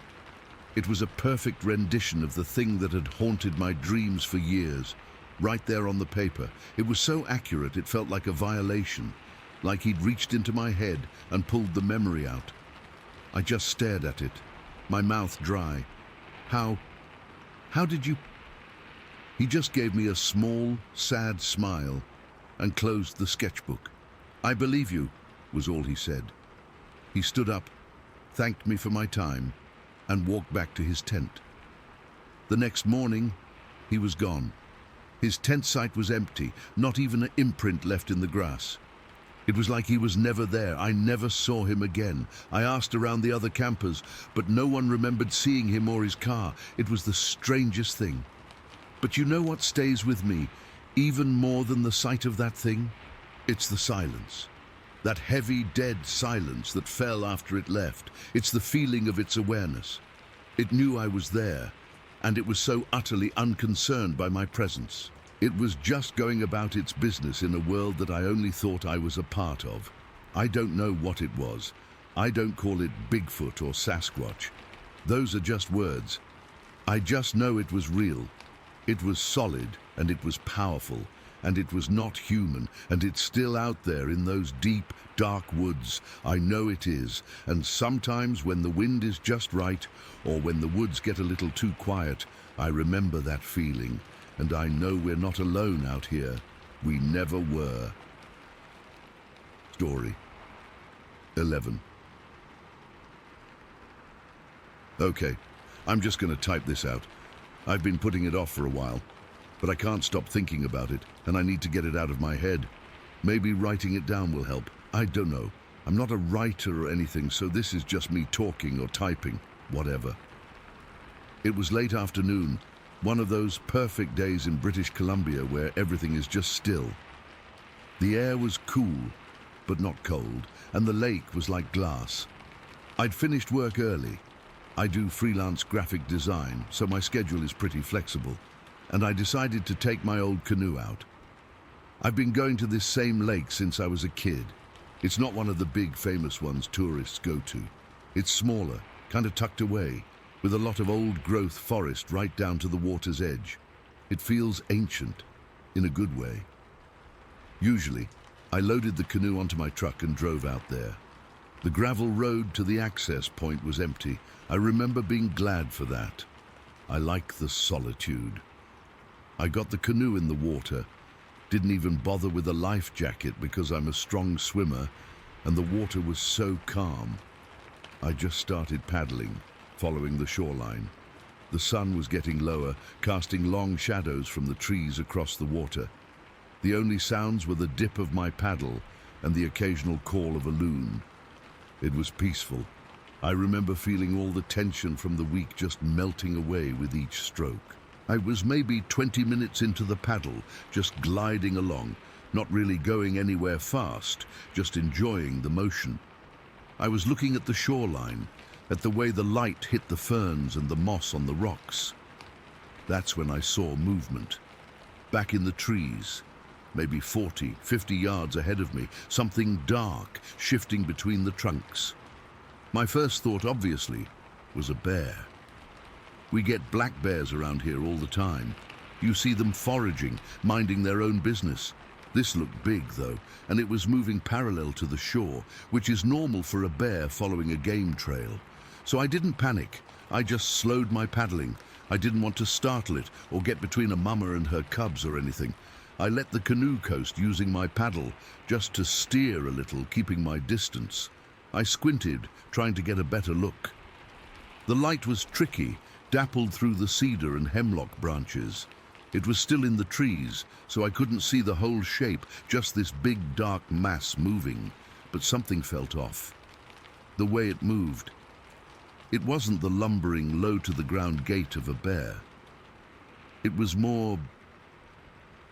It was a perfect rendition of the thing that had haunted my dreams for years, right there on the paper. It was so accurate it felt like a violation, like he'd reached into my head and pulled the memory out. I just stared at it, my mouth dry. How did you... He just gave me a small, sad smile and closed the sketchbook. "I believe you," was all he said. He stood up, thanked me for my time, and walked back to his tent. The next morning, he was gone. His tent site was empty, not even an imprint left in the grass. It was like he was never there. I never saw him again. I asked around the other campers, but no one remembered seeing him or his car. It was the strangest thing. But you know what stays with me, even more than the sight of that thing? It's the silence. That heavy, dead silence that fell after it left. It's the feeling of its awareness. It knew I was there, and it was so utterly unconcerned by my presence. It was just going about its business in a world that I only thought I was a part of. I don't know what it was. I don't call it Bigfoot or Sasquatch. Those are just words. I just know it was real. It was solid, and it was powerful, and it was not human, and it's still out there in those deep, dark woods. I know it is, and sometimes when the wind is just right, or when the woods get a little too quiet, I remember that feeling, and I know we're not alone out here. We never were. Story 11. Okay, I'm just going to type this out. I've been putting it off for a while, but I can't stop thinking about it, and I need to get it out of my head. Maybe writing it down will help. I don't know. I'm not a writer or anything, so this is just me talking or typing, whatever. It was late afternoon, one of those perfect days in British Columbia where everything is just still. The air was cool, but not cold, and the lake was like glass. I'd finished work early. I do freelance graphic design, so my schedule is pretty flexible, and I decided to take my old canoe out. I've been going to this same lake since I was a kid. It's not one of the big famous ones tourists go to. It's smaller, kind of tucked away, with a lot of old-growth forest right down to the water's edge. It feels ancient, in a good way. Usually, I loaded the canoe onto my truck and drove out there. The gravel road to the access point was empty. I remember being glad for that. I like the solitude. I got the canoe in the water, didn't even bother with a life jacket because I'm a strong swimmer, and the water was so calm. I just started paddling, following the shoreline. The sun was getting lower, casting long shadows from the trees across the water. The only sounds were the dip of my paddle and the occasional call of a loon. It was peaceful. I remember feeling all the tension from the week just melting away with each stroke. I was maybe 20 minutes into the paddle, just gliding along, not really going anywhere fast, just enjoying the motion. I was looking at the shoreline, at the way the light hit the ferns and the moss on the rocks. That's when I saw movement. Back in the trees, maybe 40, 50 yards ahead of me, something dark shifting between the trunks. My first thought, obviously, was a bear. We get black bears around here all the time. You see them foraging, minding their own business. This looked big, though, and it was moving parallel to the shore, which is normal for a bear following a game trail. So I didn't panic. I just slowed my paddling. I didn't want to startle it or get between a mama and her cubs or anything. I let the canoe coast using my paddle, just to steer a little, keeping my distance. I squinted, trying to get a better look. The light was tricky, dappled through the cedar and hemlock branches. It was still in the trees, so I couldn't see the whole shape, just this big dark mass moving. But something felt off. The way it moved. It wasn't the lumbering, low-to-the-ground gait of a bear. It was more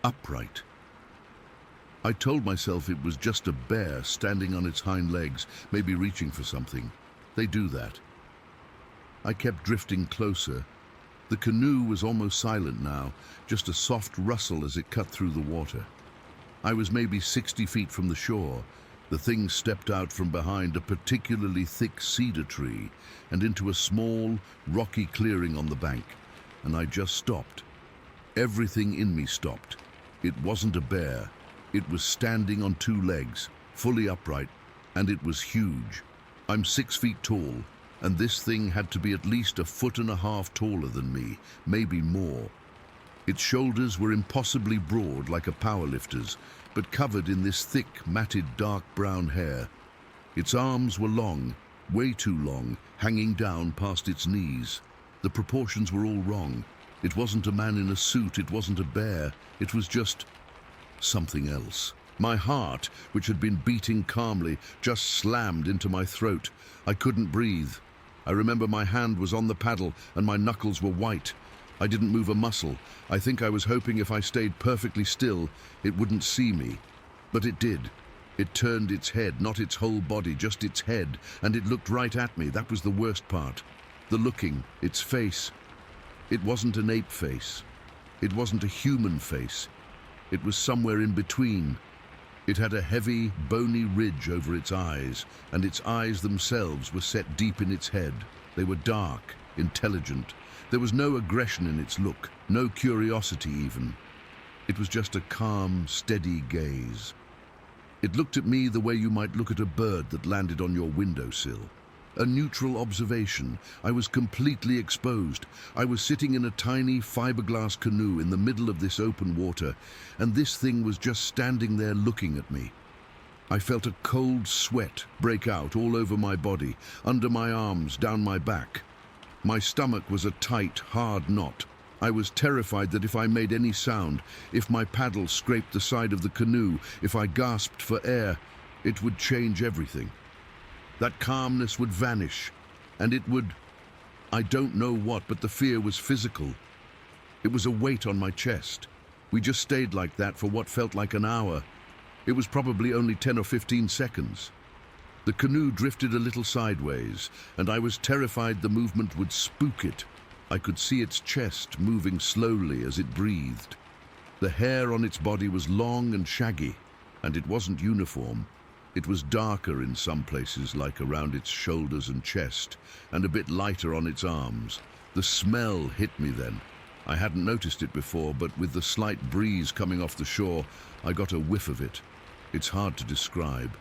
upright. I told myself it was just a bear standing on its hind legs, maybe reaching for something. They do that. I kept drifting closer. The canoe was almost silent now, just a soft rustle as it cut through the water. I was maybe 60 feet from the shore. The thing stepped out from behind a particularly thick cedar tree and into a small, rocky clearing on the bank, and I just stopped. Everything in me stopped. It wasn't a bear. It was standing on two legs, fully upright, and it was huge. I'm 6 feet tall, and this thing had to be at least 1.5 feet taller than me, maybe more. Its shoulders were impossibly broad like a powerlifter's, but covered in this thick, matted dark brown hair. Its arms were long, way too long, hanging down past its knees. The proportions were all wrong. It wasn't a man in a suit, it wasn't a bear, it was just something else. My heart, which had been beating calmly, just slammed into my throat. I couldn't breathe. I remember my hand was on the paddle and my knuckles were white. I didn't move a muscle. I think I was hoping if I stayed perfectly still, it wouldn't see me. But it did. It turned its head, not its whole body, just its head, and it looked right at me. That was the worst part. The looking, its face. It wasn't an ape face. It wasn't a human face. It was somewhere in between. It had a heavy, bony ridge over its eyes, and its eyes themselves were set deep in its head. They were dark, intelligent. There was no aggression in its look, no curiosity even. It was just a calm, steady gaze. It looked at me the way you might look at a bird that landed on your windowsill. A neutral observation. I was completely exposed. I was sitting in a tiny fiberglass canoe in the middle of this open water, and this thing was just standing there looking at me. I felt a cold sweat break out all over my body, under my arms, down my back. My stomach was a tight, hard knot. I was terrified that if I made any sound, if my paddle scraped the side of the canoe, if I gasped for air, it would change everything. That calmness would vanish, and it would, I don't know what, but the fear was physical. It was a weight on my chest. We just stayed like that for what felt like an hour. It was probably only 10 or 15 seconds. The canoe drifted a little sideways, and I was terrified the movement would spook it. I could see its chest moving slowly as it breathed. The hair on its body was long and shaggy, and it wasn't uniform. It was darker in some places, like around its shoulders and chest, and a bit lighter on its arms. The smell hit me then. I hadn't noticed it before, but with the slight breeze coming off the shore, I got a whiff of it. It's hard to describe.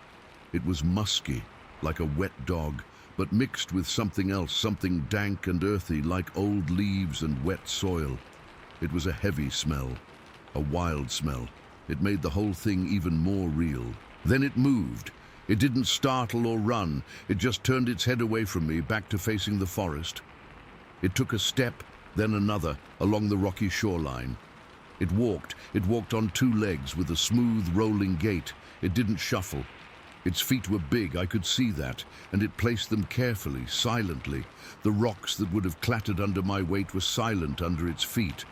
It was musky, like a wet dog, but mixed with something else, something dank and earthy, like old leaves and wet soil. It was a heavy smell, a wild smell. It made the whole thing even more real. Then it moved. It didn't startle or run. It just turned its head away from me, back to facing the forest. It took a step, then another, along the rocky shoreline. It walked on two legs with a smooth, rolling gait. It didn't shuffle. Its feet were big, I could see that, and it placed them carefully, silently. The rocks that would have clattered under my weight were silent under its feet.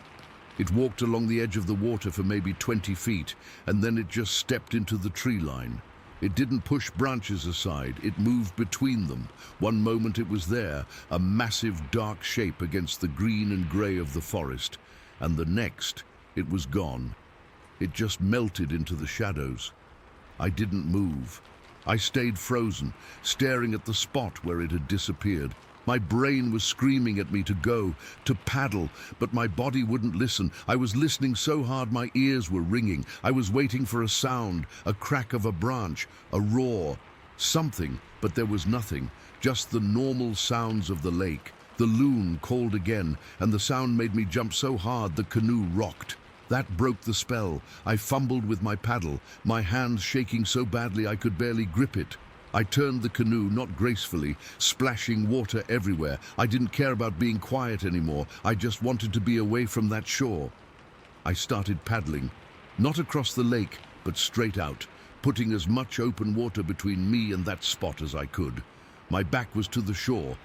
It walked along the edge of the water for maybe 20 feet, and then it just stepped into the tree line. It didn't push branches aside, it moved between them. One moment it was there, a massive dark shape against the green and grey of the forest, and the next, it was gone. It just melted into the shadows. I didn't move. I stayed frozen, staring at the spot where it had disappeared. My brain was screaming at me to go, to paddle, but my body wouldn't listen. I was listening so hard my ears were ringing. I was waiting for a sound, a crack of a branch, a roar, something, but there was nothing, just the normal sounds of the lake. The loon called again, and the sound made me jump so hard the canoe rocked. That broke the spell. I fumbled with my paddle, my hands shaking so badly I could barely grip it. I turned the canoe, not gracefully, splashing water everywhere. I didn't care about being quiet anymore. I just wanted to be away from that shore. I started paddling, not across the lake, but straight out, putting as much open water between me and that spot as I could. My back was to the shore,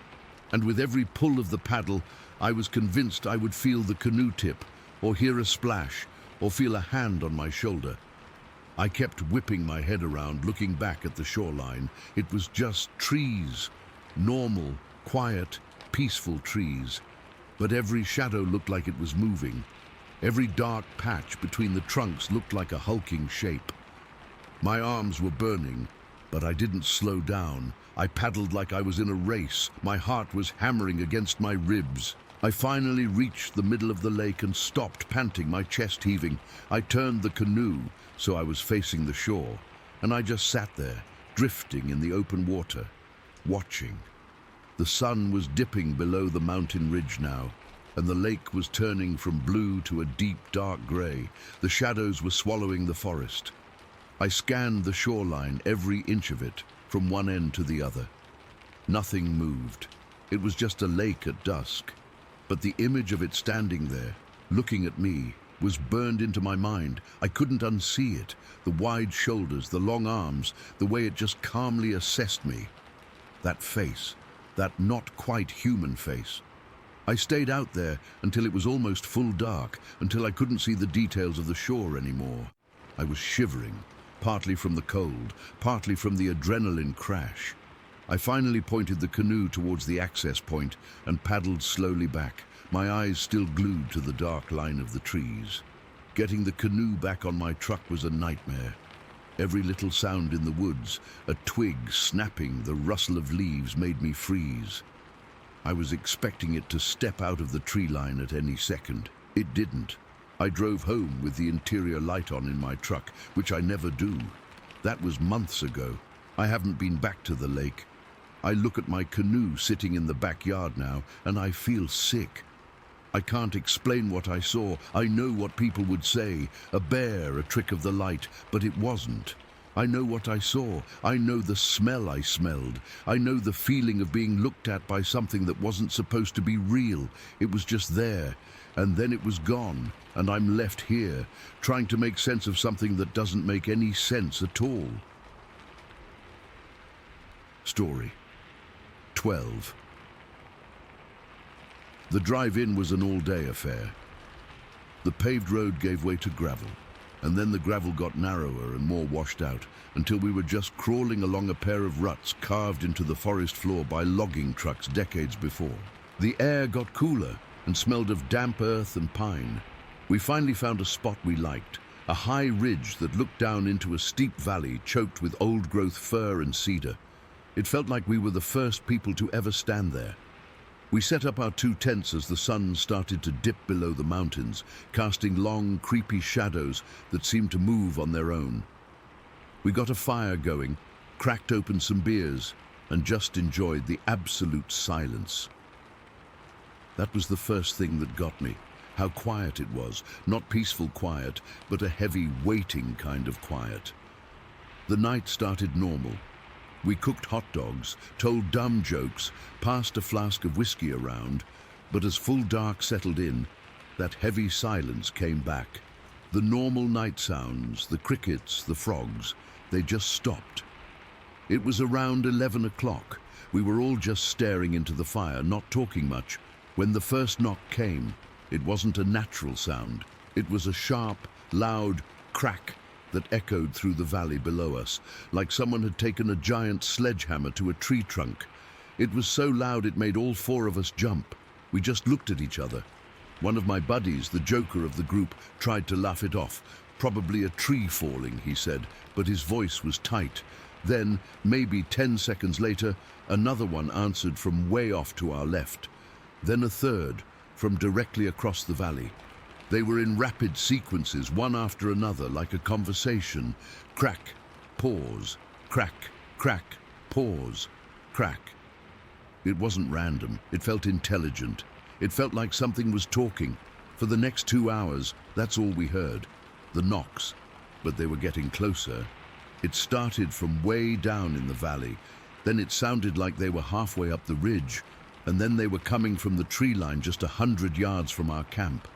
and with every pull of the paddle, I was convinced I would feel the canoe tip, or hear a splash, or feel a hand on my shoulder. I kept whipping my head around, looking back at the shoreline. It was just trees, normal, quiet, peaceful trees. But every shadow looked like it was moving. Every dark patch between the trunks looked like a hulking shape. My arms were burning, but I didn't slow down. I paddled like I was in a race. My heart was hammering against my ribs. I finally reached the middle of the lake and stopped, panting, my chest heaving. I turned the canoe so I was facing the shore, and I just sat there, drifting in the open water, watching. The sun was dipping below the mountain ridge now, and the lake was turning from blue to a deep, dark grey. The shadows were swallowing the forest. I scanned the shoreline, every inch of it, from one end to the other. Nothing moved. It was just a lake at dusk. But the image of it standing there, looking at me, was burned into my mind. I couldn't unsee it. The wide shoulders, the long arms, the way it just calmly assessed me. That face, that not quite human face. I stayed out there until it was almost full dark, until I couldn't see the details of the shore anymore. I was shivering, partly from the cold, partly from the adrenaline crash. I finally pointed the canoe towards the access point and paddled slowly back, my eyes still glued to the dark line of the trees. Getting the canoe back on my truck was a nightmare. Every little sound in the woods, a twig snapping, the rustle of leaves made me freeze. I was expecting it to step out of the tree line at any second. It didn't. I drove home with the interior light on in my truck, which I never do. That was months ago. I haven't been back to the lake. I look at my canoe sitting in the backyard now, and I feel sick. I can't explain what I saw. I know what people would say, a bear, a trick of the light, but it wasn't. I know what I saw. I know the smell I smelled. I know the feeling of being looked at by something that wasn't supposed to be real. It was just there, and then it was gone, and I'm left here, trying to make sense of something that doesn't make any sense at all. Story 12. The drive-in was an all-day affair. The paved road gave way to gravel, and then the gravel got narrower and more washed out, until we were just crawling along a pair of ruts carved into the forest floor by logging trucks decades before. The air got cooler and smelled of damp earth and pine. We finally found a spot we liked, a high ridge that looked down into a steep valley choked with old-growth fir and cedar. It felt like we were the first people to ever stand there. We set up our two tents as the sun started to dip below the mountains, casting long, creepy shadows that seemed to move on their own. We got a fire going, cracked open some beers, and just enjoyed the absolute silence. That was the first thing that got me. How quiet it was, not peaceful quiet, but a heavy, waiting kind of quiet. The night started normal. We cooked hot dogs, told dumb jokes, passed a flask of whiskey around, but as full dark settled in, that heavy silence came back. The normal night sounds, the crickets, the frogs, they just stopped. It was around 11 o'clock. We were all just staring into the fire, not talking much, when the first knock came. It wasn't a natural sound. It was a sharp, loud crack that echoed through the valley below us, like someone had taken a giant sledgehammer to a tree trunk. It was so loud it made all four of us jump. We just looked at each other. One of my buddies, the joker of the group, tried to laugh it off. Probably a tree falling, he said, but his voice was tight. Then, maybe 10 seconds later, another one answered from way off to our left. Then a third, from directly across the valley. They were in rapid sequences, one after another, like a conversation. Crack, pause, crack, crack, pause, crack. It wasn't random. It felt intelligent. It felt like something was talking. For the next 2 hours, that's all we heard. The knocks. But they were getting closer. It started from way down in the valley. Then it sounded like they were halfway up the ridge. And then they were coming from the tree line just 100 yards from our camp.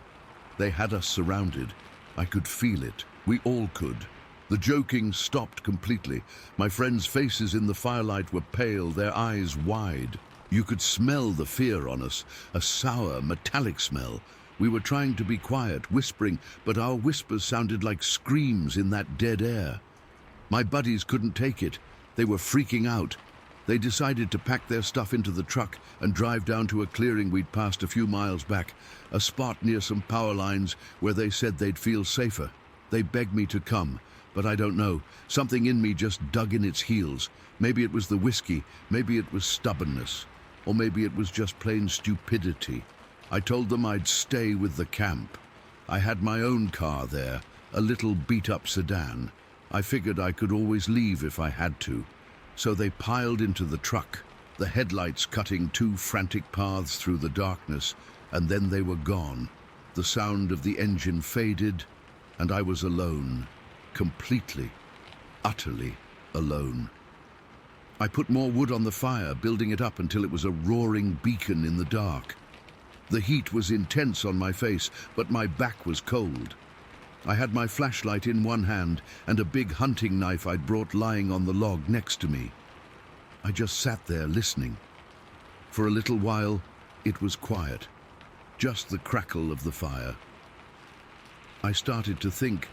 They had us surrounded. I could feel it. We all could. The joking stopped completely. My friends' faces in the firelight were pale, their eyes wide. You could smell the fear on us, a sour, metallic smell. We were trying to be quiet, whispering, but our whispers sounded like screams in that dead air. My buddies couldn't take it. They were freaking out. They decided to pack their stuff into the truck and drive down to a clearing we'd passed a few miles back, a spot near some power lines where they said they'd feel safer. They begged me to come, but I don't know. Something in me just dug in its heels. Maybe it was the whiskey, maybe it was stubbornness, or maybe it was just plain stupidity. I told them I'd stay with the camp. I had my own car there, a little beat-up sedan. I figured I could always leave if I had to. So they piled into the truck, the headlights cutting 2 frantic paths through the darkness, and then they were gone. The sound of the engine faded, and I was alone, completely, utterly alone. I put more wood on the fire, building it up until it was a roaring beacon in the dark. The heat was intense on my face, but my back was cold. I had my flashlight in one hand and a big hunting knife I'd brought lying on the log next to me. I just sat there listening. For a little while, it was quiet, just the crackle of the fire. I started to think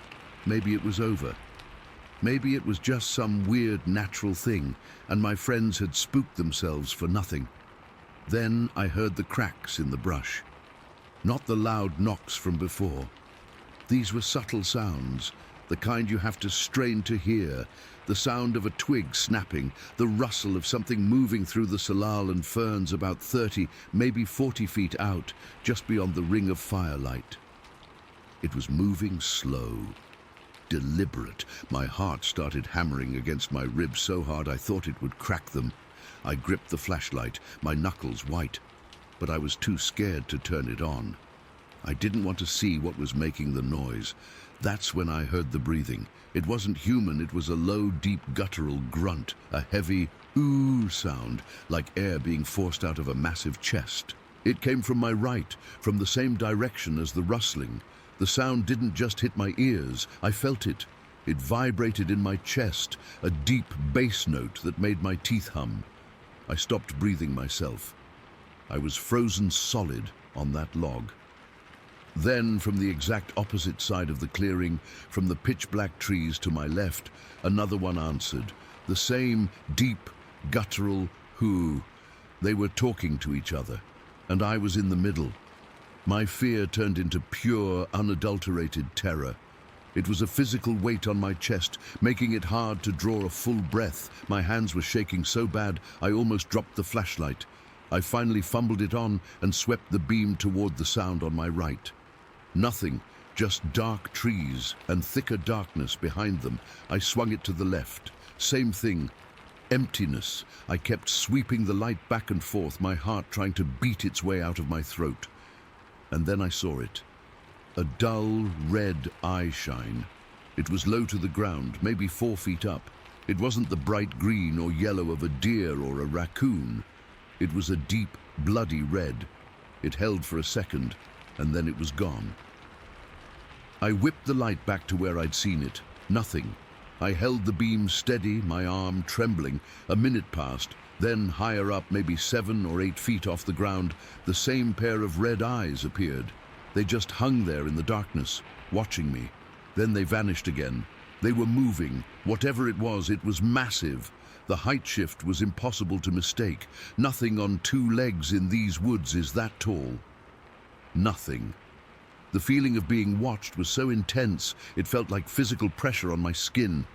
maybe it was over. Maybe it was just some weird natural thing, and my friends had spooked themselves for nothing. Then I heard the cracks in the brush. Not the loud knocks from before. These were subtle sounds, the kind you have to strain to hear, the sound of a twig snapping, the rustle of something moving through the salal and ferns about 30, maybe 40 feet out, just beyond the ring of firelight. It was moving slow, deliberate. My heart started hammering against my ribs so hard I thought it would crack them. I gripped the flashlight, my knuckles white, but I was too scared to turn it on. I didn't want to see what was making the noise. That's when I heard the breathing. It wasn't human, it was a low, deep, guttural grunt, a heavy ooh sound, like air being forced out of a massive chest. It came from my right, from the same direction as the rustling. The sound didn't just hit my ears, I felt it. It vibrated in my chest, a deep bass note that made my teeth hum. I stopped breathing myself. I was frozen solid on that log. Then, from the exact opposite side of the clearing, from the pitch-black trees to my left, another one answered. The same deep, guttural hoo. They were talking to each other, and I was in the middle. My fear turned into pure, unadulterated terror. It was a physical weight on my chest, making it hard to draw a full breath. My hands were shaking so bad, I almost dropped the flashlight. I finally fumbled it on and swept the beam toward the sound on my right. Nothing, just dark trees and thicker darkness behind them. I swung it to the left. Same thing. Emptiness. I kept sweeping the light back and forth, my heart trying to beat its way out of my throat. And then I saw it. a dull red eye shine. It was low to the ground, maybe 4 feet up. It wasn't the bright green or yellow of a deer or a raccoon. It was a deep, bloody red. It held for a second, and then it was gone. I whipped the light back to where I'd seen it. Nothing. I held the beam steady, my arm trembling. A minute passed. Then, higher up, maybe 7 or 8 feet off the ground, the same pair of red eyes appeared. They just hung there in the darkness, watching me. Then they vanished again. They were moving. Whatever it was massive. The height shift was impossible to mistake. Nothing on 2 legs in these woods is that tall. Nothing. The feeling of being watched was so intense, it felt like physical pressure on my skin.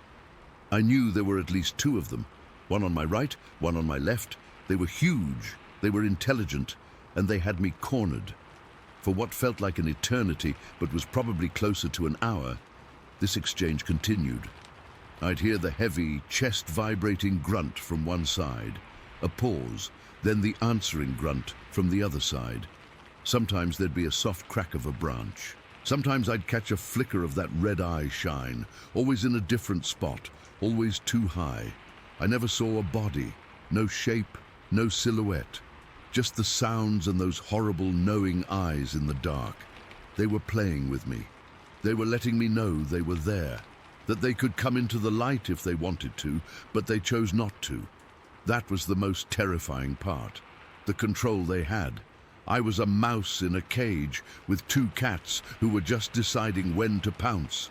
I knew there were at least 2 of them. One on my right, one on my left. They were huge, they were intelligent, and they had me cornered. For what felt like an eternity, but was probably closer to an hour, this exchange continued. I'd hear the heavy, chest-vibrating grunt from one side, a pause, then the answering grunt from the other side. Sometimes there'd be a soft crack of a branch. Sometimes I'd catch a flicker of that red eye shine, always in a different spot, always too high. I never saw a body, no shape, no silhouette, just the sounds and those horrible knowing eyes in the dark. They were playing with me. They were letting me know they were there, that they could come into the light if they wanted to, but they chose not to. That was the most terrifying part, the control they had. I was a mouse in a cage with 2 cats who were just deciding when to pounce.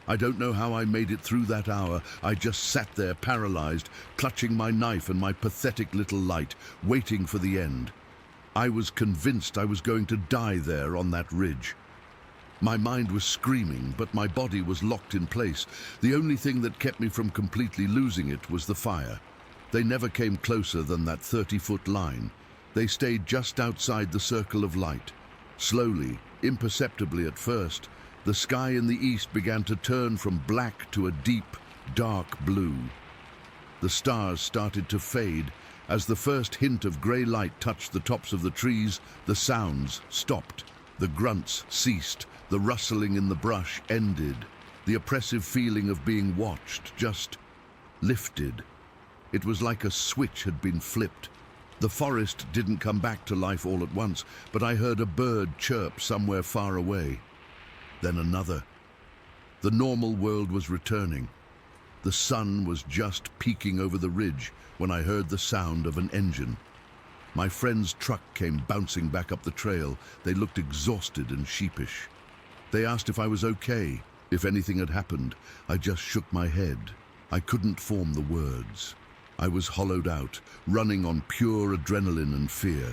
I don't know how I made it through that hour. I just sat there paralyzed, clutching my knife and my pathetic little light, waiting for the end. I was convinced I was going to die there on that ridge. My mind was screaming, but my body was locked in place. The only thing that kept me from completely losing it was the fire. They never came closer than that 30-foot line. They stayed just outside the circle of light. Slowly, imperceptibly at first, the sky in the east began to turn from black to a deep, dark blue. The stars started to fade. As the first hint of grey light touched the tops of the trees, the sounds stopped. The grunts ceased. The rustling in the brush ended. The oppressive feeling of being watched just lifted. It was like a switch had been flipped. The forest didn't come back to life all at once, but I heard a bird chirp somewhere far away. Then another. The normal world was returning. The sun was just peeking over the ridge when I heard the sound of an engine. My friend's truck came bouncing back up the trail. They looked exhausted and sheepish. They asked if I was okay, if anything had happened. I just shook my head. I couldn't form the words. I was hollowed out, running on pure adrenaline and fear.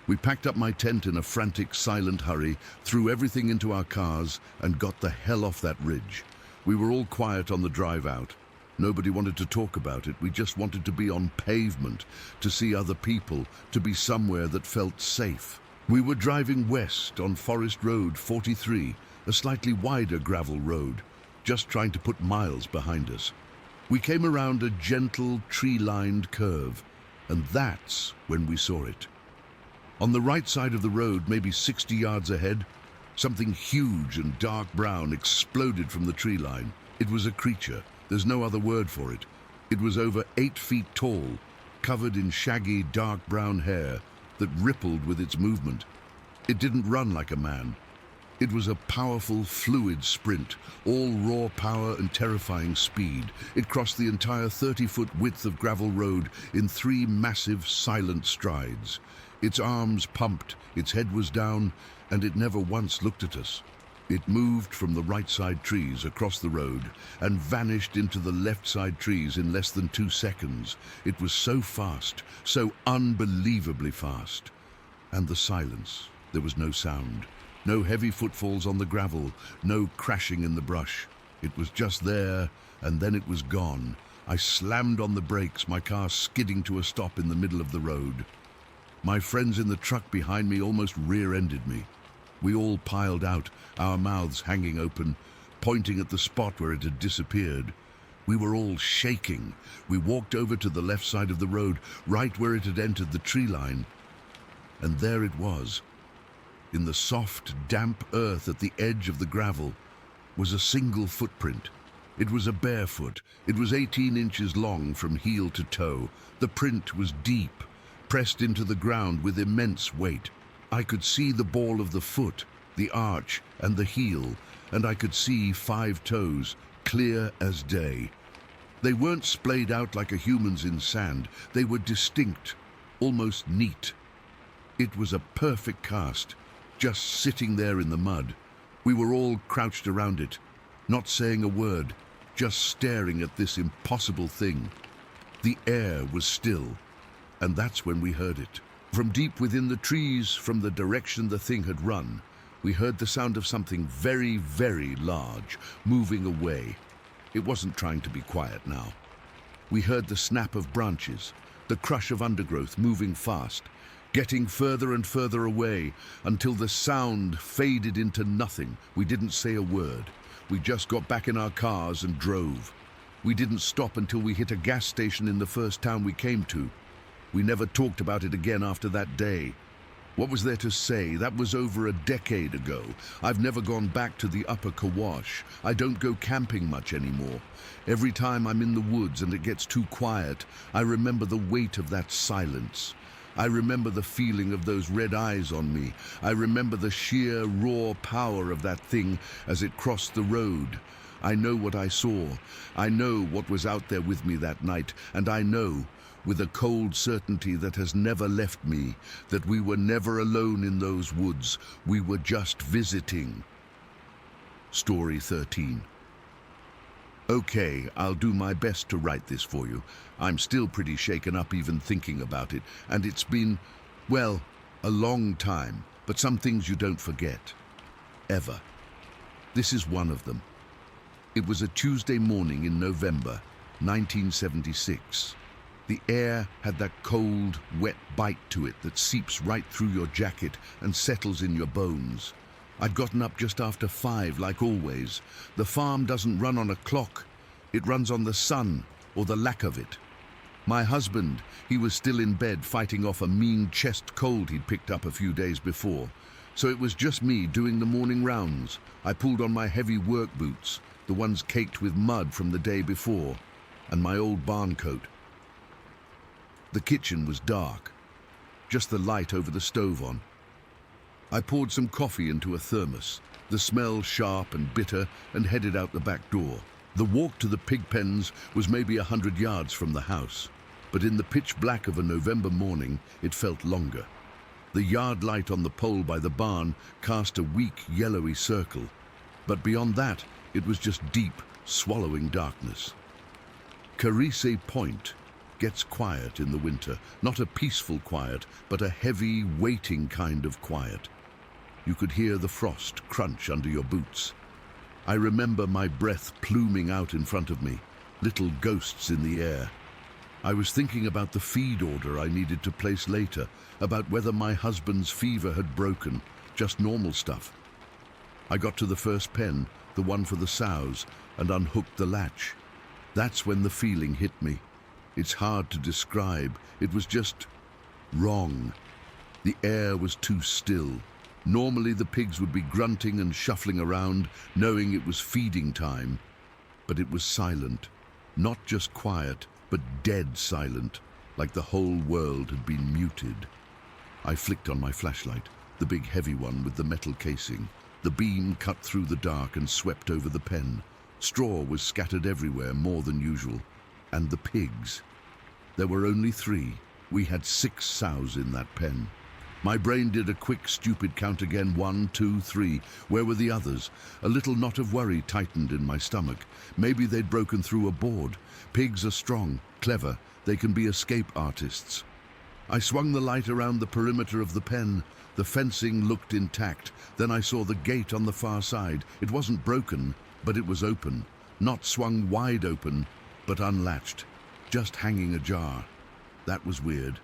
We packed up my tent in a frantic, silent hurry, threw everything into our cars, and got the hell off that ridge. We were all quiet on the drive out. Nobody wanted to talk about it. We just wanted to be on pavement, to see other people, to be somewhere that felt safe. We were driving west on Forest Road 43, a slightly wider gravel road, just trying to put miles behind us. We came around a gentle, tree-lined curve, and that's when we saw it. On the right side of the road, maybe 60 yards ahead, something huge and dark brown exploded from the tree line. It was a creature. There's no other word for it. It was over 8 feet tall, covered in shaggy, dark brown hair that rippled with its movement. It didn't run like a man. It was a powerful, fluid sprint, all raw power and terrifying speed. It crossed the entire 30-foot width of gravel road in 3 massive, silent strides. Its arms pumped, its head was down, and it never once looked at us. It moved from the right side trees across the road and vanished into the left side trees in less than 2 seconds. It was so fast, so unbelievably fast. And the silence. There was no sound. No heavy footfalls on the gravel, no crashing in the brush. It was just there, and then it was gone. I slammed on the brakes, my car skidding to a stop in the middle of the road. My friends in the truck behind me almost rear-ended me. We all piled out, our mouths hanging open, pointing at the spot where it had disappeared. We were all shaking. We walked over to the left side of the road, right where it had entered the tree line. And there it was. in the soft, damp earth at the edge of the gravel, was a single footprint. It was a barefoot. It was 18 inches long from heel to toe. The print was deep, pressed into the ground with immense weight. I could see the ball of the foot, the arch, and the heel, and I could see 5 toes, clear as day. They weren't splayed out like a human's in sand. They were distinct, almost neat. It was a perfect cast, just sitting there in the mud. We were all crouched around it, not saying a word, just staring at this impossible thing. The air was still, and that's when we heard it. From deep within the trees, from the direction the thing had run, we heard the sound of something very, very large, moving away. It wasn't trying to be quiet now. We heard the snap of branches, the crush of undergrowth moving fast, getting further and further away until the sound faded into nothing. We didn't say a word. We just got back in our cars and drove. We didn't stop until we hit a gas station in the first town we came to. We never talked about it again after that day. What was there to say? That was over a decade ago. I've never gone back to the Upper Kawash. I don't go camping much anymore. Every time I'm in the woods and it gets too quiet, I remember the weight of that silence. I remember the feeling of those red eyes on me. I remember the sheer, raw power of that thing as it crossed the road. I know what I saw. I know what was out there with me that night, and I know, with a cold certainty that has never left me, that we were never alone in those woods. We were just visiting. Story 13. Okay, I'll do my best to write this for you. I'm still pretty shaken up even thinking about it, and it's been, well, a long time, but some things you don't forget. Ever. This is one of them. It was a Tuesday morning in November, 1976. The air had that cold, wet bite to it that seeps right through your jacket and settles in your bones. I'd gotten up just after 5, like always. The farm doesn't run on a clock. It runs on the sun, or the lack of it. My husband, he was still in bed fighting off a mean chest cold he'd picked up a few days before. So it was just me doing the morning rounds. I pulled on my heavy work boots, the ones caked with mud from the day before, and my old barn coat. The kitchen was dark, just the light over the stove on. I poured some coffee into a thermos, the smell sharp and bitter, and headed out the back door. The walk to the pig pens was maybe 100 yards from the house, but in the pitch black of a November morning, it felt longer. The yard light on the pole by the barn cast a weak, yellowy circle, but beyond that, it was just deep, swallowing darkness. Carise Point gets quiet in the winter, not a peaceful quiet, but a heavy, waiting kind of quiet. You could hear the frost crunch under your boots. I remember my breath pluming out in front of me, little ghosts in the air. I was thinking about the feed order I needed to place later, about whether my husband's fever had broken, just normal stuff. I got to the first pen, the one for the sows, and unhooked the latch. That's when the feeling hit me. It's hard to describe. It was just wrong. The air was too still. Normally the pigs would be grunting and shuffling around, knowing it was feeding time. But it was silent. Not just quiet, but dead silent, like the whole world had been muted. I flicked on my flashlight, the big heavy one with the metal casing. The beam cut through the dark and swept over the pen. Straw was scattered everywhere, more than usual. And the pigs. There were only 3. We had 6 sows in that pen. My brain did a quick, stupid count again. 1, 2, 3. Where were the others? A little knot of worry tightened in my stomach. Maybe they'd broken through a board. Pigs are strong, clever. They can be escape artists. I swung the light around the perimeter of the pen. The fencing looked intact. Then I saw the gate on the far side. It wasn't broken, but it was open. Not swung wide open, but unlatched, just hanging ajar. That was weird.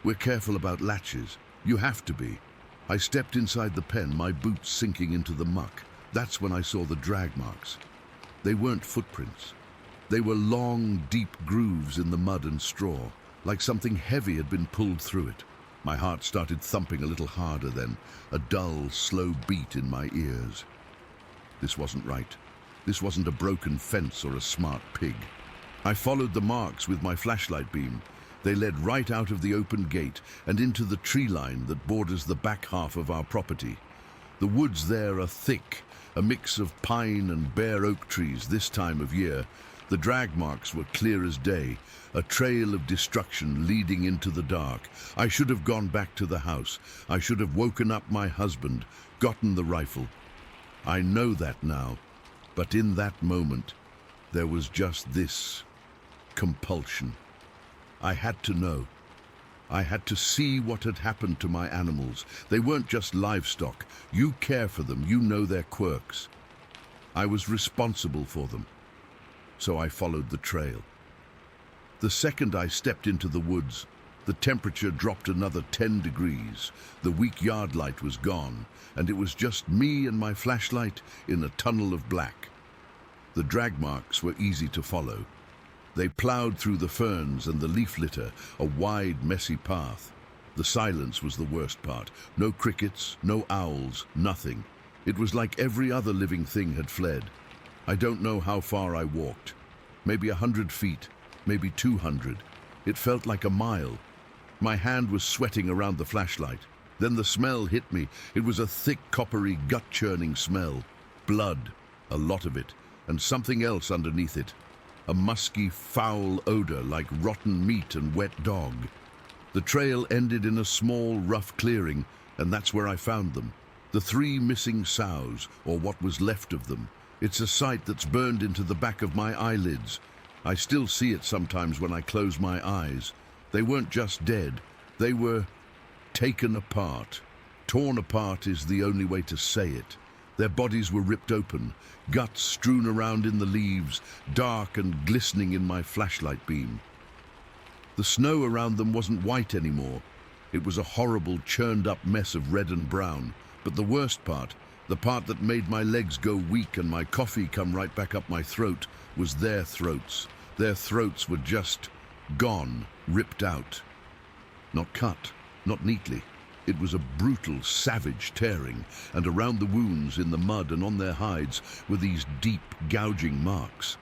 We're careful about latches. You have to be. I stepped inside the pen, my boots sinking into the muck. That's when I saw the drag marks. They weren't footprints. They were long, deep grooves in the mud and straw, like something heavy had been pulled through it. My heart started thumping a little harder then, a dull, slow beat in my ears. This wasn't right. This wasn't a broken fence or a smart pig. I followed the marks with my flashlight beam. They led right out of the open gate and into the tree line that borders the back half of our property. The woods there are thick, a mix of pine and bare oak trees this time of year. The drag marks were clear as day, a trail of destruction leading into the dark. I should have gone back to the house. I should have woken up my husband, gotten the rifle. I know that now, but in that moment, there was just this compulsion. I had to know. I had to see what had happened to my animals. They weren't just livestock. You care for them, you know their quirks. I was responsible for them. So I followed the trail. The second I stepped into the woods, the temperature dropped another 10 degrees. The weak yard light was gone, and it was just me and my flashlight in a tunnel of black. The drag marks were easy to follow. They plowed through the ferns and the leaf litter, a wide, messy path. The silence was the worst part. No crickets, no owls, nothing. It was like every other living thing had fled. I don't know how far I walked. Maybe 100 feet, maybe 200. It felt like a mile. My hand was sweating around the flashlight. Then the smell hit me. It was a thick, coppery, gut-churning smell. Blood, a lot of it, and something else underneath it. A musky, foul odor like rotten meat and wet dog. The trail ended in a small, rough clearing, and that's where I found them. The 3 missing sows, or what was left of them. It's a sight that's burned into the back of my eyelids. I still see it sometimes when I close my eyes. They weren't just dead. They were taken apart. Torn apart is the only way to say it. Their bodies were ripped open, guts strewn around in the leaves, dark and glistening in my flashlight beam. The snow around them wasn't white anymore. It was a horrible, churned-up mess of red and brown. But the worst part, the part that made my legs go weak and my coffee come right back up my throat, was their throats. Their throats were just gone, ripped out. Not cut, not neatly. It was a brutal, savage tearing, and around the wounds, in the mud and on their hides, were these deep, gouging marks.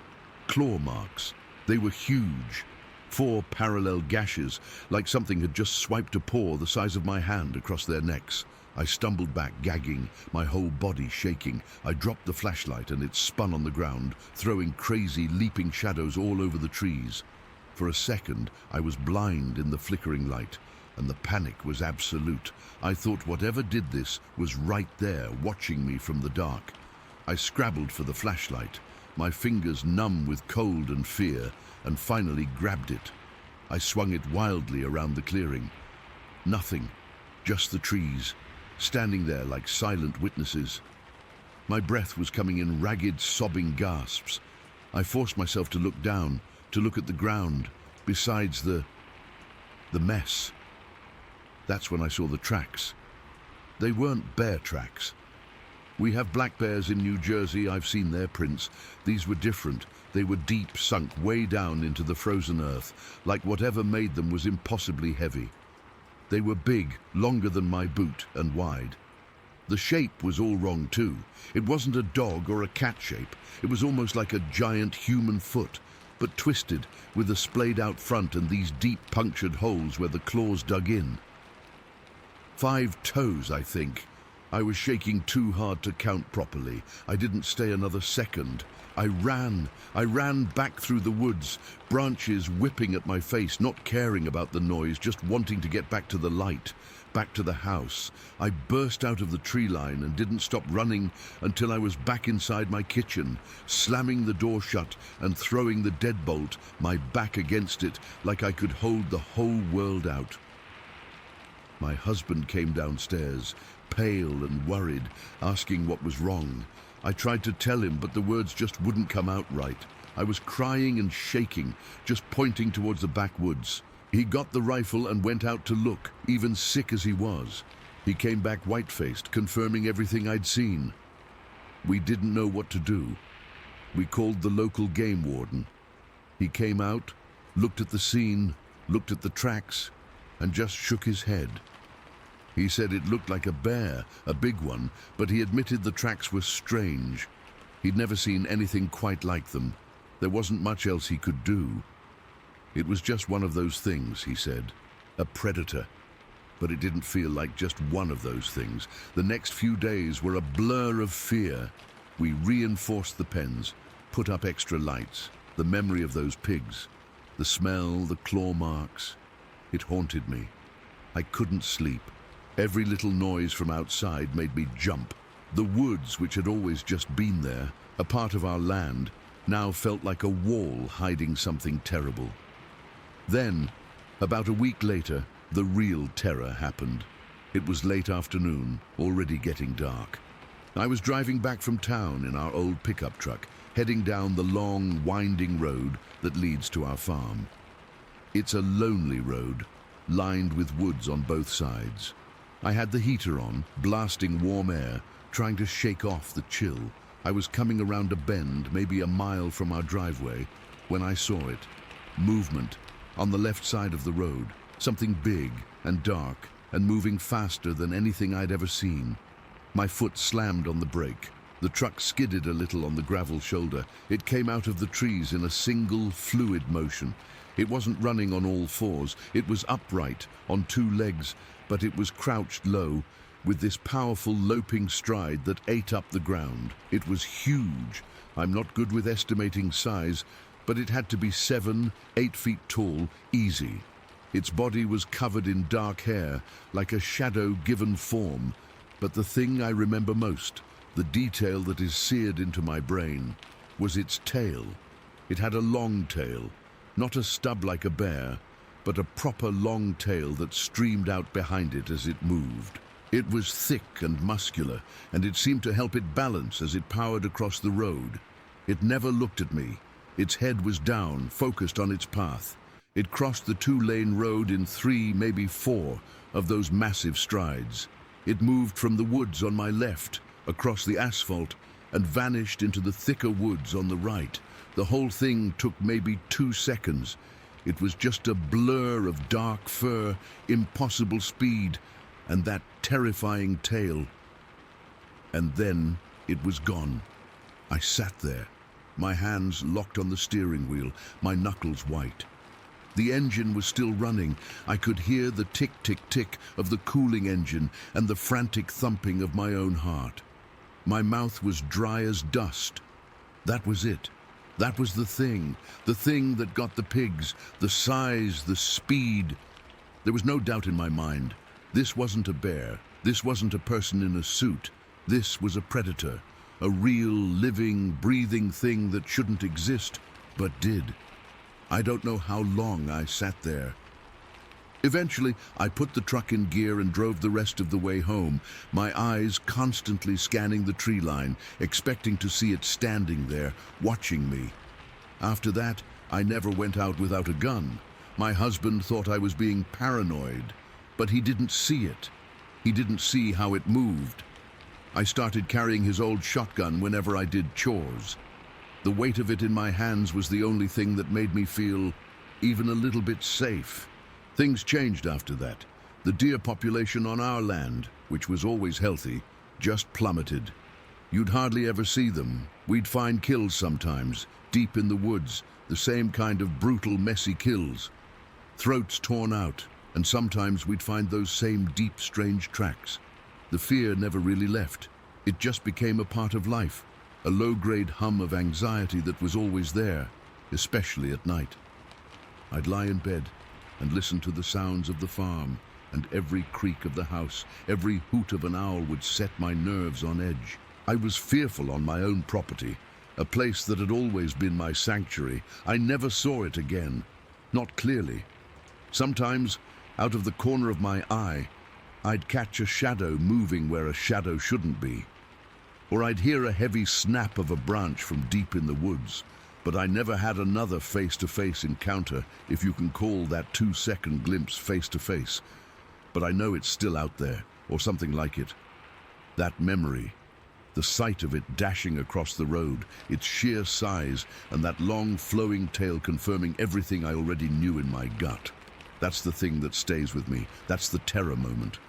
Claw marks. They were huge. 4 parallel gashes, like something had just swiped a paw the size of my hand across their necks. I stumbled back, gagging, my whole body shaking. I dropped the flashlight and it spun on the ground, throwing crazy, leaping shadows all over the trees. For a second, I was blind in the flickering light, and the panic was absolute. I thought whatever did this was right there, watching me from the dark. I scrabbled for the flashlight, my fingers numb with cold and fear, and finally grabbed it. I swung it wildly around the clearing. Nothing, just the trees, standing there like silent witnesses. My breath was coming in ragged, sobbing gasps. I forced myself to look down, to look at the ground, besides the mess. That's when I saw the tracks. They weren't bear tracks. We have black bears in New Jersey, I've seen their prints. These were different. They were deep, sunk way down into the frozen earth, like whatever made them was impossibly heavy. They were big, longer than my boot, and wide. The shape was all wrong too. It wasn't a dog or a cat shape. It was almost like a giant human foot, but twisted, with a splayed-out front and these deep punctured holes where the claws dug in. 5 toes, I think. I was shaking too hard to count properly. I didn't stay another second. I ran back through the woods, branches whipping at my face, not caring about the noise, just wanting to get back to the light, back to the house. I burst out of the tree line and didn't stop running until I was back inside my kitchen, slamming the door shut and throwing the deadbolt, my back against it, like I could hold the whole world out. My husband came downstairs, pale and worried, asking what was wrong. I tried to tell him, but the words just wouldn't come out right. I was crying and shaking, just pointing towards the backwoods. He got the rifle and went out to look, even sick as he was. He came back white-faced, confirming everything I'd seen. We didn't know what to do. We called the local game warden. He came out, looked at the scene, looked at the tracks, and just shook his head. He said it looked like a bear, a big one, but he admitted the tracks were strange. He'd never seen anything quite like them. There wasn't much else he could do. It was just one of those things, he said. A predator. But it didn't feel like just one of those things. The next few days were a blur of fear. We reinforced the pens, put up extra lights, the memory of those pigs, the smell, the claw marks. It haunted me. I couldn't sleep. Every little noise from outside made me jump. The woods, which had always just been there, a part of our land, now felt like a wall hiding something terrible. Then, about a week later, the real terror happened. It was late afternoon, already getting dark. I was driving back from town in our old pickup truck, heading down the long, winding road that leads to our farm. It's a lonely road, lined with woods on both sides. I had the heater on, blasting warm air, trying to shake off the chill. I was coming around a bend, maybe a mile from our driveway, when I saw it. Movement, on the left side of the road. Something big and dark and moving faster than anything I'd ever seen. My foot slammed on the brake. The truck skidded a little on the gravel shoulder. It came out of the trees in a single, fluid motion. It wasn't running on all fours. It was upright, on two legs, but it was crouched low, with this powerful loping stride that ate up the ground. It was huge. I'm not good with estimating size, but it had to be 7, 8 feet tall, easy. Its body was covered in dark hair, like a shadow-given form. But the thing I remember most, the detail that is seared into my brain, was its tail. It had a long tail, not a stub like a bear, but a proper long tail that streamed out behind it as it moved. It was thick and muscular, and it seemed to help it balance as it powered across the road. It never looked at me. Its head was down, focused on its path. It crossed the 2-lane road in 3, maybe 4, of those massive strides. It moved from the woods on my left, across the asphalt, and vanished into the thicker woods on the right. The whole thing took maybe 2 seconds. It was just a blur of dark fur, impossible speed, and that terrifying tail. And then it was gone. I sat there, my hands locked on the steering wheel, my knuckles white. The engine was still running. I could hear the tick-tick-tick of the cooling engine and the frantic thumping of my own heart. My mouth was dry as dust. That was it. That was the thing that got the pigs, the size, the speed. There was no doubt in my mind. This wasn't a bear. This wasn't a person in a suit. This was a predator, a real, living, breathing thing that shouldn't exist, but did. I don't know how long I sat there. Eventually, I put the truck in gear and drove the rest of the way home, my eyes constantly scanning the tree line, expecting to see it standing there, watching me. After that, I never went out without a gun. My husband thought I was being paranoid, but he didn't see it. He didn't see how it moved. I started carrying his old shotgun whenever I did chores. The weight of it in my hands was the only thing that made me feel even a little bit safe. Things changed after that. The deer population on our land, which was always healthy, just plummeted. You'd hardly ever see them. We'd find kills sometimes, deep in the woods, the same kind of brutal, messy kills. Throats torn out, and sometimes we'd find those same deep, strange tracks. The fear never really left. It just became a part of life, a low-grade hum of anxiety that was always there, especially at night. I'd lie in bed and listen to the sounds of the farm, and every creak of the house, every hoot of an owl would set my nerves on edge. I was fearful on my own property, a place that had always been my sanctuary. I never saw it again, not clearly. Sometimes, out of the corner of my eye, I'd catch a shadow moving where a shadow shouldn't be. Or I'd hear a heavy snap of a branch from deep in the woods. But I never had another face-to-face encounter, if you can call that 2-second glimpse face-to-face. But I know it's still out there, or something like it. That memory, the sight of it dashing across the road, its sheer size, and that long flowing tail confirming everything I already knew in my gut. That's the thing that stays with me. That's the terror moment.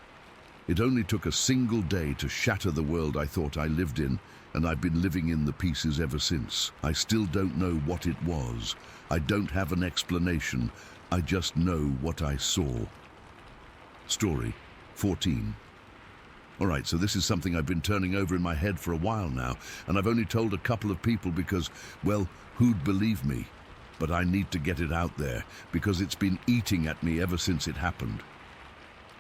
It only took a single day to shatter the world I thought I lived in, and I've been living in the pieces ever since. I still don't know what it was. I don't have an explanation. I just know what I saw. Story 14. All right, so this is something I've been turning over in my head for a while now, and I've only told a couple of people because, well, who'd believe me? But I need to get it out there because it's been eating at me ever since it happened.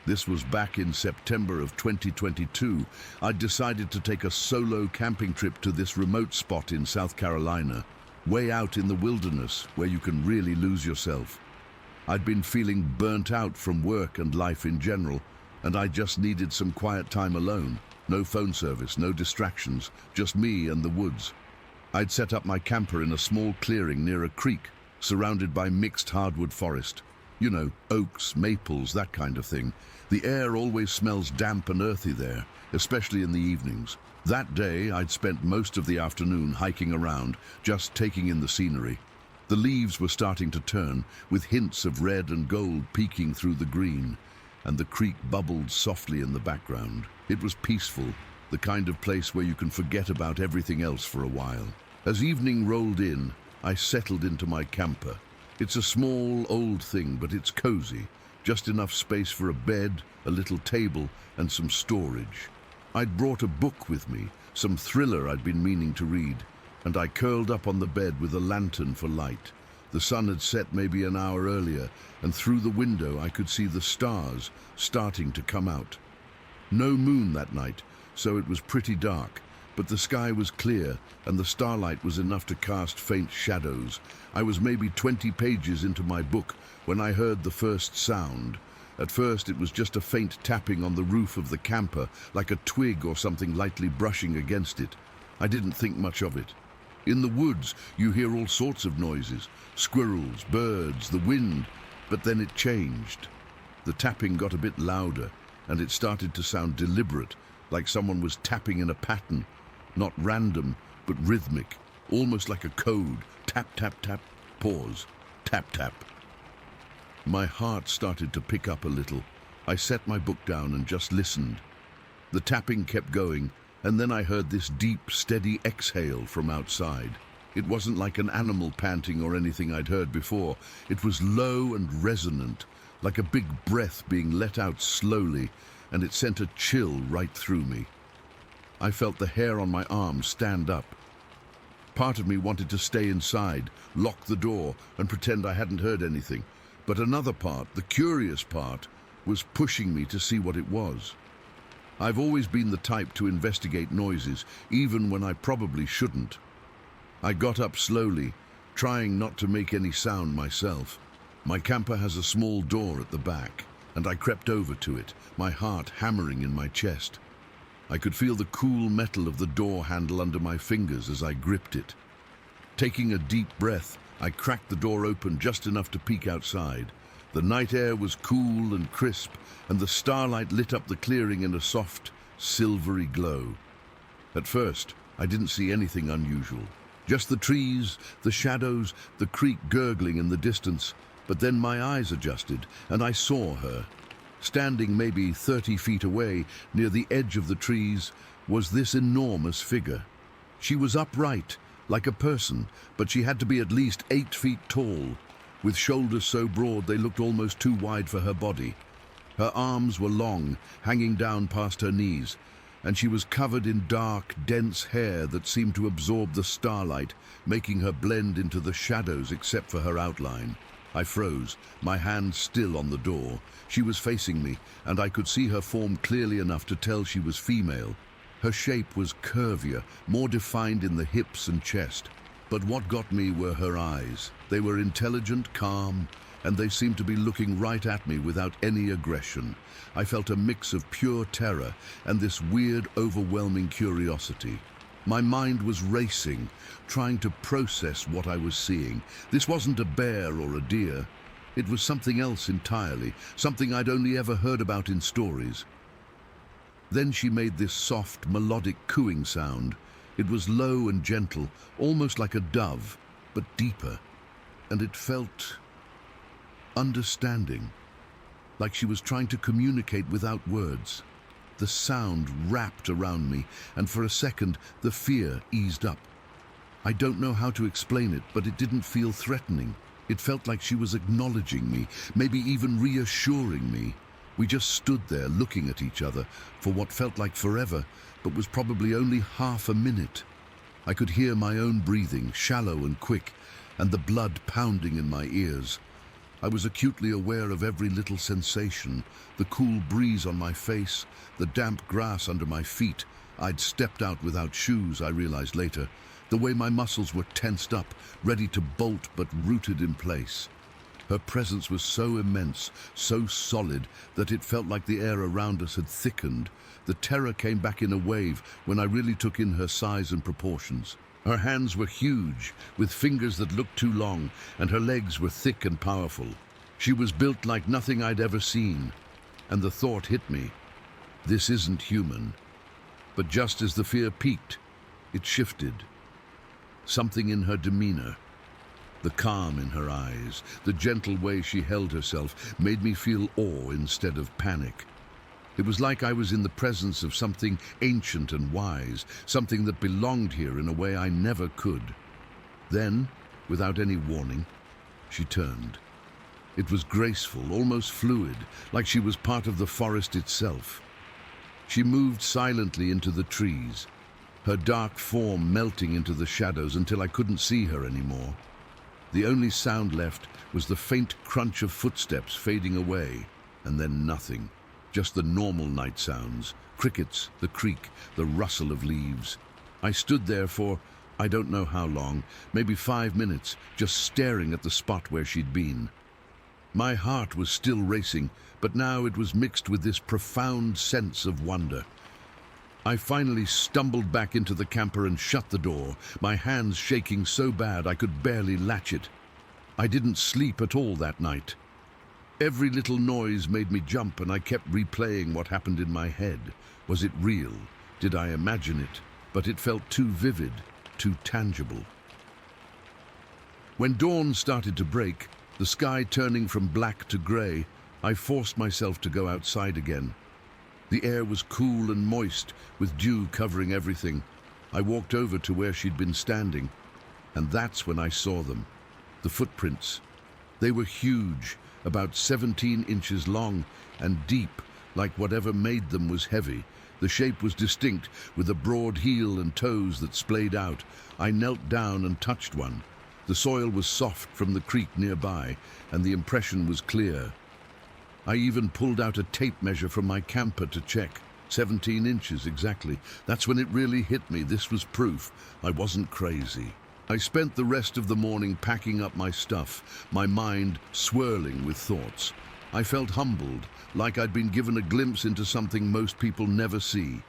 This was back in September of 2022. I'd decided to take a solo camping trip to this remote spot in South Carolina, way out in the wilderness where you can really lose yourself. I'd been feeling burnt out from work and life in general, and I just needed some quiet time alone. No phone service, no distractions, just me and the woods. I'd set up my camper in a small clearing near a creek, surrounded by mixed hardwood forest. You know, oaks, maples, that kind of thing. The air always smells damp and earthy there, especially in the evenings. That day, I'd spent most of the afternoon hiking around, just taking in the scenery. The leaves were starting to turn, with hints of red and gold peeking through the green, and the creek bubbled softly in the background. It was peaceful, the kind of place where you can forget about everything else for a while. As evening rolled in, I settled into my camper. It's a small, old thing, but it's cozy. Just enough space for a bed, a little table, and some storage. I'd brought a book with me, some thriller I'd been meaning to read, and I curled up on the bed with a lantern for light. The sun had set maybe an hour earlier, and through the window I could see the stars starting to come out. No moon that night, so it was pretty dark, but the sky was clear and the starlight was enough to cast faint shadows. I was maybe 20 pages into my book when I heard the first sound. At first it was just a faint tapping on the roof of the camper, like a twig or something lightly brushing against it. I didn't think much of it. In the woods you hear all sorts of noises, squirrels, birds, the wind, but then it changed. The tapping got a bit louder and it started to sound deliberate, like someone was tapping in a pattern. Not random, but rhythmic, almost like a code. Tap, tap, tap, pause, tap, tap. My heart started to pick up a little. I set my book down and just listened. The tapping kept going, and then I heard this deep, steady exhale from outside. It wasn't like an animal panting or anything I'd heard before. It was low and resonant, like a big breath being let out slowly, and it sent a chill right through me. I felt the hair on my arm stand up. Part of me wanted to stay inside, lock the door, and pretend I hadn't heard anything. But another part, the curious part, was pushing me to see what it was. I've always been the type to investigate noises, even when I probably shouldn't. I got up slowly, trying not to make any sound myself. My camper has a small door at the back, and I crept over to it, my heart hammering in my chest. I could feel the cool metal of the door handle under my fingers as I gripped it. Taking a deep breath, I cracked the door open just enough to peek outside. The night air was cool and crisp, and the starlight lit up the clearing in a soft, silvery glow. At first, I didn't see anything unusual. Just the trees, the shadows, the creek gurgling in the distance. But then my eyes adjusted, and I saw her. Standing maybe 30 feet away, near the edge of the trees, was this enormous figure. She was upright, like a person, but she had to be at least 8 feet tall, with shoulders so broad they looked almost too wide for her body. Her arms were long, hanging down past her knees, and she was covered in dark, dense hair that seemed to absorb the starlight, making her blend into the shadows except for her outline. I froze, my hand still on the door. She was facing me, and I could see her form clearly enough to tell she was female. Her shape was curvier, more defined in the hips and chest. But what got me were her eyes. They were intelligent, calm, and they seemed to be looking right at me without any aggression. I felt a mix of pure terror and this weird, overwhelming curiosity. My mind was racing, trying to process what I was seeing. This wasn't a bear or a deer. It was something else entirely, something I'd only ever heard about in stories. Then she made this soft, melodic cooing sound. It was low and gentle, almost like a dove, but deeper. And it felt understanding, like she was trying to communicate without words. The sound wrapped around me, and for a second the fear eased up. I don't know how to explain it, but it didn't feel threatening. It felt like she was acknowledging me, maybe even reassuring me. We just stood there looking at each other for what felt like forever, but was probably only half a minute. I could hear my own breathing, shallow and quick, and the blood pounding in my ears. I was acutely aware of every little sensation, the cool breeze on my face, the damp grass under my feet. I'd stepped out without shoes, I realized later, the way my muscles were tensed up, ready to bolt but rooted in place. Her presence was so immense, so solid, that it felt like the air around us had thickened. The terror came back in a wave when I really took in her size and proportions. Her hands were huge, with fingers that looked too long, and her legs were thick and powerful. She was built like nothing I'd ever seen, and the thought hit me. This isn't human. But just as the fear peaked, it shifted. Something in her demeanor, the calm in her eyes, the gentle way she held herself, made me feel awe instead of panic. It was like I was in the presence of something ancient and wise, something that belonged here in a way I never could. Then, without any warning, she turned. It was graceful, almost fluid, like she was part of the forest itself. She moved silently into the trees, her dark form melting into the shadows until I couldn't see her anymore. The only sound left was the faint crunch of footsteps fading away, and then nothing. Just the normal night sounds, crickets, the creak, the rustle of leaves. I stood there for, I don't know how long, maybe 5 minutes, just staring at the spot where she'd been. My heart was still racing, but now it was mixed with this profound sense of wonder. I finally stumbled back into the camper and shut the door, my hands shaking so bad I could barely latch it. I didn't sleep at all that night. Every little noise made me jump, and I kept replaying what happened in my head. Was it real? Did I imagine it? But it felt too vivid, too tangible. When dawn started to break, the sky turning from black to grey, I forced myself to go outside again. The air was cool and moist, with dew covering everything. I walked over to where she'd been standing, and that's when I saw them. The footprints. They were huge, about 17 inches long and deep, like whatever made them was heavy. The shape was distinct, with a broad heel and toes that splayed out. I knelt down and touched one. The soil was soft from the creek nearby, and the impression was clear. I even pulled out a tape measure from my camper to check. 17 inches exactly. That's when it really hit me. This was proof I wasn't crazy. I spent the rest of the morning packing up my stuff, my mind swirling with thoughts. I felt humbled, like I'd been given a glimpse into something most people never see.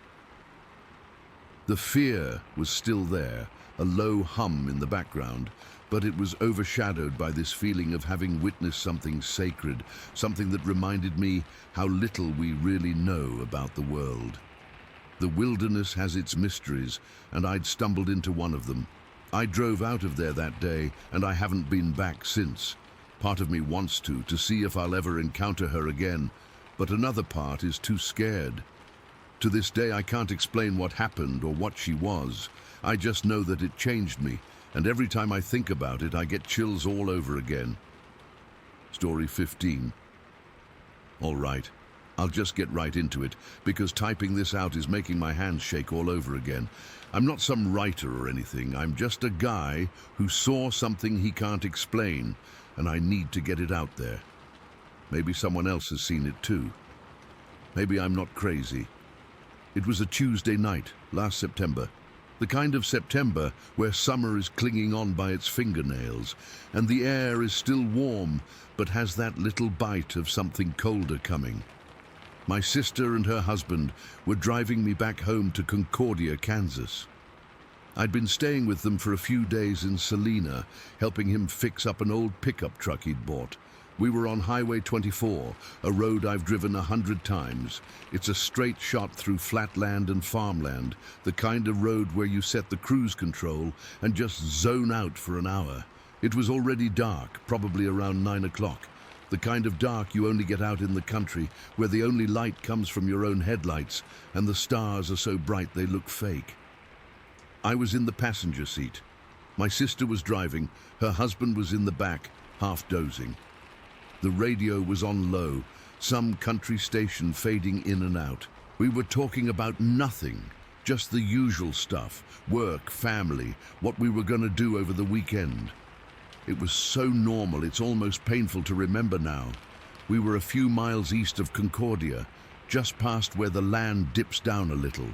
The fear was still there, a low hum in the background, but it was overshadowed by this feeling of having witnessed something sacred, something that reminded me how little we really know about the world. The wilderness has its mysteries, and I'd stumbled into one of them. I drove out of there that day, and I haven't been back since. Part of me wants to see if I'll ever encounter her again, but another part is too scared. To this day, I can't explain what happened or what she was. I just know that it changed me, and every time I think about it, I get chills all over again. Story 15. All right, I'll just get right into it, because typing this out is making my hands shake all over again. I'm not some writer or anything. I'm just a guy who saw something he can't explain, and I need to get it out there. Maybe someone else has seen it too. Maybe I'm not crazy. It was a Tuesday night, last September. The kind of September where summer is clinging on by its fingernails, and the air is still warm, but has that little bite of something colder coming. My sister and her husband were driving me back home to Concordia, Kansas. I'd been staying with them for a few days in Salina, helping him fix up an old pickup truck he'd bought. We were on Highway 24, a road I've driven 100 times. It's a straight shot through flat land and farmland, the kind of road where you set the cruise control and just zone out for an hour. It was already dark, probably around 9 o'clock. The kind of dark you only get out in the country, where the only light comes from your own headlights, and the stars are so bright they look fake. I was in the passenger seat. My sister was driving, her husband was in the back, half dozing. The radio was on low, some country station fading in and out. We were talking about nothing, just the usual stuff, work, family, what we were going to do over the weekend. It was so normal, it's almost painful to remember now. We were a few miles east of Concordia, just past where the land dips down a little.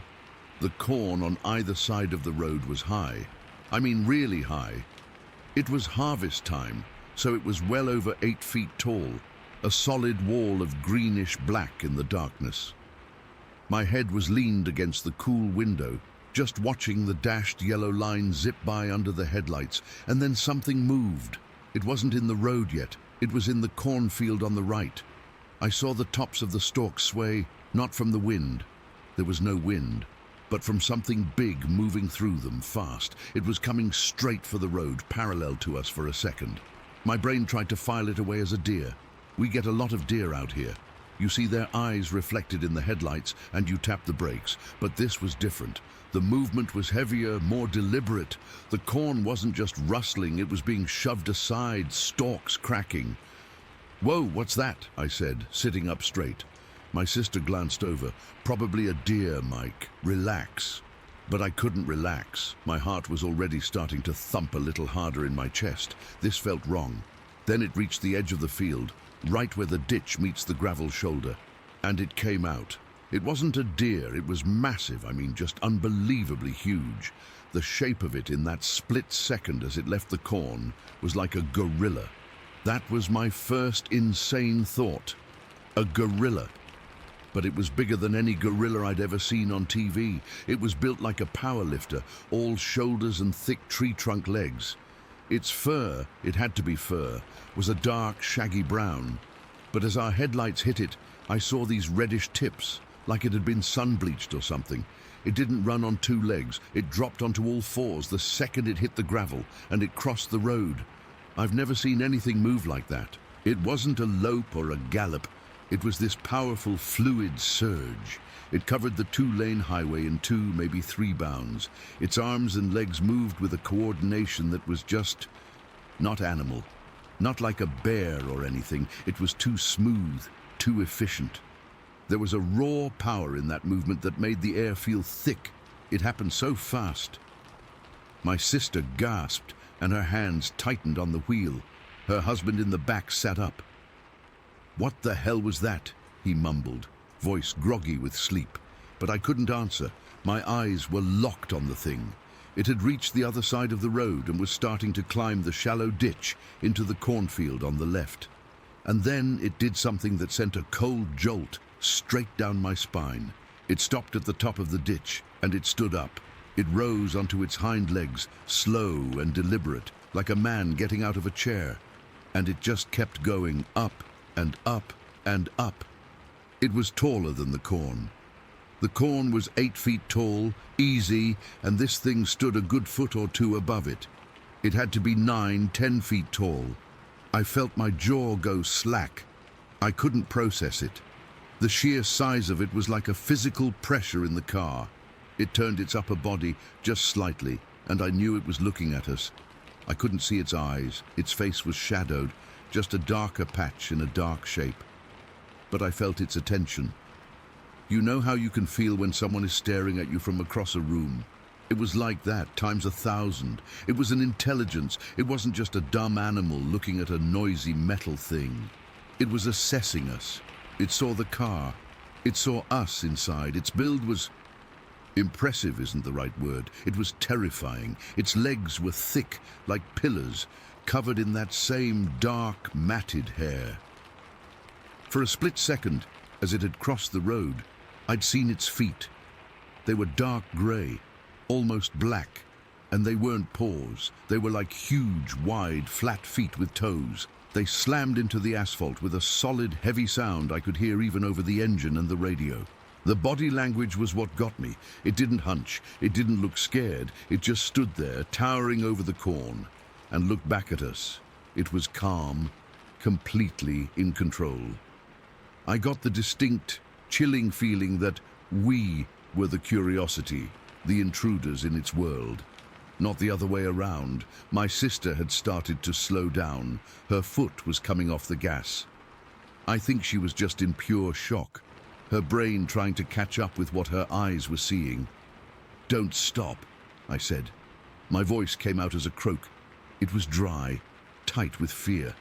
The corn on either side of the road was high. I mean really high. It was harvest time, so it was well over 8 feet tall, a solid wall of greenish black in the darkness. My head was leaned against the cool window, just watching the dashed yellow line zip by under the headlights, and then something moved. It wasn't in the road yet, it was in the cornfield on the right. I saw the tops of the stalks sway, not from the wind. There was no wind, but from something big moving through them fast. It was coming straight for the road, parallel to us for a second. My brain tried to file it away as a deer. We get a lot of deer out here. You see their eyes reflected in the headlights and you tap the brakes, but this was different. The movement was heavier, more deliberate. The corn wasn't just rustling, it was being shoved aside, stalks cracking. "Whoa, what's that?" I said, sitting up straight. My sister glanced over. "Probably a deer, Mike. Relax." But I couldn't relax. My heart was already starting to thump a little harder in my chest. This felt wrong. Then it reached the edge of the field, right where the ditch meets the gravel shoulder. And it came out. It wasn't a deer, it was massive, I mean just unbelievably huge. The shape of it in that split second as it left the corn was like a gorilla. That was my first insane thought. A gorilla. But it was bigger than any gorilla I'd ever seen on TV. It was built like a powerlifter, all shoulders and thick tree trunk legs. Its fur, it had to be fur, was a dark, shaggy brown. But as our headlights hit it, I saw these reddish tips, like it had been sun-bleached or something. It didn't run on 2 legs. It dropped onto all 4s the second it hit the gravel, and it crossed the road. I've never seen anything move like that. It wasn't a lope or a gallop. It was this powerful, fluid surge. It covered the 2-lane highway in 2, maybe 3 bounds. Its arms and legs moved with a coordination that was just not animal. Not like a bear or anything. It was too smooth, too efficient. There was a raw power in that movement that made the air feel thick. It happened so fast. My sister gasped, and her hands tightened on the wheel. Her husband in the back sat up. "What the hell was that?" he mumbled, voice groggy with sleep. But I couldn't answer. My eyes were locked on the thing. It had reached the other side of the road and was starting to climb the shallow ditch into the cornfield on the left. And then it did something that sent a cold jolt straight down my spine. It stopped at the top of the ditch, and it stood up. It rose onto its hind legs, slow and deliberate, like a man getting out of a chair. And it just kept going up and up and up. It was taller than the corn. The corn was 8 feet tall, easy, and this thing stood a good foot or 2 above it. It had to be 9, 10 feet tall. I felt my jaw go slack. I couldn't process it. The sheer size of it was like a physical pressure in the car. It turned its upper body just slightly, and I knew it was looking at us. I couldn't see its eyes. Its face was shadowed, just a darker patch in a dark shape. But I felt its attention. You know how you can feel when someone is staring at you from across a room? It was like that, times 1,000. It was an intelligence. It wasn't just a dumb animal looking at a noisy metal thing. It was assessing us. It saw the car. It saw us inside. Its build was... impressive isn't the right word. It was terrifying. Its legs were thick, like pillars, covered in that same dark, matted hair. For a split second, as it had crossed the road, I'd seen its feet. They were dark grey, almost black, and they weren't paws. They were like huge, wide, flat feet with toes. They slammed into the asphalt with a solid, heavy sound I could hear even over the engine and the radio. The body language was what got me. It didn't hunch. It didn't look scared. It just stood there, towering over the corn, and looked back at us. It was calm, completely in control. I got the distinct, chilling feeling that we were the curiosity, the intruders in its world. Not the other way around. My sister had started to slow down. Her foot was coming off the gas. I think she was just in pure shock, her brain trying to catch up with what her eyes were seeing. "Don't stop," I said. My voice came out as a croak. It was dry, tight with fear.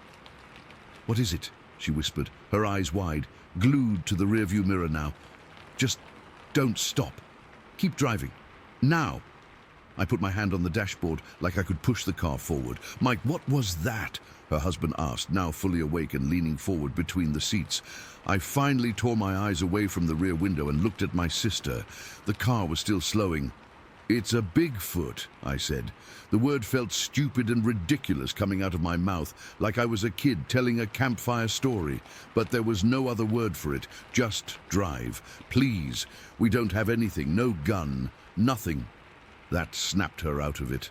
"What is it?" she whispered, her eyes wide, glued to the rearview mirror now. "Just don't stop. Keep driving. Now." I put my hand on the dashboard like I could push the car forward. "Mike, what was that?" her husband asked, now fully awake and leaning forward between the seats. I finally tore my eyes away from the rear window and looked at my sister. The car was still slowing. "It's a Bigfoot," I said. The word felt stupid and ridiculous coming out of my mouth, like I was a kid telling a campfire story. But there was no other word for it. Just drive. Please. We don't have anything. No gun. Nothing. That snapped her out of it.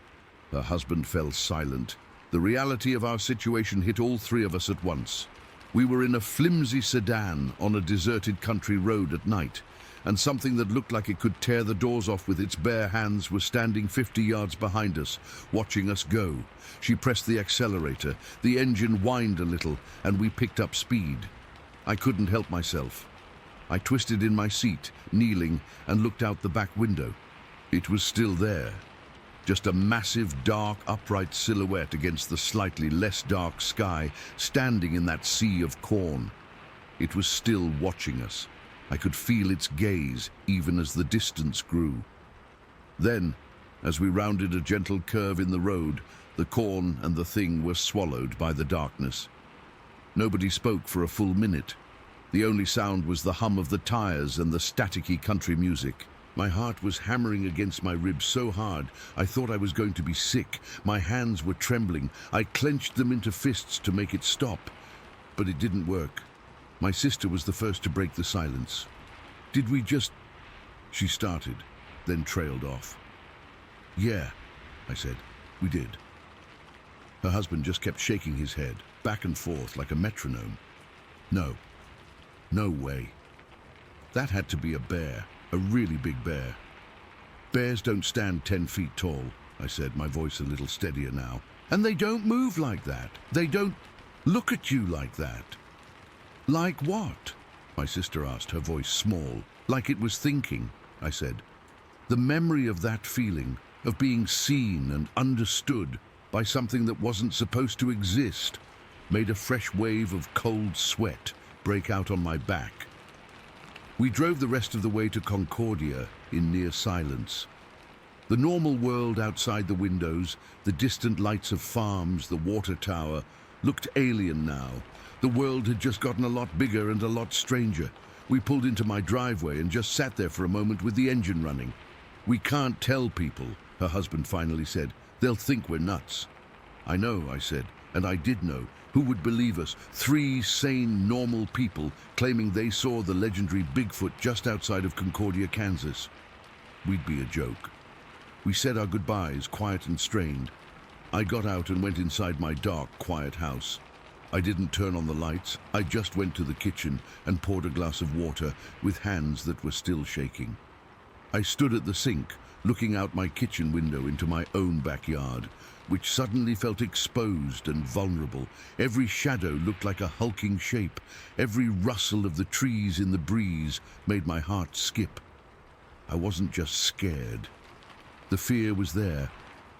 Her husband fell silent. The reality of our situation hit all three of us at once. We were in a flimsy sedan on a deserted country road at night, and something that looked like it could tear the doors off with its bare hands was standing 50 yards behind us, watching us go. She pressed the accelerator, the engine whined a little, and we picked up speed. I couldn't help myself. I twisted in my seat, kneeling, and looked out the back window. It was still there, just a massive, dark, upright silhouette against the slightly less dark sky, standing in that sea of corn. It was still watching us. I could feel its gaze, even as the distance grew. Then, as we rounded a gentle curve in the road, the corn and the thing were swallowed by the darkness. Nobody spoke for a full minute. The only sound was the hum of the tires and the staticky country music. My heart was hammering against my ribs so hard, I thought I was going to be sick. My hands were trembling. I clenched them into fists to make it stop. But it didn't work. My sister was the first to break the silence. "Did we just—" she started, then trailed off. "Yeah," I said, "we did." Her husband just kept shaking his head, back and forth like a metronome. "No. No way. That had to be a bear. A really big bear." "Bears don't stand 10 feet tall," I said, my voice a little steadier now. "And they don't move like that. They don't look at you like that." "Like what?" my sister asked, her voice small. "Like it was thinking," I said. The memory of that feeling, of being seen and understood by something that wasn't supposed to exist, made a fresh wave of cold sweat break out on my back. We drove the rest of the way to Concordia in near silence. The normal world outside the windows, the distant lights of farms, the water tower, looked alien now. The world had just gotten a lot bigger and a lot stranger. We pulled into my driveway and just sat there for a moment with the engine running. "We can't tell people," her husband finally said. "They'll think we're nuts." "I know," I said, and I did know. Who would believe us? 3 sane, normal people claiming they saw the legendary Bigfoot just outside of Concordia, Kansas. We'd be a joke. We said our goodbyes, quiet and strained. I got out and went inside my dark, quiet house. I didn't turn on the lights. I just went to the kitchen and poured a glass of water with hands that were still shaking. I stood at the sink, looking out my kitchen window into my own backyard, which suddenly felt exposed and vulnerable. Every shadow looked like a hulking shape. Every rustle of the trees in the breeze made my heart skip. I wasn't just scared. The fear was there,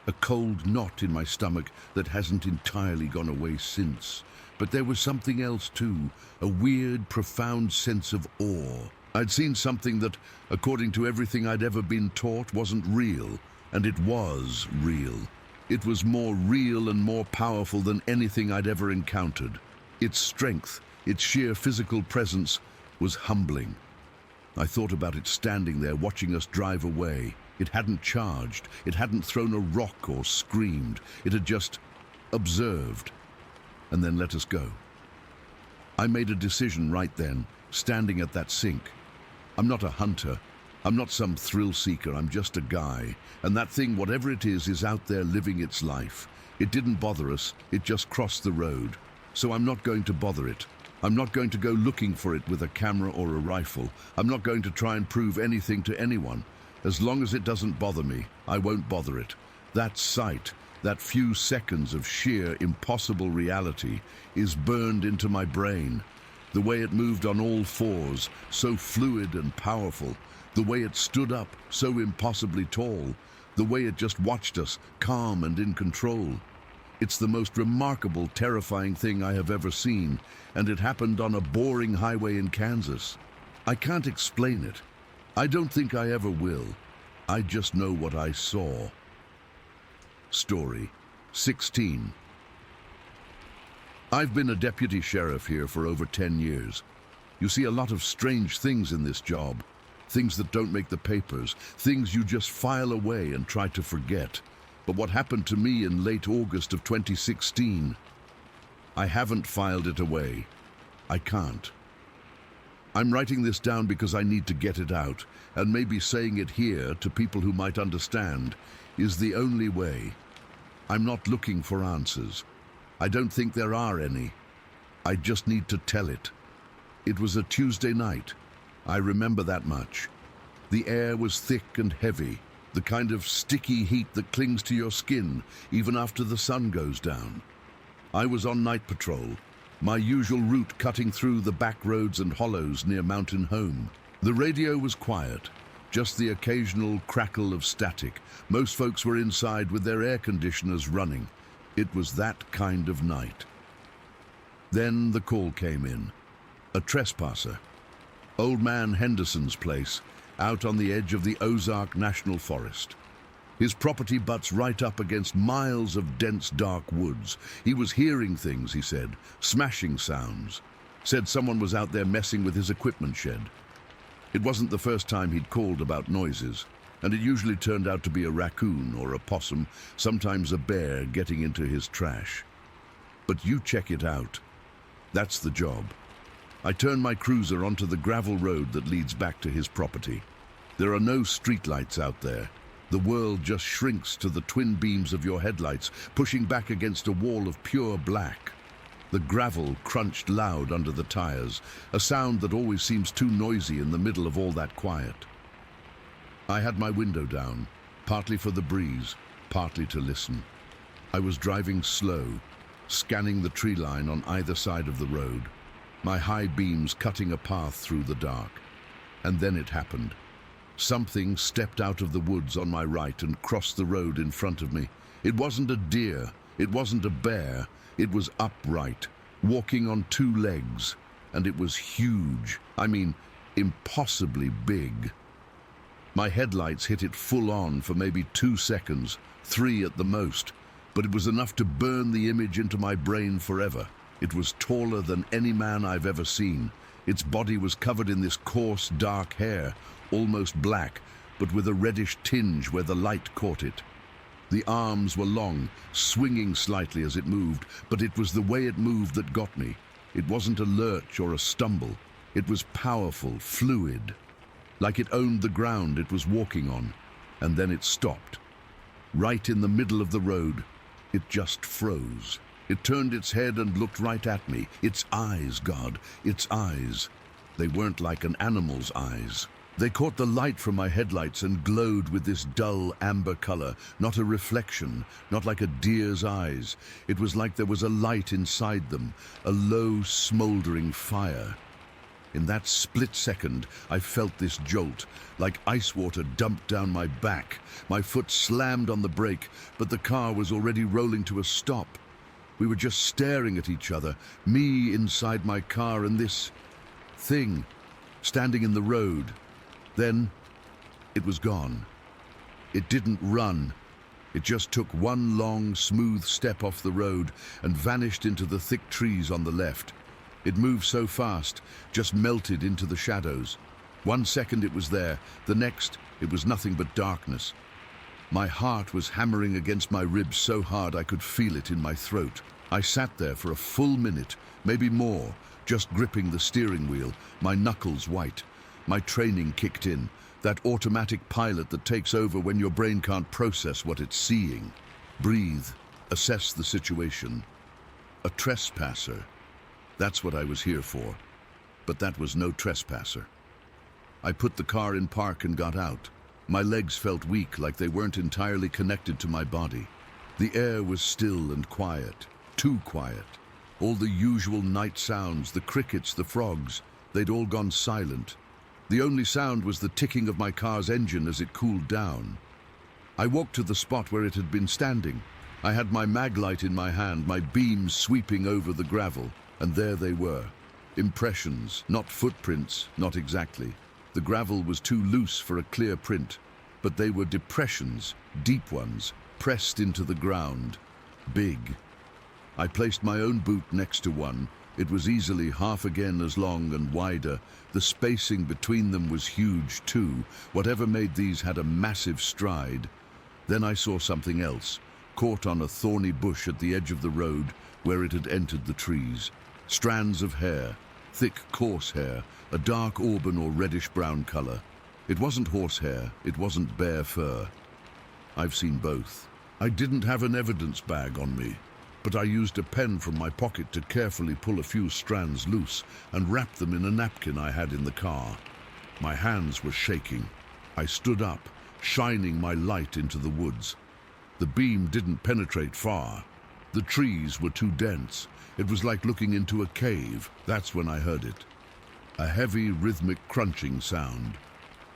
a cold knot in my stomach that hasn't entirely gone away since. But there was something else too, a weird, profound sense of awe. I'd seen something that, according to everything I'd ever been taught, wasn't real, and it was real. It was more real and more powerful than anything I'd ever encountered. Its strength, its sheer physical presence, was humbling. I thought about it standing there watching us drive away. It hadn't charged, it hadn't thrown a rock or screamed. It had just observed and then let us go. I made a decision right then, standing at that sink. I'm not a hunter. I'm not some thrill seeker, I'm just a guy. And that thing, whatever it is out there living its life. It didn't bother us, it just crossed the road. so I'm not going to bother it. I'm not going to go looking for it with a camera or a rifle. I'm not going to try and prove anything to anyone. As long as it doesn't bother me, I won't bother it. That sight, that few seconds of sheer impossible reality, is burned into my brain. The way it moved on all fours, so fluid and powerful. The way it stood up, so impossibly tall. The way it just watched us, calm and in control. It's the most remarkable, terrifying thing I have ever seen, and it happened on a boring highway in Kansas. I can't explain it. I don't think I ever will. I just know what I saw. Story 16. I've been a deputy sheriff here for over 10 years. You see a lot of strange things in this job. Things that don't make the papers, things you just file away and try to forget. But what happened to me in late August of 2016, I haven't filed it away. I can't. I'm writing this down because I need to get it out, and maybe saying it here to people who might understand is the only way. I'm not looking for answers. I don't think there are any. I just need to tell it. It was a Tuesday night. I remember that much. The air was thick and heavy, the kind of sticky heat that clings to your skin even after the sun goes down. I was on night patrol, my usual route cutting through the back roads and hollows near Mountain Home. The radio was quiet, just the occasional crackle of static. Most folks were inside with their air conditioners running. It was that kind of night. Then the call came in. A trespasser. Old Man Henderson's place, out on the edge of the Ozark National Forest. His property butts right up against miles of dense, dark woods. He was hearing things, he said, smashing sounds. Said someone was out there messing with his equipment shed. It wasn't the first time he'd called about noises, and it usually turned out to be a raccoon or a possum, sometimes a bear getting into his trash. But you check it out. That's the job. I turn my cruiser onto the gravel road that leads back to his property. There are no streetlights out there. The world just shrinks to the twin beams of your headlights, pushing back against a wall of pure black. The gravel crunched loud under the tires, a sound that always seems too noisy in the middle of all that quiet. I had my window down, partly for the breeze, partly to listen. I was driving slow, scanning the tree line on either side of the road, my high beams cutting a path through the dark. And then it happened. Something stepped out of the woods on my right and crossed the road in front of me. It wasn't a deer, it wasn't a bear, it was upright, walking on two legs, and it was huge. I mean, impossibly big. My headlights hit it full on for maybe 2 seconds, 3 at the most, but it was enough to burn the image into my brain forever. It was taller than any man I've ever seen. Its body was covered in this coarse, dark hair, almost black, but with a reddish tinge where the light caught it. The arms were long, swinging slightly as it moved, but it was the way it moved that got me. It wasn't a lurch or a stumble. It was powerful, fluid, like it owned the ground it was walking on, and then it stopped. Right in the middle of the road, it just froze. It turned its head and looked right at me. Its eyes, God, its eyes. They weren't like an animal's eyes. They caught the light from my headlights and glowed with this dull amber color, not a reflection, not like a deer's eyes. It was like there was a light inside them, a low, smoldering fire. In that split second, I felt this jolt, like ice water dumped down my back. My foot slammed on the brake, but the car was already rolling to a stop. We were just staring at each other, me inside my car and this thing standing in the road. Then it was gone. It didn't run. It just took one long, smooth step off the road and vanished into the thick trees on the left. It moved so fast, just melted into the shadows. 1 second it was there, the next it was nothing but darkness. My heart was hammering against my ribs so hard I could feel it in my throat. I sat there for a full minute, maybe more, just gripping the steering wheel, my knuckles white. My training kicked in, that automatic pilot that takes over when your brain can't process what it's seeing. Breathe, assess the situation. A trespasser. That's what I was here for. But that was no trespasser. I put the car in park and got out. My legs felt weak, like they weren't entirely connected to my body. The air was still and quiet. Too quiet. All the usual night sounds, the crickets, the frogs, they'd all gone silent. The only sound was the ticking of my car's engine as it cooled down. I walked to the spot where it had been standing. I had my mag light in my hand, my beams sweeping over the gravel, and there they were. Impressions, not footprints, not exactly. The gravel was too loose for a clear print, but they were depressions, deep ones, pressed into the ground. Big. I placed my own boot next to one. It was easily half again as long and wider. The spacing between them was huge too. Whatever made these had a massive stride. Then I saw something else, caught on a thorny bush at the edge of the road where it had entered the trees. Strands of hair, thick, coarse hair, a dark auburn or reddish-brown color. It wasn't horsehair, it wasn't bear fur. I've seen both. I didn't have an evidence bag on me, but I used a pen from my pocket to carefully pull a few strands loose and wrap them in a napkin I had in the car. My hands were shaking. I stood up, shining my light into the woods. The beam didn't penetrate far. The trees were too dense. It was like looking into a cave. That's when I heard it. A heavy, rhythmic crunching sound.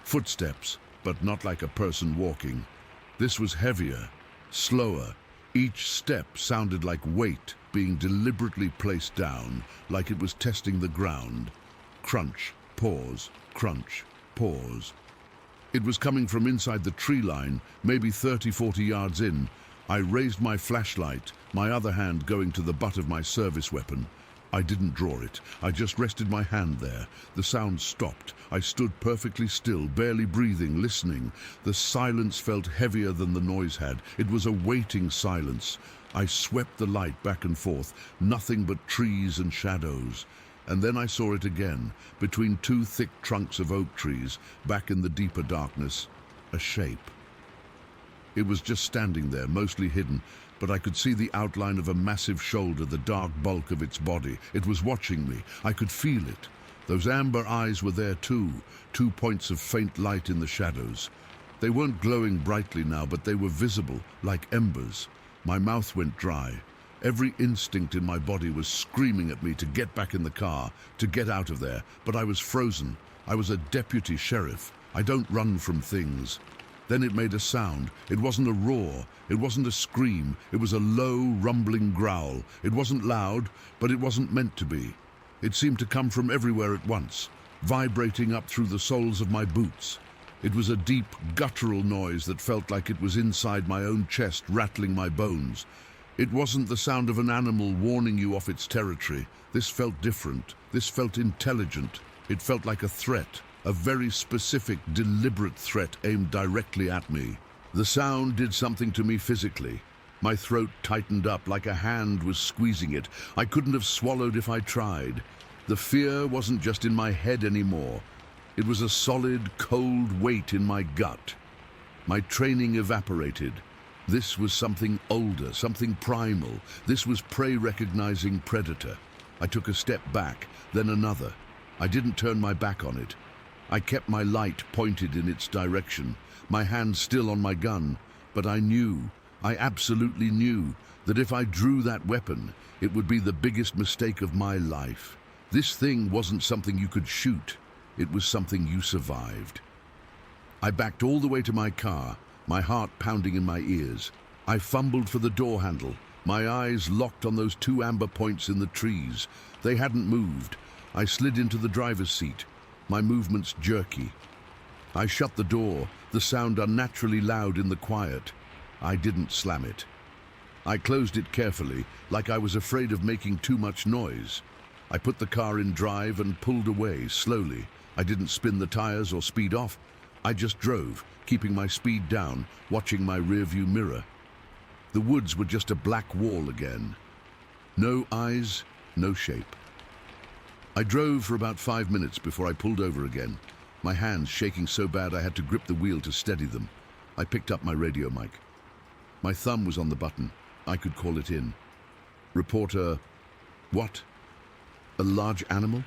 Footsteps, but not like a person walking. This was heavier, slower. Each step sounded like weight being deliberately placed down, like it was testing the ground. Crunch, pause, crunch, pause. It was coming from inside the tree line, maybe 30-40 yards in. I raised my flashlight, my other hand going to the butt of my service weapon. I didn't draw it. I just rested my hand there. The sound stopped. I stood perfectly still, barely breathing, listening. The silence felt heavier than the noise had. It was a waiting silence. I swept the light back and forth, nothing but trees and shadows. And then I saw it again, between two thick trunks of oak trees, back in the deeper darkness. A shape. It was just standing there, mostly hidden, but I could see the outline of a massive shoulder, the dark bulk of its body. It was watching me. I could feel it. Those amber eyes were there too, 2 points of faint light in the shadows. They weren't glowing brightly now, but they were visible, like embers. My mouth went dry. Every instinct in my body was screaming at me to get back in the car, to get out of there, but I was frozen. I was a deputy sheriff. I don't run from things. Then it made a sound. It wasn't a roar. It wasn't a scream. It was a low, rumbling growl. It wasn't loud, but it wasn't meant to be. It seemed to come from everywhere at once, vibrating up through the soles of my boots. It was a deep, guttural noise that felt like it was inside my own chest, rattling my bones. It wasn't the sound of an animal warning you off its territory. This felt different. This felt intelligent. It felt like a threat. A very specific, deliberate threat aimed directly at me. The sound did something to me physically. My throat tightened up like a hand was squeezing it. I couldn't have swallowed if I tried. The fear wasn't just in my head anymore. It was a solid, cold weight in my gut. My training evaporated. This was something older, something primal. This was prey-recognizing predator. I took a step back, then another. I didn't turn my back on it. I kept my light pointed in its direction, my hand still on my gun, but I knew, I absolutely knew, that if I drew that weapon, it would be the biggest mistake of my life. This thing wasn't something you could shoot, it was something you survived. I backed all the way to my car, my heart pounding in my ears. I fumbled for the door handle, my eyes locked on those 2 amber points in the trees. They hadn't moved. I slid into the driver's seat, my movements jerky. I shut the door, the sound unnaturally loud in the quiet. I didn't slam it. I closed it carefully, like I was afraid of making too much noise. I put the car in drive and pulled away slowly. I didn't spin the tires or speed off. I just drove, keeping my speed down, watching my rearview mirror. The woods were just a black wall again. No eyes, no shape. I drove for about 5 minutes before I pulled over again, my hands shaking so bad I had to grip the wheel to steady them. I picked up my radio mic. My thumb was on the button. I could call it in. Reporter What? A large animal?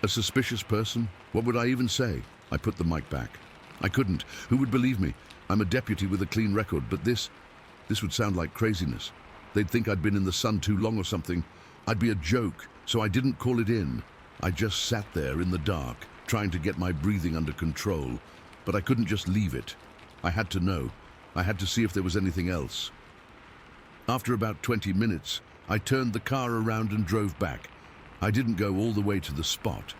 A suspicious person? What would I even say? I put the mic back. I couldn't. Who would believe me? I'm a deputy with a clean record, but this would sound like craziness. They'd think I'd been in the sun too long or something. I'd be a joke, so I didn't call it in. I just sat there in the dark, trying to get my breathing under control, but I couldn't just leave it. I had to know. I had to see if there was anything else. After about 20 minutes, I turned the car around and drove back. I didn't go all the way to the spot.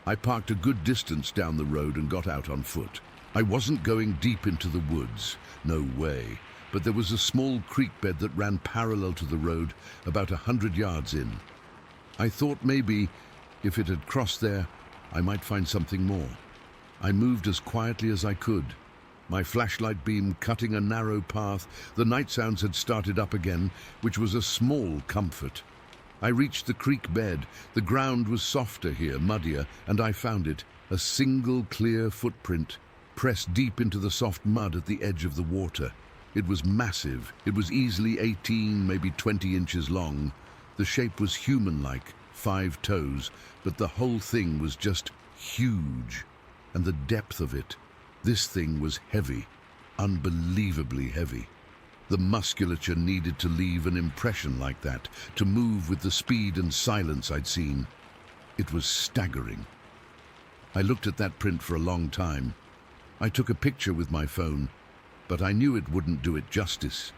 I parked a good distance down the road and got out on foot. I wasn't going deep into the woods, no way, but there was a small creek bed that ran parallel to the road about 100 yards in. I thought maybe, if it had crossed there, I might find something more. I moved as quietly as I could. My flashlight beam cutting a narrow path, the night sounds had started up again, which was a small comfort. I reached the creek bed. The ground was softer here, muddier, and I found it, a single clear footprint, pressed deep into the soft mud at the edge of the water. It was massive. It was easily 18, maybe 20 inches long. The shape was human-like, 5 toes, but the whole thing was just huge. And the depth of it. This thing was heavy, unbelievably heavy. The musculature needed to leave an impression like that, to move with the speed and silence I'd seen. It was staggering. I looked at that print for a long time. I took a picture with my phone, but I knew it wouldn't do it justice.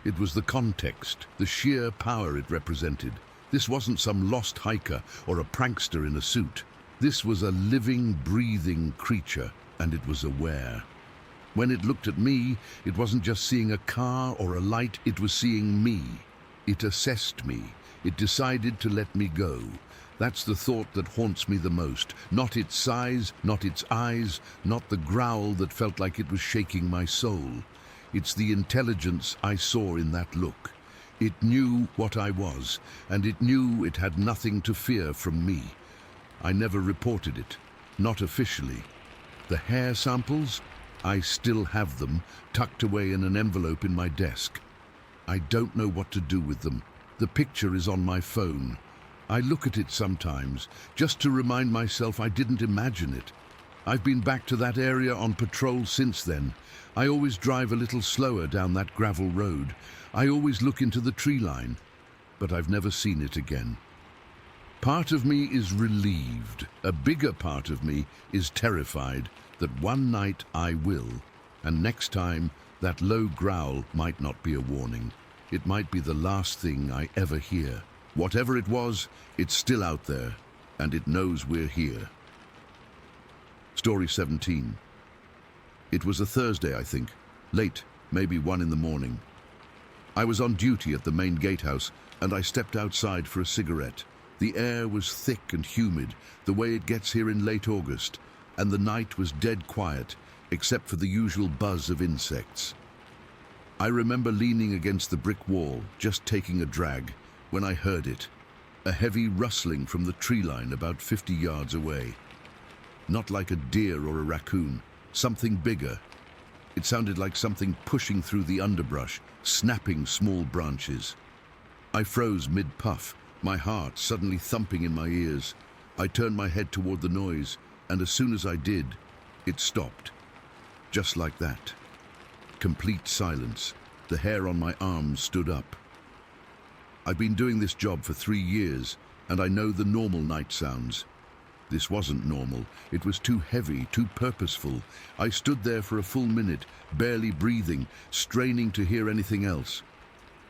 It was the context, the sheer power it represented. This wasn't some lost hiker or a prankster in a suit. This was a living, breathing creature, and it was aware. When it looked at me, it wasn't just seeing a car or a light, it was seeing me. It assessed me. It decided to let me go. That's the thought that haunts me the most. Not its size, not its eyes, not the growl that felt like it was shaking my soul. It's the intelligence I saw in that look. It knew what I was, and it knew it had nothing to fear from me. I never reported it, not officially. The hair samples? I still have them, tucked away in an envelope in my desk. I don't know what to do with them. The picture is on my phone. I look at it sometimes, just to remind myself I didn't imagine it. I've been back to that area on patrol since then. I always drive a little slower down that gravel road. I always look into the tree line, but I've never seen it again. Part of me is relieved. A bigger part of me is terrified that one night I will, and next time that low growl might not be a warning. It might be the last thing I ever hear. Whatever it was, it's still out there, and it knows we're here. Story 17. It was a Thursday, I think. Late, maybe 1 in the morning. I was on duty at the main gatehouse, and I stepped outside for a cigarette. The air was thick and humid, the way it gets here in late August, and the night was dead quiet, except for the usual buzz of insects. I remember leaning against the brick wall, just taking a drag, when I heard it, a heavy rustling from the tree line about 50 yards away. Not like a deer or a raccoon, something bigger. It sounded like something pushing through the underbrush, snapping small branches. I froze mid-puff, my heart suddenly thumping in my ears. I turned my head toward the noise, and as soon as I did, it stopped. Just like that. Complete silence. The hair on my arms stood up. I've been doing this job for 3 years, and I know the normal night sounds. This wasn't normal. It was too heavy, too purposeful. I stood there for a full minute, barely breathing, straining to hear anything else.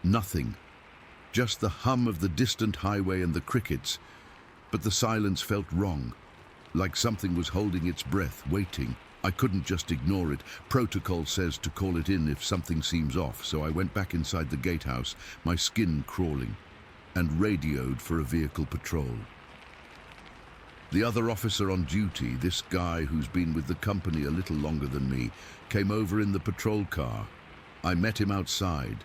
Nothing. Just the hum of the distant highway and the crickets. But the silence felt wrong, like something was holding its breath, waiting. I couldn't just ignore it. Protocol says to call it in if something seems off, so I went back inside the gatehouse, my skin crawling, and radioed for a vehicle patrol. The other officer on duty, this guy who's been with the company a little longer than me, came over in the patrol car. I met him outside,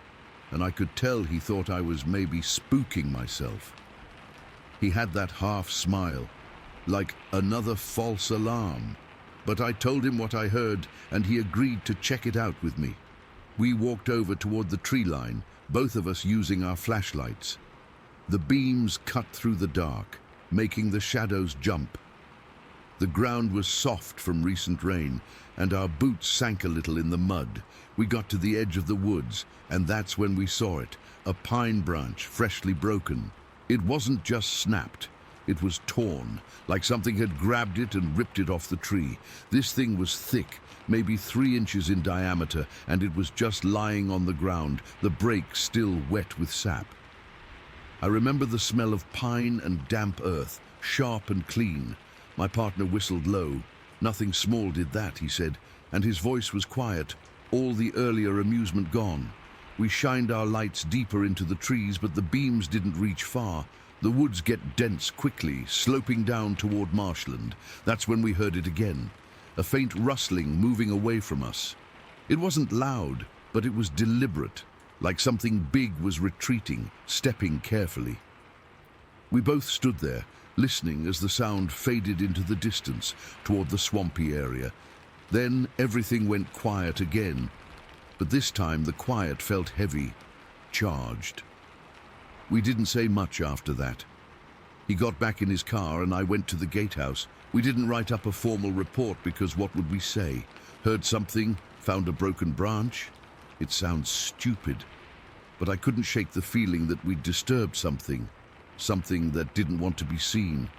and I could tell he thought I was maybe spooking myself. He had that half smile, like another false alarm. But I told him what I heard, and he agreed to check it out with me. We walked over toward the tree line, both of us using our flashlights. The beams cut through the dark, making the shadows jump. The ground was soft from recent rain, and our boots sank a little in the mud. We got to the edge of the woods, and that's when we saw it, a pine branch freshly broken. It wasn't just snapped, it was torn, like something had grabbed it and ripped it off the tree. This thing was thick, maybe 3 inches in diameter, and it was just lying on the ground, the break still wet with sap. I remember the smell of pine and damp earth, sharp and clean. My partner whistled low. Nothing small did that, he said, and his voice was quiet, all the earlier amusement gone. We shined our lights deeper into the trees, but the beams didn't reach far. The woods get dense quickly, sloping down toward marshland. That's when we heard it again, a faint rustling moving away from us. It wasn't loud, but it was deliberate, like something big was retreating, stepping carefully. We both stood there, listening as the sound faded into the distance, toward the swampy area. Then everything went quiet again, but this time the quiet felt heavy, charged. We didn't say much after that. He got back in his car and I went to the gatehouse. We didn't write up a formal report because what would we say? Heard something? Found a broken branch? It sounds stupid, but I couldn't shake the feeling that we'd disturbed something that didn't want to be seen.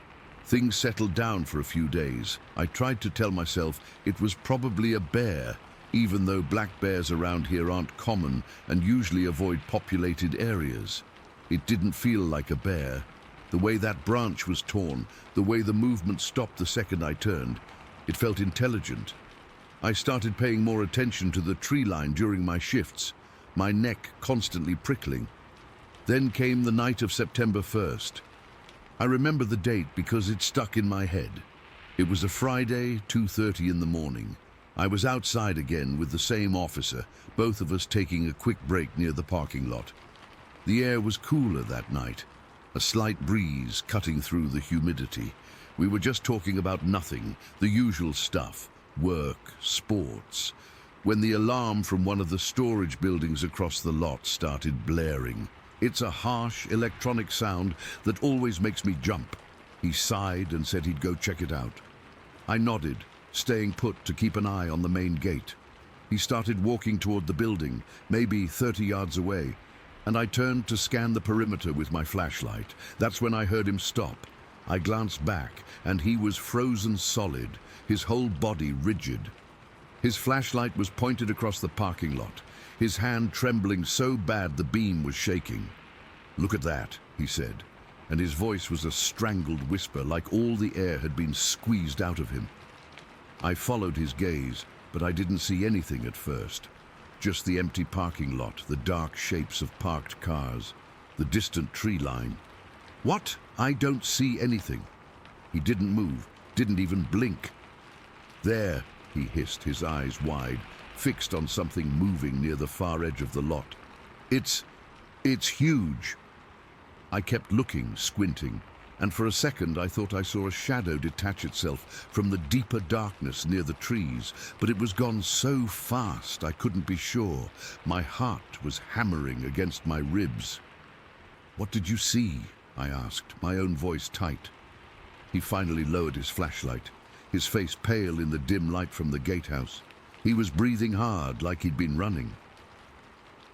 Things settled down for a few days. I tried to tell myself it was probably a bear, even though black bears around here aren't common and usually avoid populated areas. It didn't feel like a bear. The way that branch was torn, the way the movement stopped the second I turned, it felt intelligent. I started paying more attention to the tree line during my shifts, my neck constantly prickling. Then came the night of September 1st. I remember the date because it stuck in my head. It was a Friday, 2:30 in the morning. I was outside again with the same officer, both of us taking a quick break near the parking lot. The air was cooler that night, a slight breeze cutting through the humidity. We were just talking about nothing, the usual stuff, work, sports, when the alarm from one of the storage buildings across the lot started blaring. It's a harsh electronic sound that always makes me jump. He sighed and said he'd go check it out. I nodded, staying put to keep an eye on the main gate. He started walking toward the building, maybe 30 yards away, and I turned to scan the perimeter with my flashlight. That's when I heard him stop. I glanced back, and he was frozen solid, his whole body rigid. His flashlight was pointed across the parking lot, his hand trembling so bad the beam was shaking. "Look at that," he said, and his voice was a strangled whisper, like all the air had been squeezed out of him. I followed his gaze, but I didn't see anything at first. Just the empty parking lot, the dark shapes of parked cars, the distant tree line. "What? I don't see anything." He didn't move, didn't even blink. "There," he hissed, his eyes wide, fixed on something moving near the far edge of the lot. It's huge." I kept looking, squinting, and for a second I thought I saw a shadow detach itself from the deeper darkness near the trees, but it was gone so fast I couldn't be sure. My heart was hammering against my ribs. "What did you see?" I asked, my own voice tight. He finally lowered his flashlight, his face pale in the dim light from the gatehouse. He was breathing hard, like he'd been running.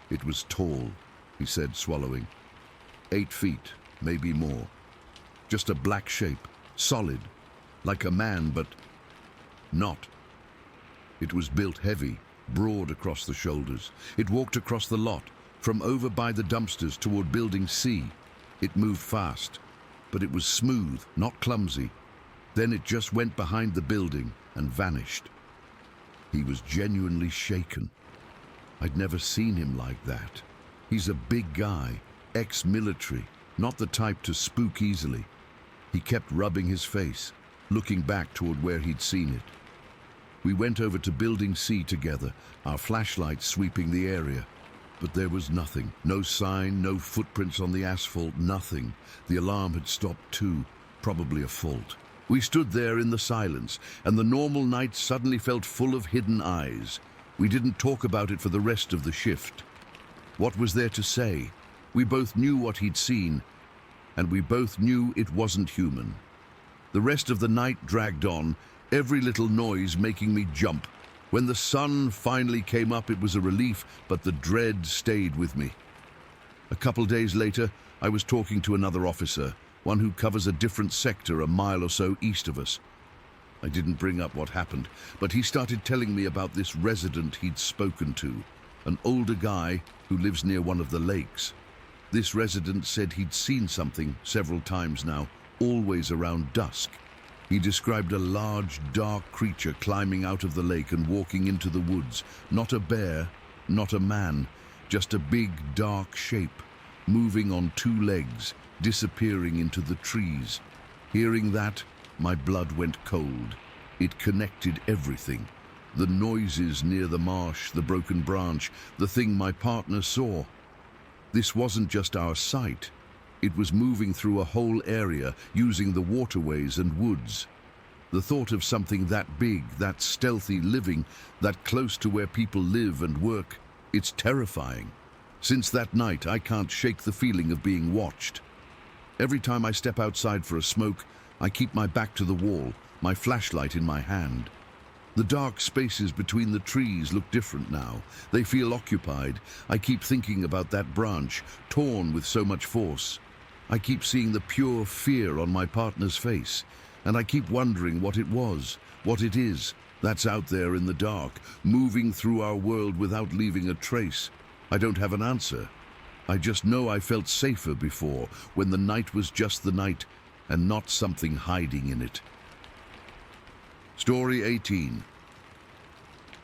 "It was tall," he said, swallowing. 8 feet, maybe more. Just a black shape, solid, like a man, but not. It was built heavy, broad across the shoulders. It walked across the lot, from over by the dumpsters toward Building C. It moved fast, but it was smooth, not clumsy. Then it just went behind the building and vanished. He was genuinely shaken. I'd never seen him like that. He's a big guy, ex-military, not the type to spook easily. He kept rubbing his face, looking back toward where he'd seen it. We went over to Building C together, our flashlights sweeping the area. But there was nothing, no sign, no footprints on the asphalt, nothing. The alarm had stopped too, probably a fault. We stood there in the silence, and the normal night suddenly felt full of hidden eyes. We didn't talk about it for the rest of the shift. What was there to say? We both knew what he'd seen, and we both knew it wasn't human. The rest of the night dragged on, every little noise making me jump. When the sun finally came up, it was a relief, but the dread stayed with me. A couple days later, I was talking to another officer, one who covers a different sector a mile or so east of us. I didn't bring up what happened, but he started telling me about this resident he'd spoken to, an older guy who lives near one of the lakes. This resident said he'd seen something several times now, always around dusk. He described a large, dark creature climbing out of the lake and walking into the woods. Not a bear, not a man, just a big, dark shape, moving on two legs, disappearing into the trees. Hearing that, my blood went cold. It connected everything. The noises near the marsh, the broken branch, the thing my partner saw. This wasn't just our sight. It was moving through a whole area, using the waterways and woods. The thought of something that big, that stealthy, living, that close to where people live and work, it's terrifying. Since that night, I can't shake the feeling of being watched. Every time I step outside for a smoke, I keep my back to the wall, my flashlight in my hand. The dark spaces between the trees look different now. They feel occupied. I keep thinking about that branch, torn with so much force. I keep seeing the pure fear on my partner's face, and I keep wondering what it was, what it is, that's out there in the dark, moving through our world without leaving a trace. I don't have an answer. I just know I felt safer before, when the night was just the night, and not something hiding in it. Story 18.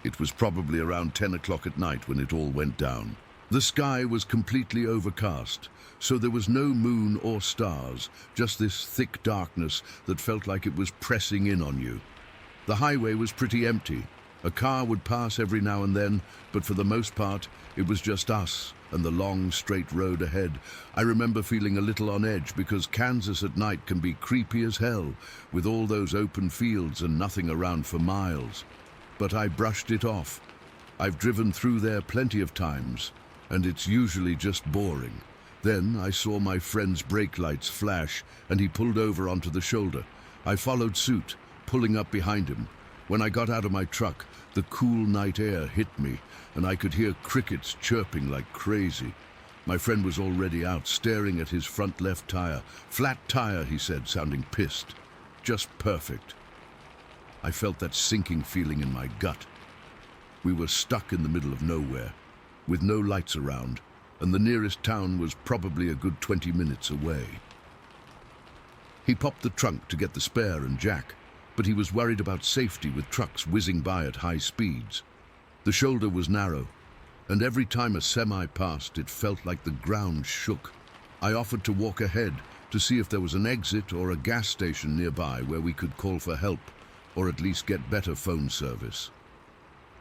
It was probably around 10 o'clock at night when it all went down. The sky was completely overcast, so there was no moon or stars, just this thick darkness that felt like it was pressing in on you. The highway was pretty empty. A car would pass every now and then, but for the most part, it was just us and the long, straight road ahead. I remember feeling a little on edge because Kansas at night can be creepy as hell, with all those open fields and nothing around for miles. But I brushed it off. I've driven through there plenty of times, and it's usually just boring. Then I saw my friend's brake lights flash, and he pulled over onto the shoulder. I followed suit, pulling up behind him. When I got out of my truck, the cool night air hit me, and I could hear crickets chirping like crazy. My friend was already out, staring at his front left tire. Flat tire, he said, sounding pissed. Just perfect. I felt that sinking feeling in my gut. We were stuck in the middle of nowhere, with no lights around, and the nearest town was probably a good 20 minutes away. He popped the trunk to get the spare and jack, but he was worried about safety with trucks whizzing by at high speeds. The shoulder was narrow, and every time a semi passed, it felt like the ground shook. I offered to walk ahead to see if there was an exit or a gas station nearby where we could call for help, or at least get better phone service.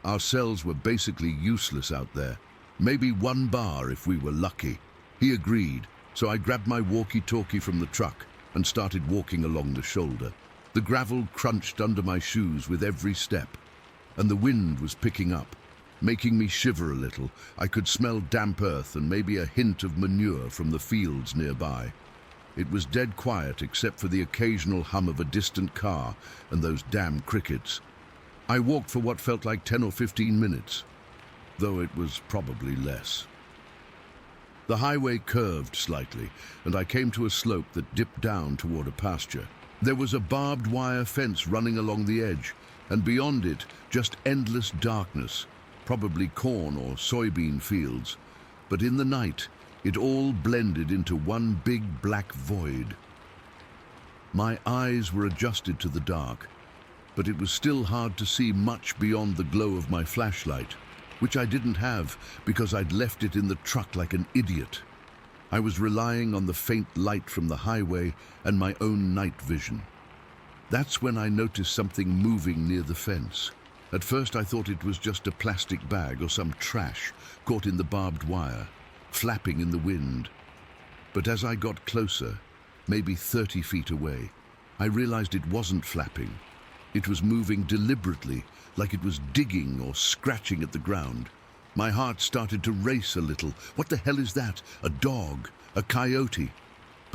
Our cells were basically useless out there. Maybe one bar if we were lucky. He agreed, so I grabbed my walkie-talkie from the truck and started walking along the shoulder. The gravel crunched under my shoes with every step, and the wind was picking up, making me shiver a little. I could smell damp earth and maybe a hint of manure from the fields nearby. It was dead quiet except for the occasional hum of a distant car and those damn crickets. I walked for what felt like 10 or 15 minutes, though it was probably less. The highway curved slightly, and I came to a slope that dipped down toward a pasture. There was a barbed wire fence running along the edge, and beyond it, just endless darkness, probably corn or soybean fields. But in the night, it all blended into one big black void. My eyes were adjusted to the dark, but it was still hard to see much beyond the glow of my flashlight, which I didn't have because I'd left it in the truck like an idiot. I was relying on the faint light from the highway and my own night vision. That's when I noticed something moving near the fence. At first I thought it was just a plastic bag or some trash caught in the barbed wire, flapping in the wind. But as I got closer, maybe 30 feet away, I realized it wasn't flapping. It was moving deliberately, like it was digging or scratching at the ground. My heart started to race a little. What the hell is that? A dog? A coyote?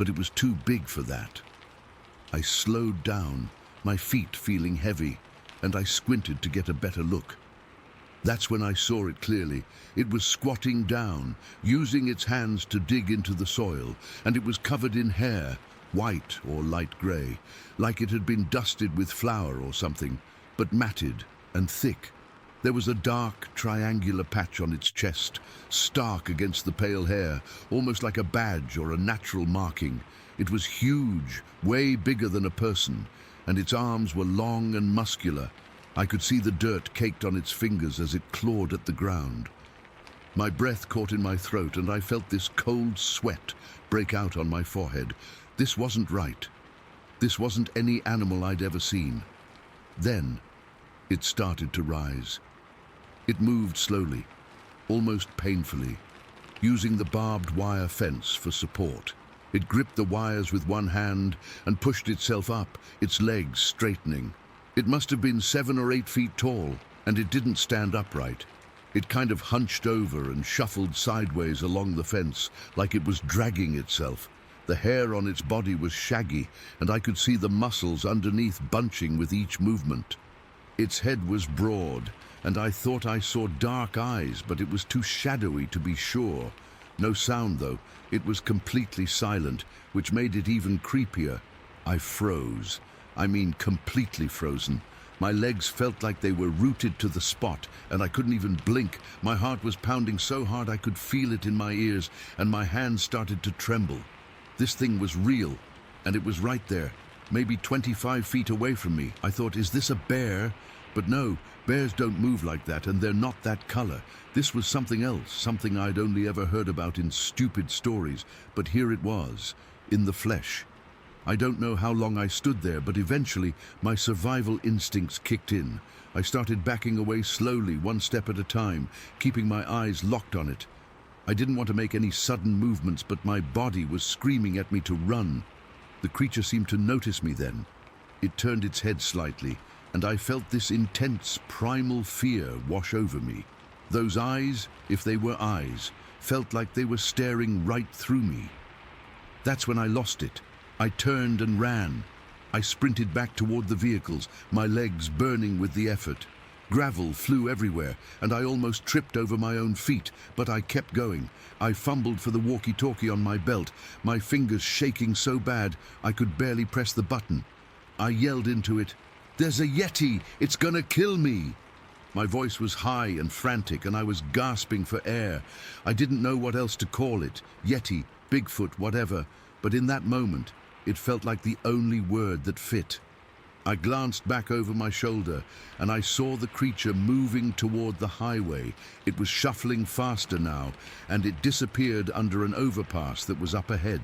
but it was too big for that. I slowed down, my feet feeling heavy, and I squinted to get a better look. That's when I saw it clearly. It was squatting down, using its hands to dig into the soil, and it was covered in hair, white or light grey, like it had been dusted with flour or something, but matted and thick. There was a dark, triangular patch on its chest, stark against the pale hair, almost like a badge or a natural marking. It was huge, way bigger than a person, and its arms were long and muscular. I could see the dirt caked on its fingers as it clawed at the ground. My breath caught in my throat, and I felt this cold sweat break out on my forehead. This wasn't right. This wasn't any animal I'd ever seen. Then, it started to rise. It moved slowly, almost painfully, using the barbed wire fence for support. It gripped the wires with one hand and pushed itself up, its legs straightening. It must have been 7 or 8 feet tall, and it didn't stand upright. It kind of hunched over and shuffled sideways along the fence, like it was dragging itself. The hair on its body was shaggy, and I could see the muscles underneath bunching with each movement. Its head was broad, and I thought I saw dark eyes, but it was too shadowy to be sure. No sound, though. It was completely silent, which made it even creepier. I froze. I mean, completely frozen. My legs felt like they were rooted to the spot, and I couldn't even blink. My heart was pounding so hard I could feel it in my ears, and my hands started to tremble. This thing was real, and it was right there, maybe 25 feet away from me. I thought, is this a bear? But no, bears don't move like that, and they're not that color. This was something else, something I'd only ever heard about in stupid stories, but here it was, in the flesh. I don't know how long I stood there, but eventually my survival instincts kicked in. I started backing away slowly, one step at a time, keeping my eyes locked on it. I didn't want to make any sudden movements, but my body was screaming at me to run. The creature seemed to notice me then. It turned its head slightly, and I felt this intense, primal fear wash over me. Those eyes, if they were eyes, felt like they were staring right through me. That's when I lost it. I turned and ran. I sprinted back toward the vehicles, my legs burning with the effort. Gravel flew everywhere, and I almost tripped over my own feet, but I kept going. I fumbled for the walkie-talkie on my belt, my fingers shaking so bad I could barely press the button. I yelled into it, "There's a Yeti! It's gonna kill me!" My voice was high and frantic, and I was gasping for air. I didn't know what else to call it, Yeti, Bigfoot, whatever, but in that moment, it felt like the only word that fit. I glanced back over my shoulder, and I saw the creature moving toward the highway. It was shuffling faster now, and it disappeared under an overpass that was up ahead.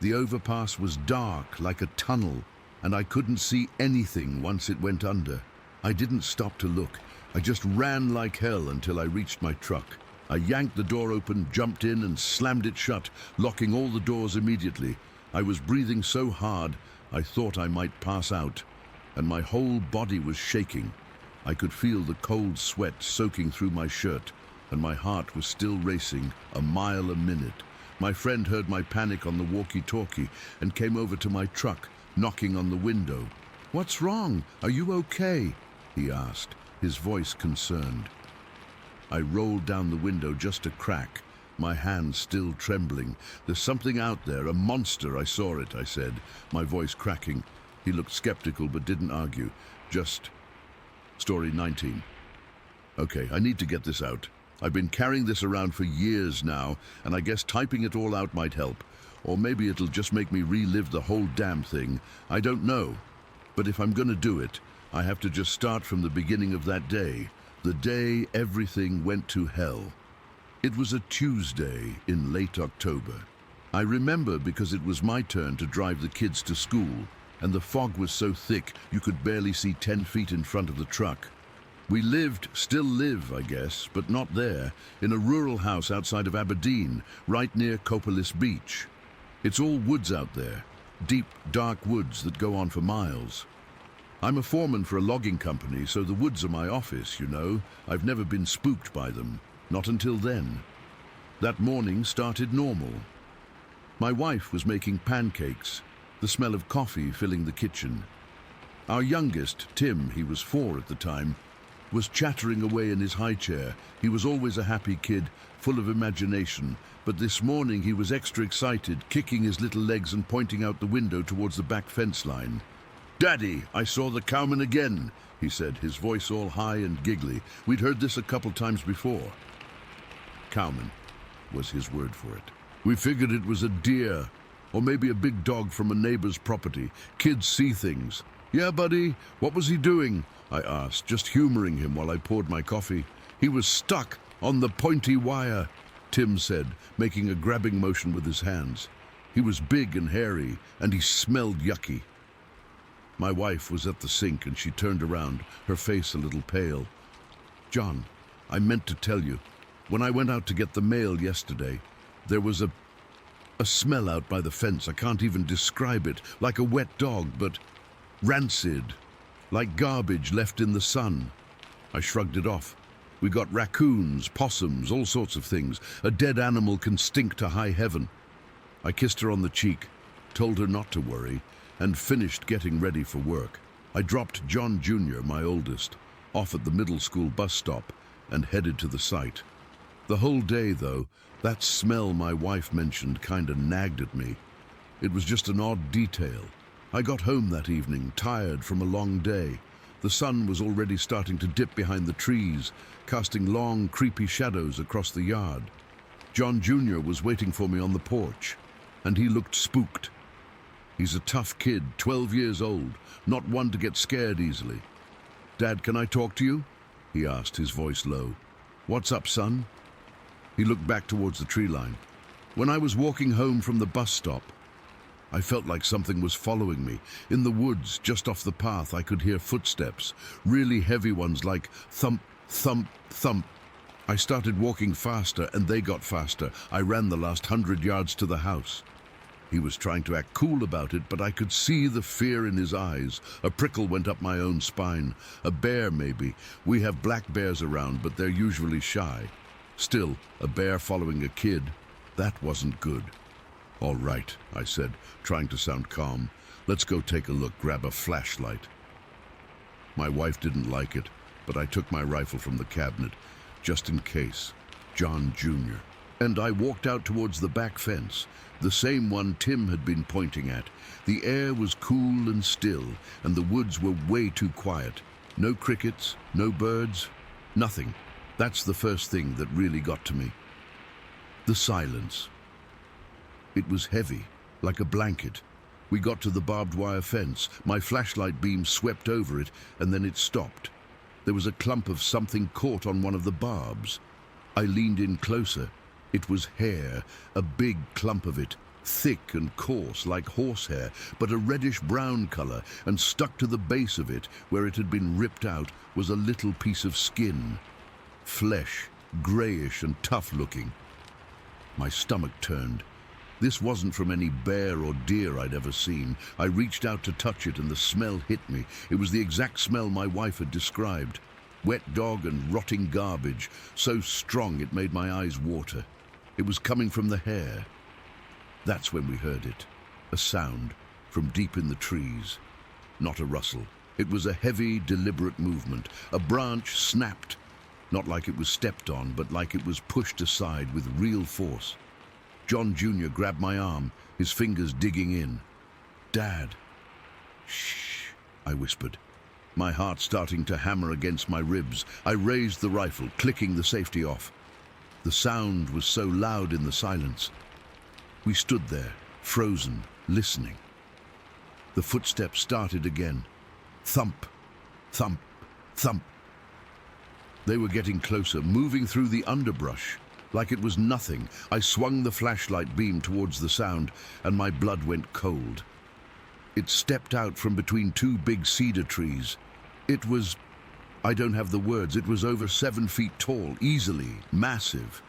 The overpass was dark, like a tunnel, and I couldn't see anything once it went under. I didn't stop to look. I just ran like hell until I reached my truck. I yanked the door open, jumped in, and slammed it shut, locking all the doors immediately. I was breathing so hard, I thought I might pass out, and my whole body was shaking. I could feel the cold sweat soaking through my shirt, and my heart was still racing, a mile a minute. My friend heard my panic on the walkie-talkie and came over to my truck, knocking on the window. "What's wrong? Are you okay?" he asked, his voice concerned. I rolled down the window just a crack, my hands still trembling. "There's something out there, a monster, I saw it," I said, my voice cracking. He looked skeptical but didn't argue. Just, story 19. Okay, I need to get this out. I've been carrying this around for years now, and I guess typing it all out might help. Or maybe it'll just make me relive the whole damn thing. I don't know. But if I'm gonna do it, I have to just start from the beginning of that day. The day everything went to hell. It was a Tuesday in late October. I remember because it was my turn to drive the kids to school, and the fog was so thick you could barely see 10 feet in front of the truck. We still live, I guess, but not there, in a rural house outside of Aberdeen, right near Copalis Beach. It's all woods out there, deep, dark woods that go on for miles. I'm a foreman for a logging company, so the woods are my office, you know. I've never been spooked by them, not until then. That morning started normal. My wife was making pancakes, the smell of coffee filling the kitchen. Our youngest, Tim, he was 4 at the time, was chattering away in his high chair. He was always a happy kid, full of imagination, but this morning he was extra excited, kicking his little legs and pointing out the window towards the back fence line. "Daddy, I saw the cowman again," he said, his voice all high and giggly. We'd heard this a couple times before. Cowman was his word for it. We figured it was a deer, or maybe a big dog from a neighbor's property. Kids see things. "Yeah, buddy, what was he doing?" I asked, just humoring him while I poured my coffee. "He was stuck on the pointy wire," Tim said, making a grabbing motion with his hands. He was big and hairy, and he smelled yucky. My wife was at the sink, and she turned around, her face a little pale. "John, I meant to tell you, when I went out to get the mail yesterday, there was a smell out by the fence. I can't even describe it, like a wet dog, but rancid, like garbage left in the sun." I shrugged it off. "We got raccoons, possums, all sorts of things. A dead animal can stink to high heaven." I kissed her on the cheek, told her not to worry, and finished getting ready for work. I dropped John Jr., my oldest, off at the middle school bus stop and headed to the site. The whole day, though, that smell my wife mentioned kinda nagged at me. It was just an odd detail. I got home that evening, tired from a long day. The sun was already starting to dip behind the trees, casting long, creepy shadows across the yard. John Jr. was waiting for me on the porch, and he looked spooked. He's a tough kid, 12 years old, not one to get scared easily. "Dad, can I talk to you?" he asked, his voice low. "What's up, son?" He looked back towards the tree line. "When I was walking home from the bus stop, I felt like something was following me. In the woods, just off the path, I could hear footsteps, really heavy ones like thump, thump, thump. I started walking faster, and they got faster. I ran the last 100 yards to the house." He was trying to act cool about it, but I could see the fear in his eyes. A prickle went up my own spine. A bear, maybe. We have black bears around, but they're usually shy. Still, a bear following a kid, that wasn't good. "All right," I said, trying to sound calm. "Let's go take a look, grab a flashlight." My wife didn't like it, but I took my rifle from the cabinet, just in case. John Jr. And I walked out towards the back fence, the same one Tim had been pointing at. The air was cool and still, and the woods were way too quiet. No crickets, no birds, nothing. That's the first thing that really got to me. The silence. It was heavy, like a blanket. We got to the barbed wire fence. My flashlight beam swept over it, and then it stopped. There was a clump of something caught on one of the barbs. I leaned in closer. It was hair, a big clump of it, thick and coarse like horsehair, but a reddish-brown color, and stuck to the base of it, where it had been ripped out, was a little piece of skin. Flesh, grayish and tough-looking. My stomach turned. This wasn't from any bear or deer I'd ever seen. I reached out to touch it, and the smell hit me. It was the exact smell my wife had described. Wet dog and rotting garbage, so strong it made my eyes water. It was coming from the hair. That's when we heard it. A sound from deep in the trees. Not a rustle. It was a heavy, deliberate movement. A branch snapped. Not like it was stepped on, but like it was pushed aside with real force. John Jr. grabbed my arm, his fingers digging in. "Dad." "Shh," I whispered, my heart starting to hammer against my ribs. I raised the rifle, clicking the safety off. The sound was so loud in the silence. We stood there, frozen, listening. The footsteps started again. Thump, thump, thump. They were getting closer, moving through the underbrush. Like it was nothing, I swung the flashlight beam towards the sound, and my blood went cold. It stepped out from between 2 big cedar trees. It was, I don't have the words, it was over 7 feet tall, easily, massive.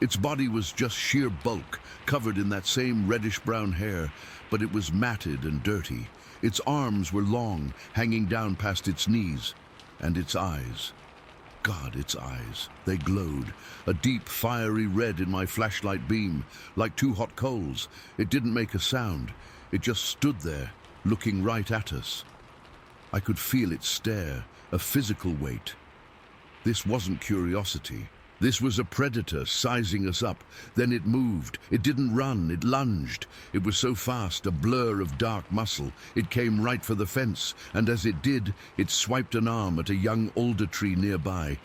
Its body was just sheer bulk, covered in that same reddish-brown hair, but it was matted and dirty. Its arms were long, hanging down past its knees, and its eyes. God, its eyes. They glowed, a deep, fiery red in my flashlight beam, like two hot coals. It didn't make a sound. It just stood there, looking right at us. I could feel its stare, a physical weight. This wasn't curiosity. This was a predator sizing us up. Then it moved. It didn't run, it lunged. It was so fast, a blur of dark muscle. It came right for the fence, and as it did, it swiped an arm at a young alder tree nearby.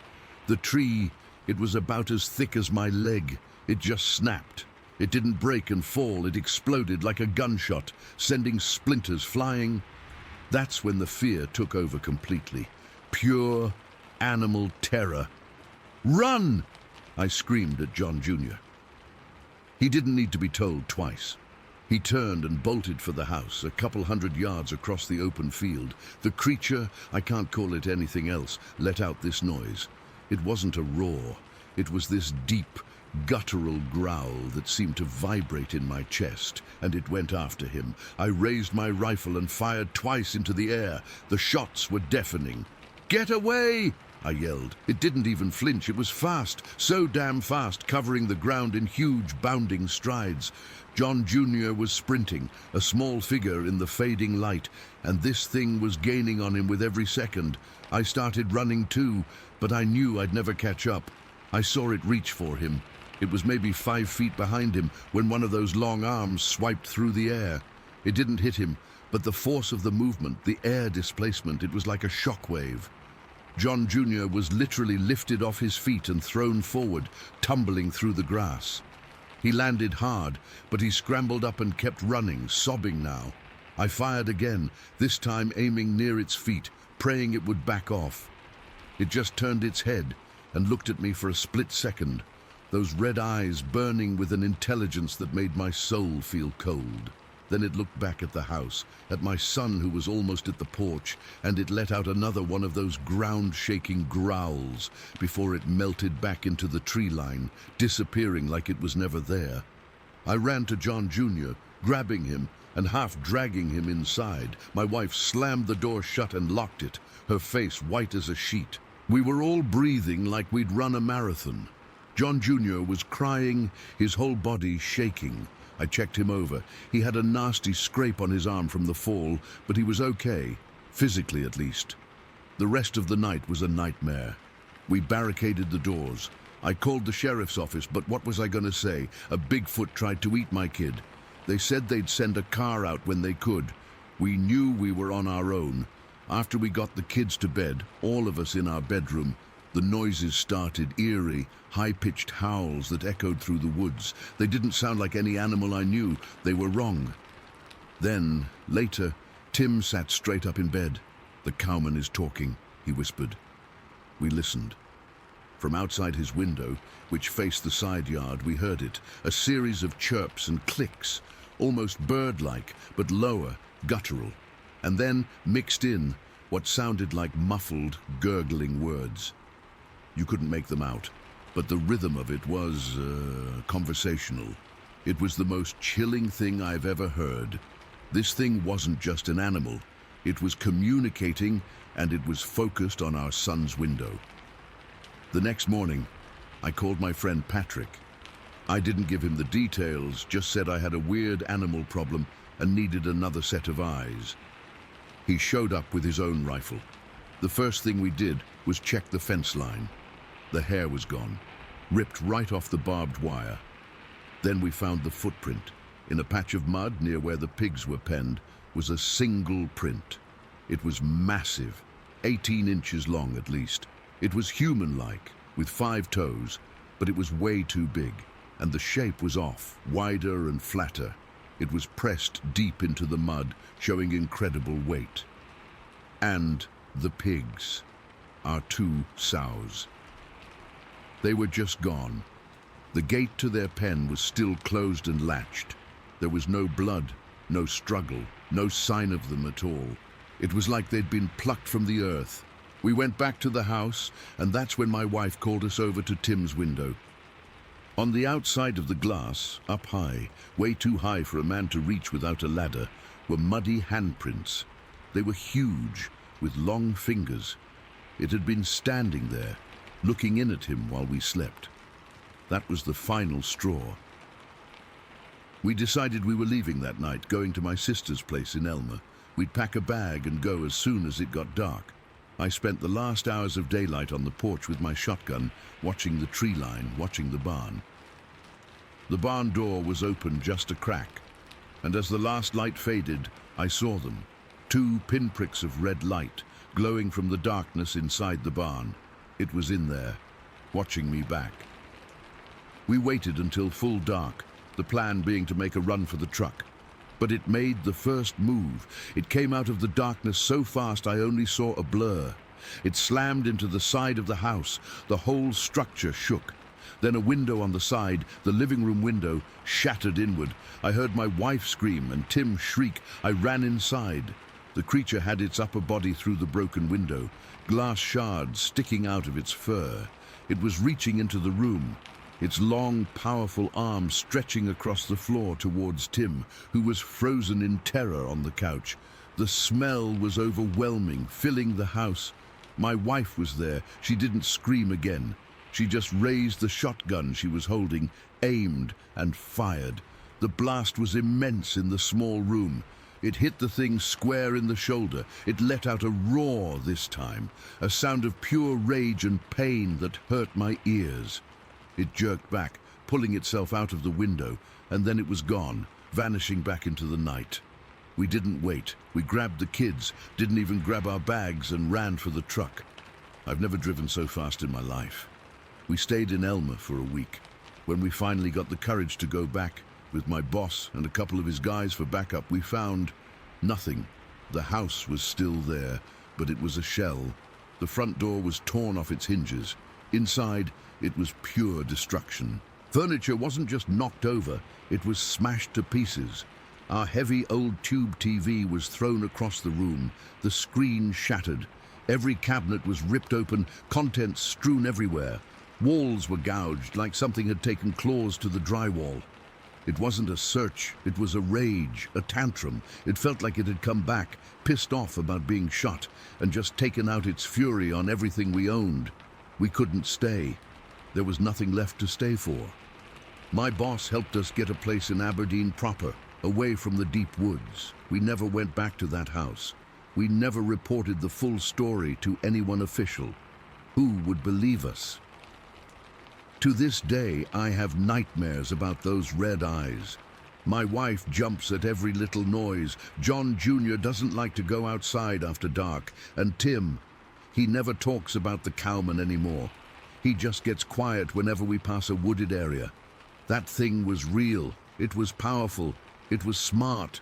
The tree, it was about as thick as my leg. It just snapped. It didn't break and fall. It exploded like a gunshot, sending splinters flying. That's when the fear took over completely. Pure animal terror. "Run!" I screamed at John Jr. He didn't need to be told twice. He turned and bolted for the house, a couple 100 yards across the open field. The creature, I can't call it anything else, let out this noise. It wasn't a roar. It was this deep, guttural growl that seemed to vibrate in my chest, and it went after him. I raised my rifle and fired twice into the air. The shots were deafening. "Get away!" I yelled. It didn't even flinch. It was fast, so damn fast, covering the ground in huge, bounding strides. John Jr. was sprinting, a small figure in the fading light, and this thing was gaining on him with every second. I started running too, but I knew I'd never catch up. I saw it reach for him. It was maybe 5 feet behind him when one of those long arms swiped through the air. It didn't hit him, but the force of the movement, the air displacement, it was like a shockwave. John Jr. was literally lifted off his feet and thrown forward, tumbling through the grass. He landed hard, but he scrambled up and kept running, sobbing now. I fired again, this time aiming near its feet, praying it would back off. It just turned its head and looked at me for a split second, those red eyes burning with an intelligence that made my soul feel cold. Then it looked back at the house, at my son who was almost at the porch, and it let out another one of those ground-shaking growls before it melted back into the tree line, disappearing like it was never there. I ran to John Jr., grabbing him and half dragging him inside. My wife slammed the door shut and locked it, her face white as a sheet. We were all breathing like we'd run a marathon. John Jr. was crying, his whole body shaking. I checked him over. He had a nasty scrape on his arm from the fall, but he was okay, physically at least. The rest of the night was a nightmare. We barricaded the doors. I called the sheriff's office, but what was I going to say? A Bigfoot tried to eat my kid. They said they'd send a car out when they could. We knew we were on our own. After we got the kids to bed, all of us in our bedroom, the noises started, eerie, high-pitched howls that echoed through the woods. They didn't sound like any animal I knew. They were wrong. Then, later, Tim sat straight up in bed. "The cowman is talking," he whispered. We listened. From outside his window, which faced the side yard, we heard it, a series of chirps and clicks, almost bird-like, but lower, guttural. And then, mixed in, what sounded like muffled, gurgling words. You couldn't make them out, but the rhythm of it was, conversational. It was the most chilling thing I've ever heard. This thing wasn't just an animal. It was communicating, and it was focused on our son's window. The next morning, I called my friend Patrick. I didn't give him the details, just said I had a weird animal problem and needed another set of eyes. He showed up with his own rifle. The first thing we did was check the fence line. The hair was gone, ripped right off the barbed wire. Then we found the footprint. In a patch of mud near where the pigs were penned was a single print. It was massive, 18 inches long at least. It was human-like, with 5 toes, but it was way too big, and the shape was off, wider and flatter. It was pressed deep into the mud, showing incredible weight. And the pigs, our 2 sows. They were just gone. The gate to their pen was still closed and latched. There was no blood, no struggle, no sign of them at all. It was like they'd been plucked from the earth. We went back to the house, and that's when my wife called us over to Tim's window. On the outside of the glass, up high, way too high for a man to reach without a ladder, were muddy handprints. They were huge, with long fingers. It had been standing there, looking in at him while we slept. That was the final straw. We decided we were leaving that night, going to my sister's place in Elmer. We'd pack a bag and go as soon as it got dark. I spent the last hours of daylight on the porch with my shotgun, watching the tree line, watching the barn. The barn door was open just a crack, and as the last light faded, I saw them. 2 pinpricks of red light, glowing from the darkness inside the barn. It was in there, watching me back. We waited until full dark, the plan being to make a run for the truck. But it made the first move. It came out of the darkness so fast I only saw a blur. It slammed into the side of the house. The whole structure shook. Then a window on the side, the living room window, shattered inward. I heard my wife scream and Tim shriek. I ran inside. The creature had its upper body through the broken window, glass shards sticking out of its fur. It was reaching into the room, its long, powerful arm stretching across the floor towards Tim, who was frozen in terror on the couch. The smell was overwhelming, filling the house. My wife was there. She didn't scream again. She just raised the shotgun she was holding, aimed, and fired. The blast was immense in the small room. It hit the thing square in the shoulder. It let out a roar this time, a sound of pure rage and pain that hurt my ears. It jerked back, pulling itself out of the window, and then it was gone, vanishing back into the night. We didn't wait. We grabbed the kids, didn't even grab our bags, and ran for the truck. I've never driven so fast in my life. We stayed in Elmer for a week. When we finally got the courage to go back, with my boss and a couple of his guys for backup, we found nothing. The house was still there, but it was a shell. The front door was torn off its hinges. Inside, it was pure destruction. Furniture wasn't just knocked over, it was smashed to pieces. Our heavy old tube TV was thrown across the room, the screen shattered. Every cabinet was ripped open, contents strewn everywhere. Walls were gouged like something had taken claws to the drywall. It wasn't a search, it was a rage, a tantrum. It felt like it had come back, pissed off about being shot, and just taken out its fury on everything we owned. We couldn't stay. There was nothing left to stay for. My boss helped us get a place in Aberdeen proper, away from the deep woods. We never went back to that house. We never reported the full story to anyone official. Who would believe us? To this day, I have nightmares about those red eyes. My wife jumps at every little noise. John Jr. doesn't like to go outside after dark. And Tim, he never talks about the cowman anymore. He just gets quiet whenever we pass a wooded area. That thing was real. It was powerful. It was smart.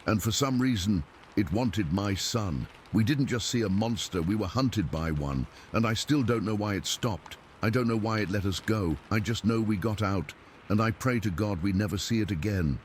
And for some reason, it wanted my son. We didn't just see a monster, we were hunted by one. And I still don't know why it stopped. I don't know why it let us go. I just know we got out, and I pray to God we never see it again.